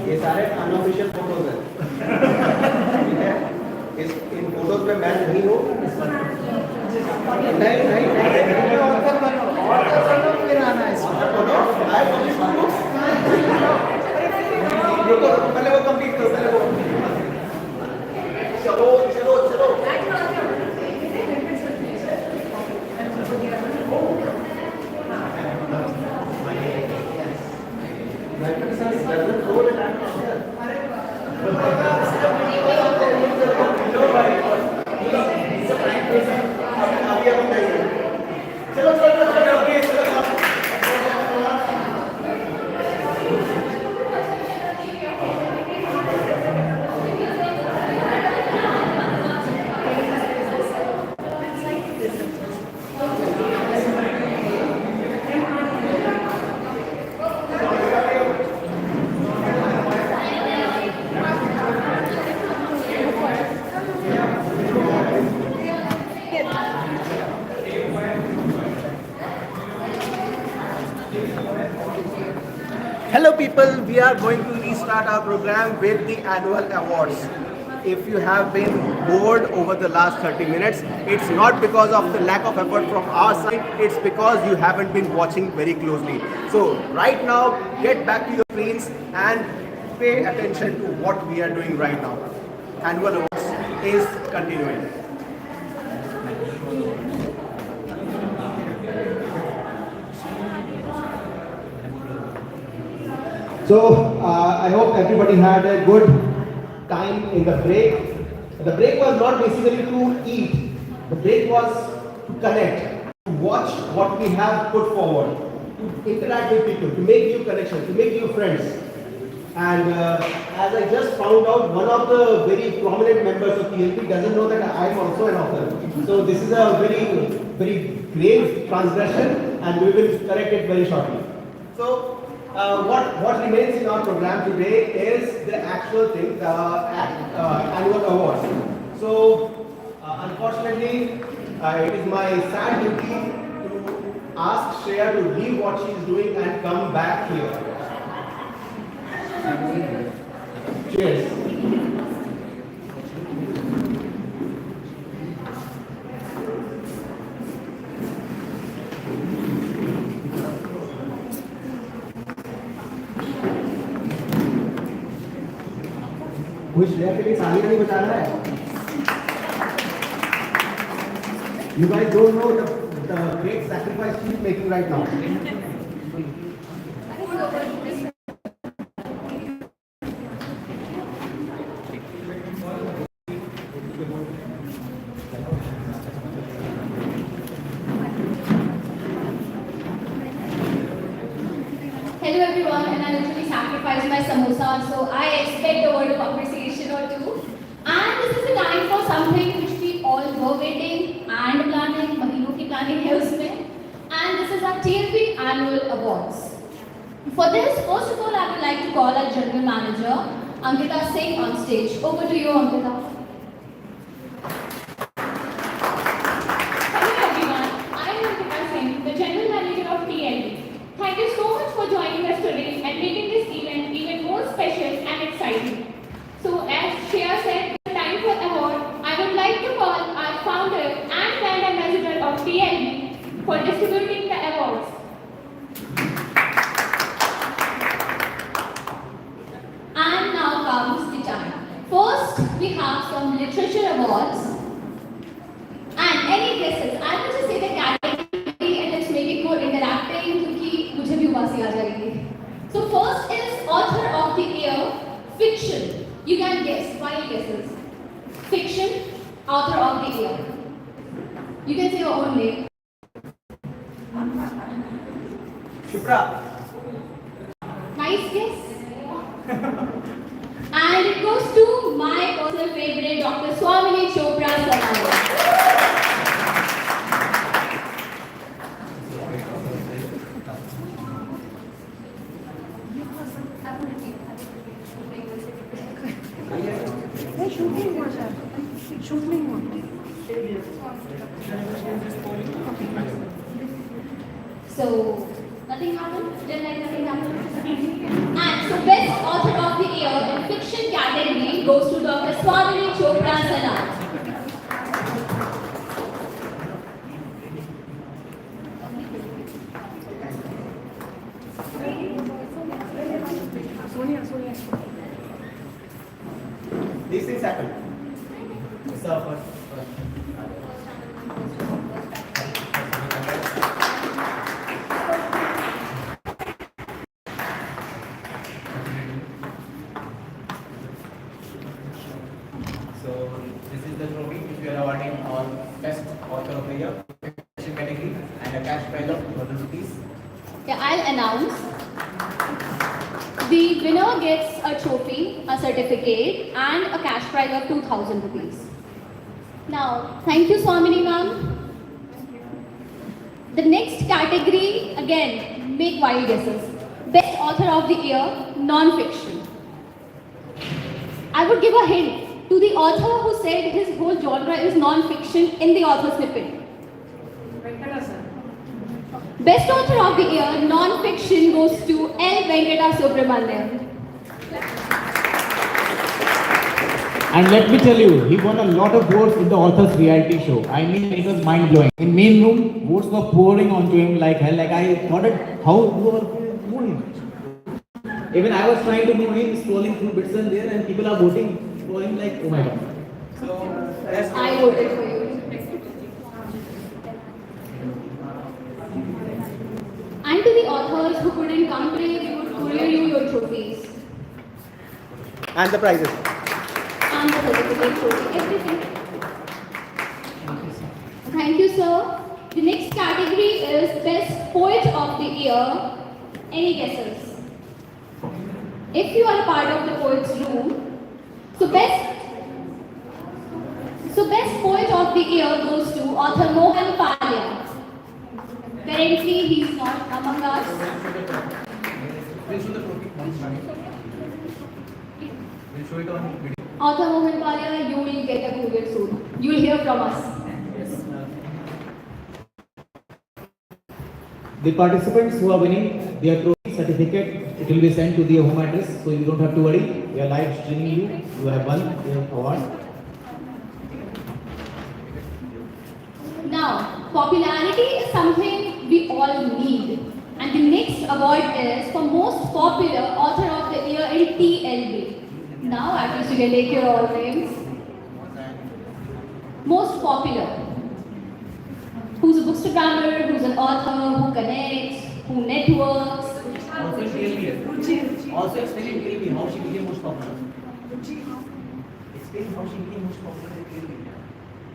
ये सारे अनऑफिशियल फोटोज हैं ठीक है इन फोटोज पे मैं नहीं हूँ नहीं ऑथर बनो फिर आना है इसमें फोटो आई पब्लिश करूँ Hello people, we are going to restart our program with the annual awards. If you have been bored over the last 30 minutes, it's not because of the lack of effort from our side, it's because you haven't been watching very closely. So right now, get back to your screens and pay attention to what we are doing right now. Annual awards is continuing. So I hope everybody had a good time in the break. The break was not basically to eat. The break was to connect, to watch what we have put forward, to interact with people, to make new connections, to make new friends. And as I just found out, one of the very prominent members of TLB doesn't know that I am also an author. So this is a very grave transgression, and we will correct it very shortly. So what remains in our program today is the actual thing, the annual awards. So unfortunately, it is my sad duty to ask Shreya to leave what she is doing and come back here. Cheers. कुछ श्रेया के लिए तालियां नहीं बजा रहा है. You guys don't know the great sacrifice she's making right now. Hello everyone, and I literally sacrificed my samosa, so I expect a word of appreciation or two. And this is the time for something which we all were waiting and planning, mahino ki planning hai usme. And this is our TLB Annual Awards. For this, first of all, I would like to call our General Manager, Ankita Singh, on stage. Over to you, Ankita. Hello everyone, I am Ankita Singh, the General Manager of TLB. Thank you so much for joining us today and making this event even more special and exciting. So as Shreya said, it's time for award. I would like to call our founder and brand ambassador of TLB for distributing the awards. And now comes the time. First, we have some literature awards. And any guesses? I will just say the category and let's make it more interactive क्योंकि मुझे भी उबासी आ जाएगी. So first is author of the year, fiction. You can guess, 5 guesses. Fiction, author of the year. You can say your own name. Shipra. Nice guess. And it goes to my personal favorite, Dr. Swamini Chopra Sarkar. So, nothing happened? Just like nothing happened? And so, best author of the year in fiction category goes to Dr. Swamini Chopra Sarkar. These things happen. So, this is the trophy which we are awarding our best author of the year fiction category and a cash cash prize of 2,000 rupees. Yeah, I'll announce. The winner gets a trophy, a certificate, and a cash prize of 2,000 rupees. Now, thank you, Swamini ma'am. The next category, again, make wild guesses. Best author of the year, non-fiction. I would give a hint to the author who said his whole genre is non-fiction in the author snippet. Best author of the year, non-fiction, goes to L. Venkata Subramaniam. And let me tell you, he won a lot of votes in the author's reality show. I mean, it was mind-blowing. In main room, votes were pouring onto him like hell. Like I thought, how you are know him? Even I was trying to know him, scrolling through bits and there, and people are voting for him like, oh my god. So, that's I voted for you. And to the authors who couldn't come today, we would courier you your trophies. and the prizes. And the certificate trophy, everything. Thank you, sir. The next category is Best Poet of the Year. Any guesses? If you are a part of the poets room, so best poet of the year goes to author Mohan Palya. Currently, he is not among us. We'll show the trophy. We'll show it on video. Author Mohan Palya, you will get a courier soon. You will hear from us. The participants who are winning their trophy certificate, it will be sent to their home address, so you don't have to worry. We are live streaming you. You have won your award. Now, popularity is something we all need. And the next award is for most popular author of the year in TLB. Now, at least you can take your all names. Most popular. Who's a bookstagrammer, who's an author, who connects, who networks. Also in TLB. Also explain in TLB how she became most popular. Explain how she became most popular in TLB.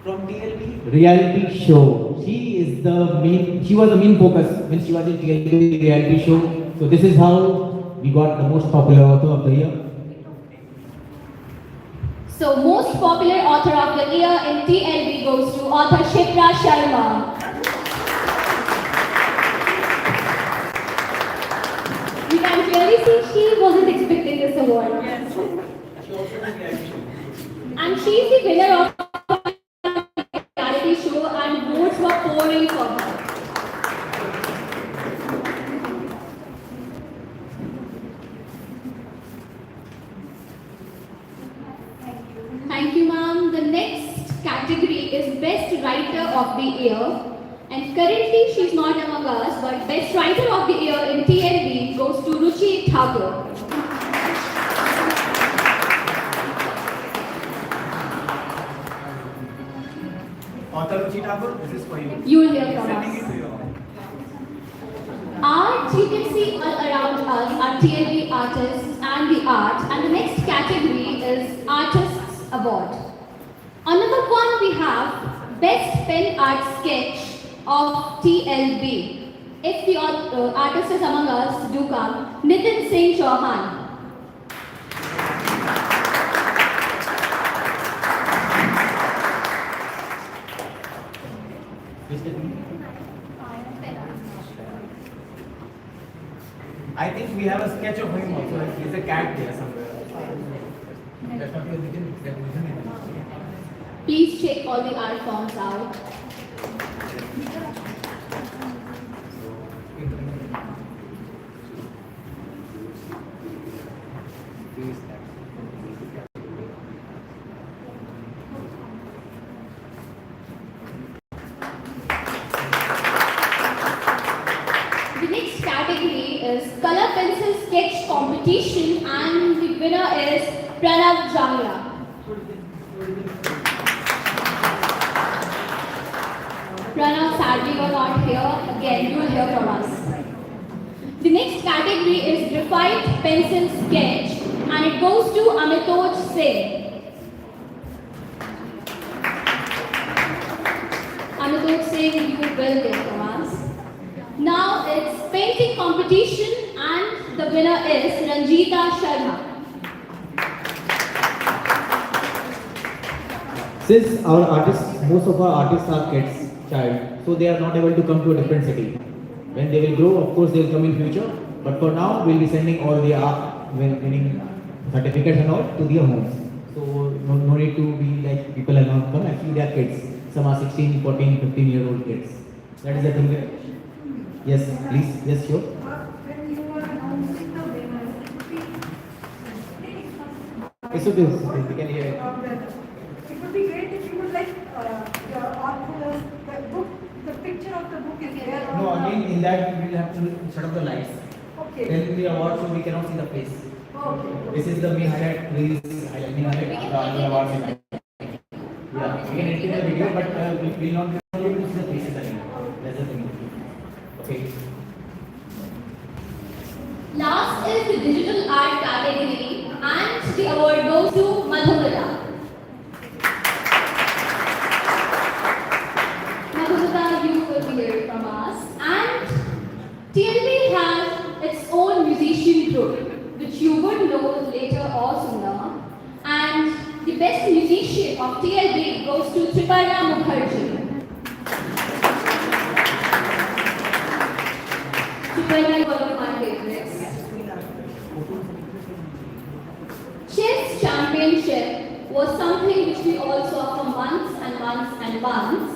From TLB. Reality show. She was the main focus when she was in TLB reality show. So this is how we got the most popular author of the year. So, most popular author of the year in TLB goes to author Shipra Sharma. You can clearly see she wasn't expecting this award. She also did reality show. And she is the winner of the reality show and votes were pouring for her. Thank you, ma'am. The next category is Best Writer of the Year. And currently, she's not among us, but Best Writer of the Year in TLB goes to Ruchi Thakur. Author Ruchi Thakur, this is for you. You will hear from Sending it us. to you. Art, you can see all around us are TLB artists and the art. And the next category is Artists Award. On number 1, we have Best Pen Art Sketch of TLB. If the artist is among us, do come. Nitin Singh Chauhan. I think we have a sketch of him also. He's a cat there somewhere. That's not your vision. Please check all the art forms out. The next category is Color Pencil Sketch Competition and the winner is Pranav Jangla. Pranav, sadly you are not here. Again, you will hear from us. The next category is Graphite Pencil Sketch and it goes to Amitoj Singh. Amitoj Singh, you will hear from us. painting competition, and the winner is Ranjita Sharma. Since our artists, most of our artists are kids, child, so they are not able to come to a different city. When they will grow, of course, they will come in future. But for now, we'll be sending all the winning certificates and all to their homes. So no need to be like people are not come. Actually, they are kids. Some are 16, 14, 15-year-old kids. That is the thing. Yes, please. Yes, sure. When you were announcing the winners, It's okay. We can hear it. it would be great if you would like your authors, the book, the picture of the book is there. No, again, in that we will have to shut off the lights. Okay. Then the award, so we cannot see the face. Okay. This is the main highlight. This is highlighting the award. Yeah, we can edit the video, but we will not be able to see the faces again. That's the thing. Okay. Last is the digital art category, and the award goes to Madhumita. Madhumita, you will be hearing from us. And TLB has its own musician group, which you would know later or sooner. And the best musician of TLB goes to Triparna Mukherjee. Triparna is one of my favorites. Chess championship was something which we all saw for months and months and months.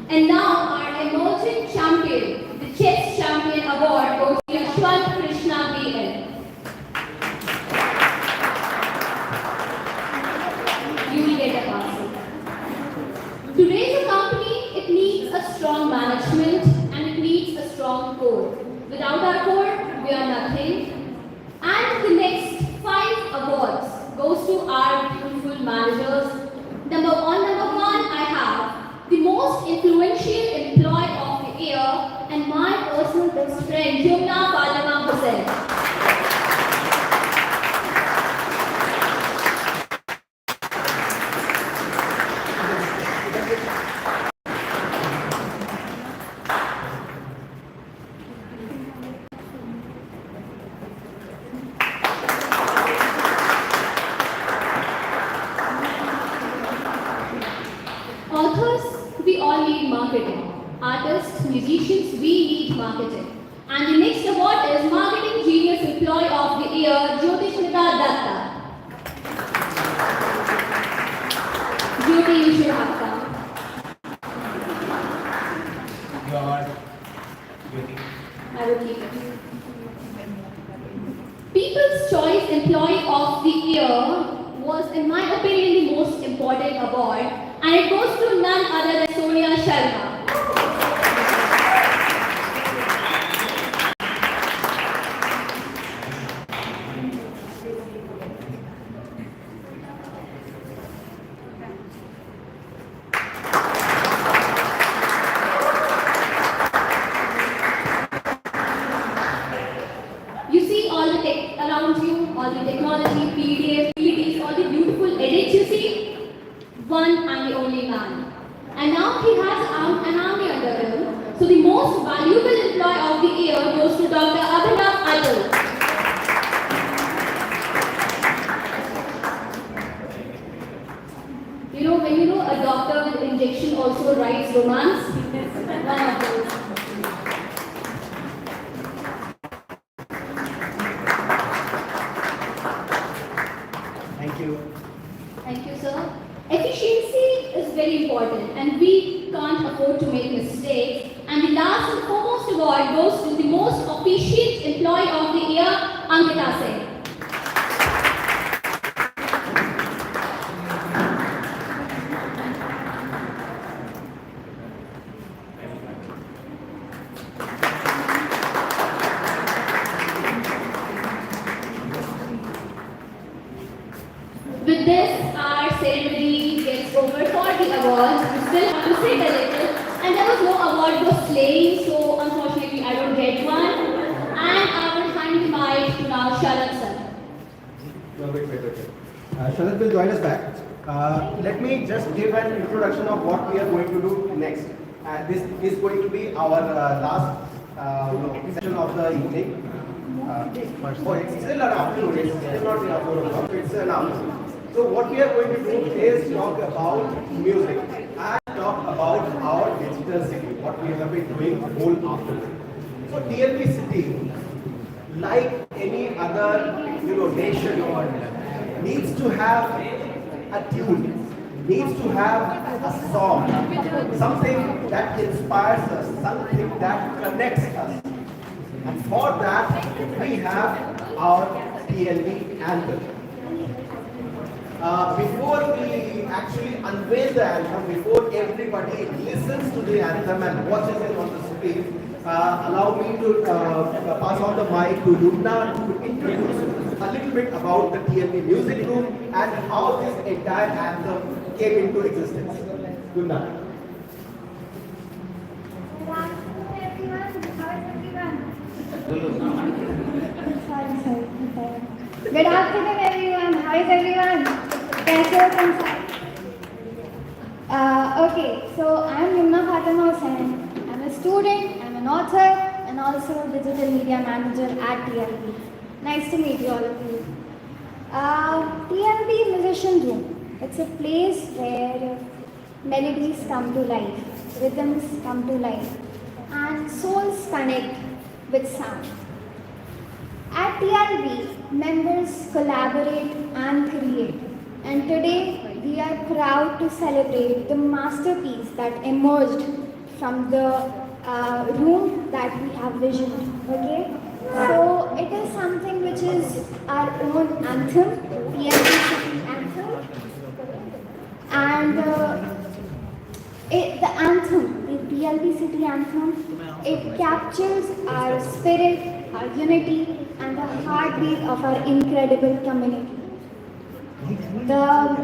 And now our emerging champion, the chess champion award, goes to Yashwant Krishna BL. You will get a parcel. To raise a company, it needs a strong management and it needs a strong core. Without our core, we are nothing. And the next 5 awards goes to our beautiful managers. Number one, I have the most influential employee of the year and my personal best friend, Jumna Palama Hussain. Authors, we all need marketing. Artists, musicians, we need marketing. And the next award is Marketing Genius Employee of the Year, Jyotishmita Datta. Jyoti, you should have come. Your award, Jyoti. I will keep it. People's Choice Employee of the Year was, in my opinion, the most important award, and it goes to none other than Sonia Sharma. You see all the tech around you, all the technology, PDFs, PDs, all the beautiful edits you see. One and the only man. And now he has an army under him. So the most valuable employee of the year goes to Dr. Abhinav Atul. When a doctor with injection also writes romance, one of those. Thank you. Thank you, sir. Efficiency is very important and we can't afford to make mistakes. And the last and foremost award goes to the most efficient employee of the year, Ankita Singh. With this, our ceremony gets over for the awards. We still have to sit a little, and there was no award for slaying, so unfortunately I don't get one. And I will hand the mic to now Sharad sir. Wait. Sharad will join us back. Let me just give an introduction of what we are going to do next. This is going to be our last session of the evening. Oh, it's still an afternoon. It's still not the afternoon. It's an afternoon. So what we are going to do is talk about music and talk about our digital city. What we have been doing whole afternoon. So TLB city, like any other nation, needs to have a tune, needs to have a song, something that inspires us, something that connects us. And for that, we have our TLB Anthem. Before we actually unveil the anthem, before everybody listens to the anthem and watches it on the screen, allow me to pass on the mic to Lubna to introduce a little bit about the TLB music group and how this entire anthem came into existence. Lubna. Good afternoon, everyone. How is everyone? कैसे हो तुम सब? Okay, so I'm Yumna Fatima Hussain. I'm a student, I'm an author, and also a digital media manager at TLB. Nice to meet you all of you. TLB Musician Room. It's a place where melodies come to life, rhythms come to life, and souls connect with sound. At TLB, members collaborate and create. And today, we are proud to celebrate the masterpiece that emerged from the room that we have visioned. Okay? So, it is something which is our own anthem, TLB City Anthem. And the anthem, the TLB City Anthem, it captures our spirit, our unity, and the heartbeat of our incredible community. The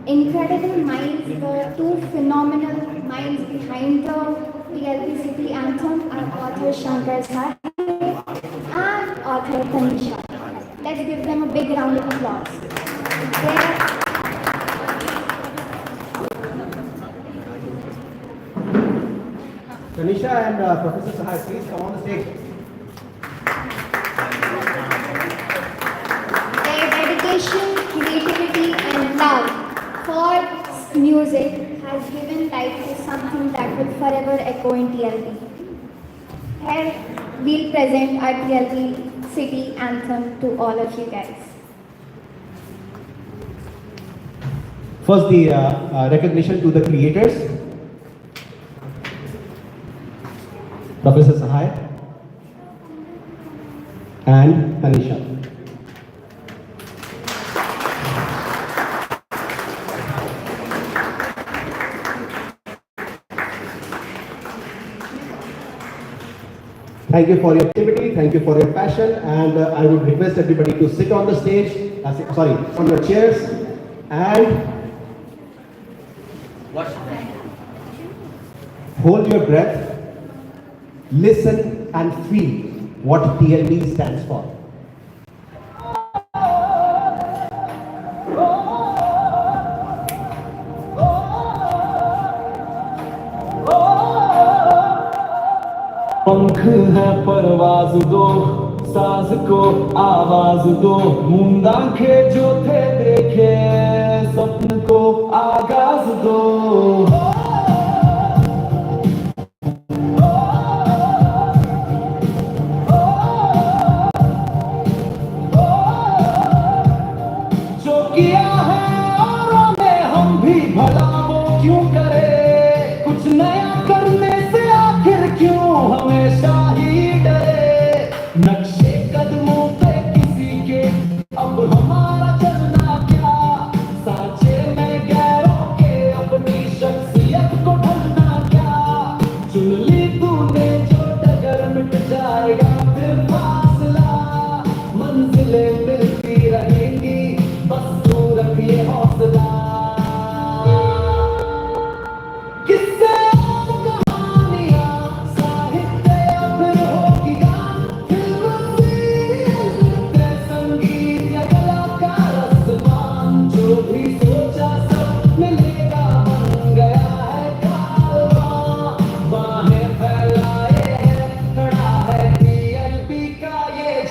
incredible minds, the two phenomenal minds behind the TLB City Anthem are author Shankar Sahib and author Tanisha. Let's give them a big round of applause. Tanisha and Professor Sahai, please come on the stage. Their dedication, creativity, and love for music has given life to something that will forever echo in TLB. Here, we'll present our TLB City Anthem to all of you guys. First, the recognition to the creators. Professor Sahai and Tanisha. Thank you for your activity, thank you for your passion, and I would request everybody to sit on the stage, on your chairs, and hold your breath. Listen and feel what TLB stands for. पंख है परवाज दो, साज को आवाज दो, मुंद आंखें जो थे देखे, सपन को आगाज दो। किया है औरों ने हम भी भला वो क्यों करे, कुछ नया करने से आखिर क्यों हमेशा ही डरे। नक्शे कदमों पे किसी के अब हमारा चलना क्या, सांचे में गैरों के अपनी शख्सियत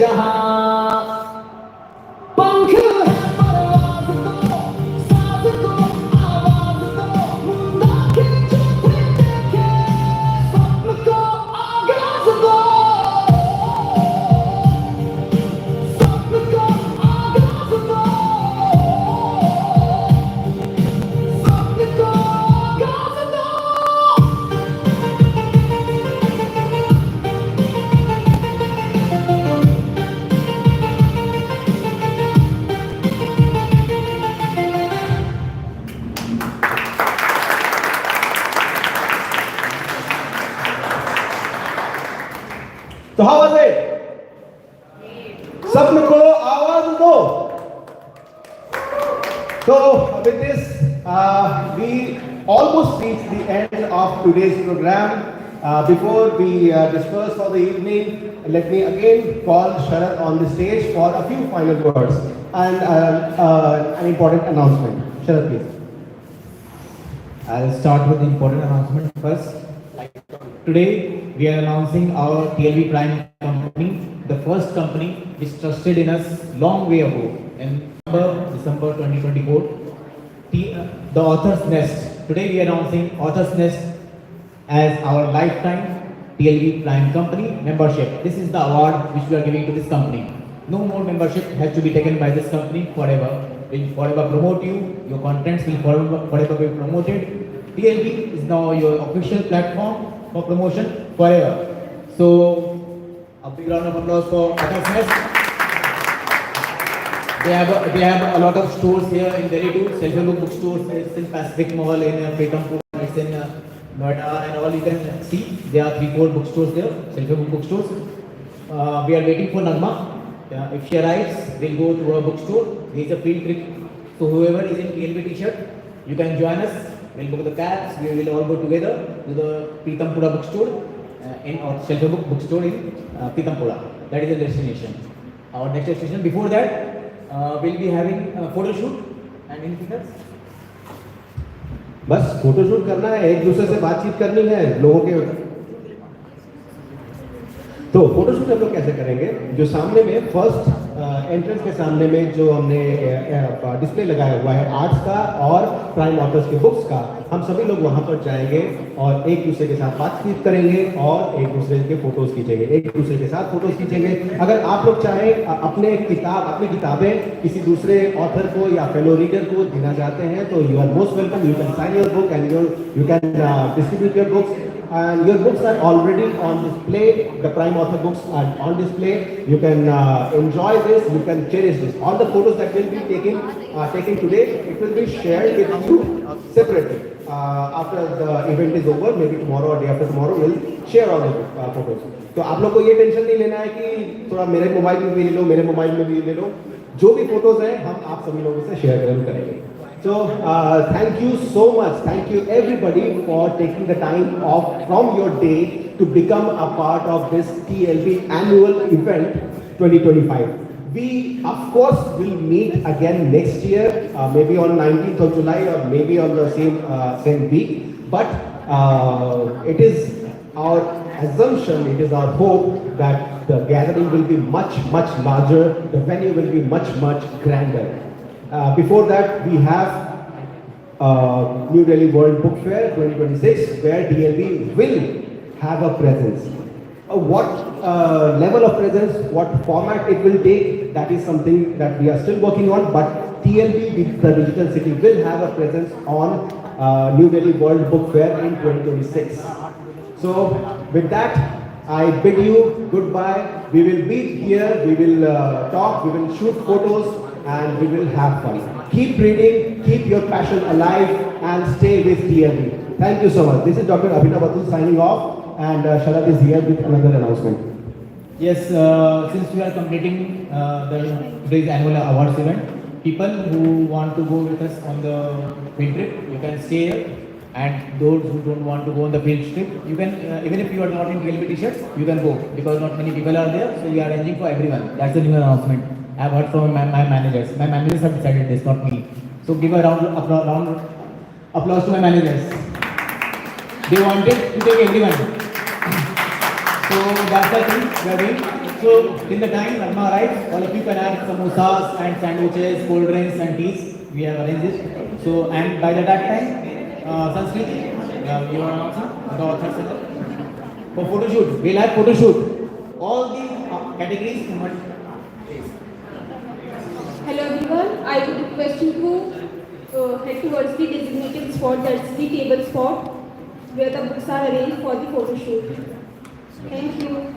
जहां पंख है परवाज़ दो, साज दो, आवाज़ दो, मुंडा खींचो फिर देखे, स्वप्न को आगाज़ दो, स्वप्न को आगाज़ दो, स्वप्न को आगाज़ दो। So how was it? Sabn ko awaaz do. So with this, we almost reached the end of today's program. Before we disperse for the evening, let me again call Sharad on the stage for a few final words and an important announcement. Sharad, please. I'll start with the important announcement first. Today, we are announcing our TLB Prime company, the first company which trusted in us long way ago in December 2024. The Author's Nest. Today, we are announcing Author's Nest as our lifetime TLB Prime company membership. This is the award which we are giving to this company. No more membership has to be taken by this company forever. We'll forever promote you. Your contents will forever be promoted. TLB is now your official platform for promotion forever. So, a big round of applause for Author's Nest. They have a lot of stores here in Delhi too. Self-help bookstores. It's in Pacific Mall, in Petampur, it's in Noida, and all you can see. There are 3-4 bookstores there, self-help bookstores. We are waiting for Nagma. If she arrives, we'll go to her bookstore. There is a field trip. So whoever is in TLB t-shirt, you can join us. We'll book the cabs. We will all go together to the Pitampura bookstore or self-help bookstore in Pitampura. That is the destination. Our next destination. Before that, we'll be having a photo shoot and anything else. बस photoshoot करना है, एक दूसरे से बातचीत करनी है लोगों के। तो फोटोशूट हम लोग कैसे करेंगे? जो सामने में फर्स्ट एंट्रेंस के सामने में जो हमने डिस्प्ले लगाया हुआ है आर्ट्स का और प्राइम ऑथर्स के बुक्स का, हम सभी लोग वहां पर जाएंगे और एक दूसरे के साथ बातचीत करेंगे और एक दूसरे के फोटोज खींचेंगे, एक दूसरे के साथ फोटोज खींचेंगे। अगर आप लोग चाहें अपनी किताबें किसी दूसरे ऑथर को या फेलो रीडर को देना चाहते हैं तो you are most welcome. You can sign your book and you can distribute your books and your books are already on display. The prime author books are on display. You can enjoy this, you can cherish this. All the photos that will be taken today, it will be shared with you separately. After the event is over, maybe tomorrow or day after tomorrow, we'll share all the photos. तो आप लोग को ये tension नहीं लेना है कि थोड़ा मेरे मोबाइल में भी ले लो, मेरे मोबाइल में भी ले लो। जो भी फोटोज हैं हम आप सभी लोगों से शेयर करेंगे। So thank you so much. Thank you everybody for taking the time off from your day to become a part of this TLB annual event 2025. We of course will meet again next year, maybe on 19th of July or maybe on the same week. But it is our assumption, it is our hope that the gathering will be much larger. The venue will be much grander. Before that, we have New Delhi World Book Fair 2026, where TLB will have a presence. What level of presence, what format it will take, that is something that we are still working on. But TLB, the digital city, will have a presence on New Delhi World Book Fair in 2026. So with that, I bid you goodbye. We will meet here, we will talk, we will shoot photos, and we will have fun. Keep reading, keep your passion alive, and stay with TLB. Thank you so much. This is Dr. Abhinav Atul signing off, and Sharad is here with another announcement. Yes, since we are completing today's annual awards event, people who want to go with us on the field trip, you can stay here. And those who don't want to go on the field trip, you can, even if you are not in TLB t-shirts, you can go because not many people are there. So we are arranging for everyone. That's the new announcement. I have heard from my managers. My managers have decided this, not me. So give a round applause to my managers. They wanted to take everyone. So that's the thing we are doing. So, in the time Ragma arrives, all of you can add samosas and sandwiches, cold drinks and teas. We have arranged this. So, and by that time, Sanskriti, you are announcing the authors and all. For photo shoot, we'll have photo shoot. All the categories in one place. Hello everyone, I would request you to head towards the designated spot, that's the table spot, where the books are arranged for the photo shoot. Thank you.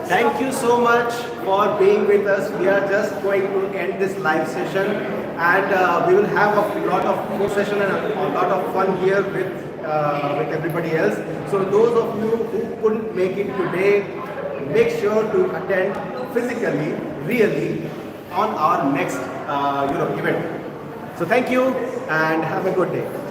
Thank you so much for being with us. We are just going to end this live session, and we will have a lot of more session and a lot of fun here with everybody else. So those of you who couldn't make it today, make sure to attend physically, really, on our next event. So thank you and have a good day.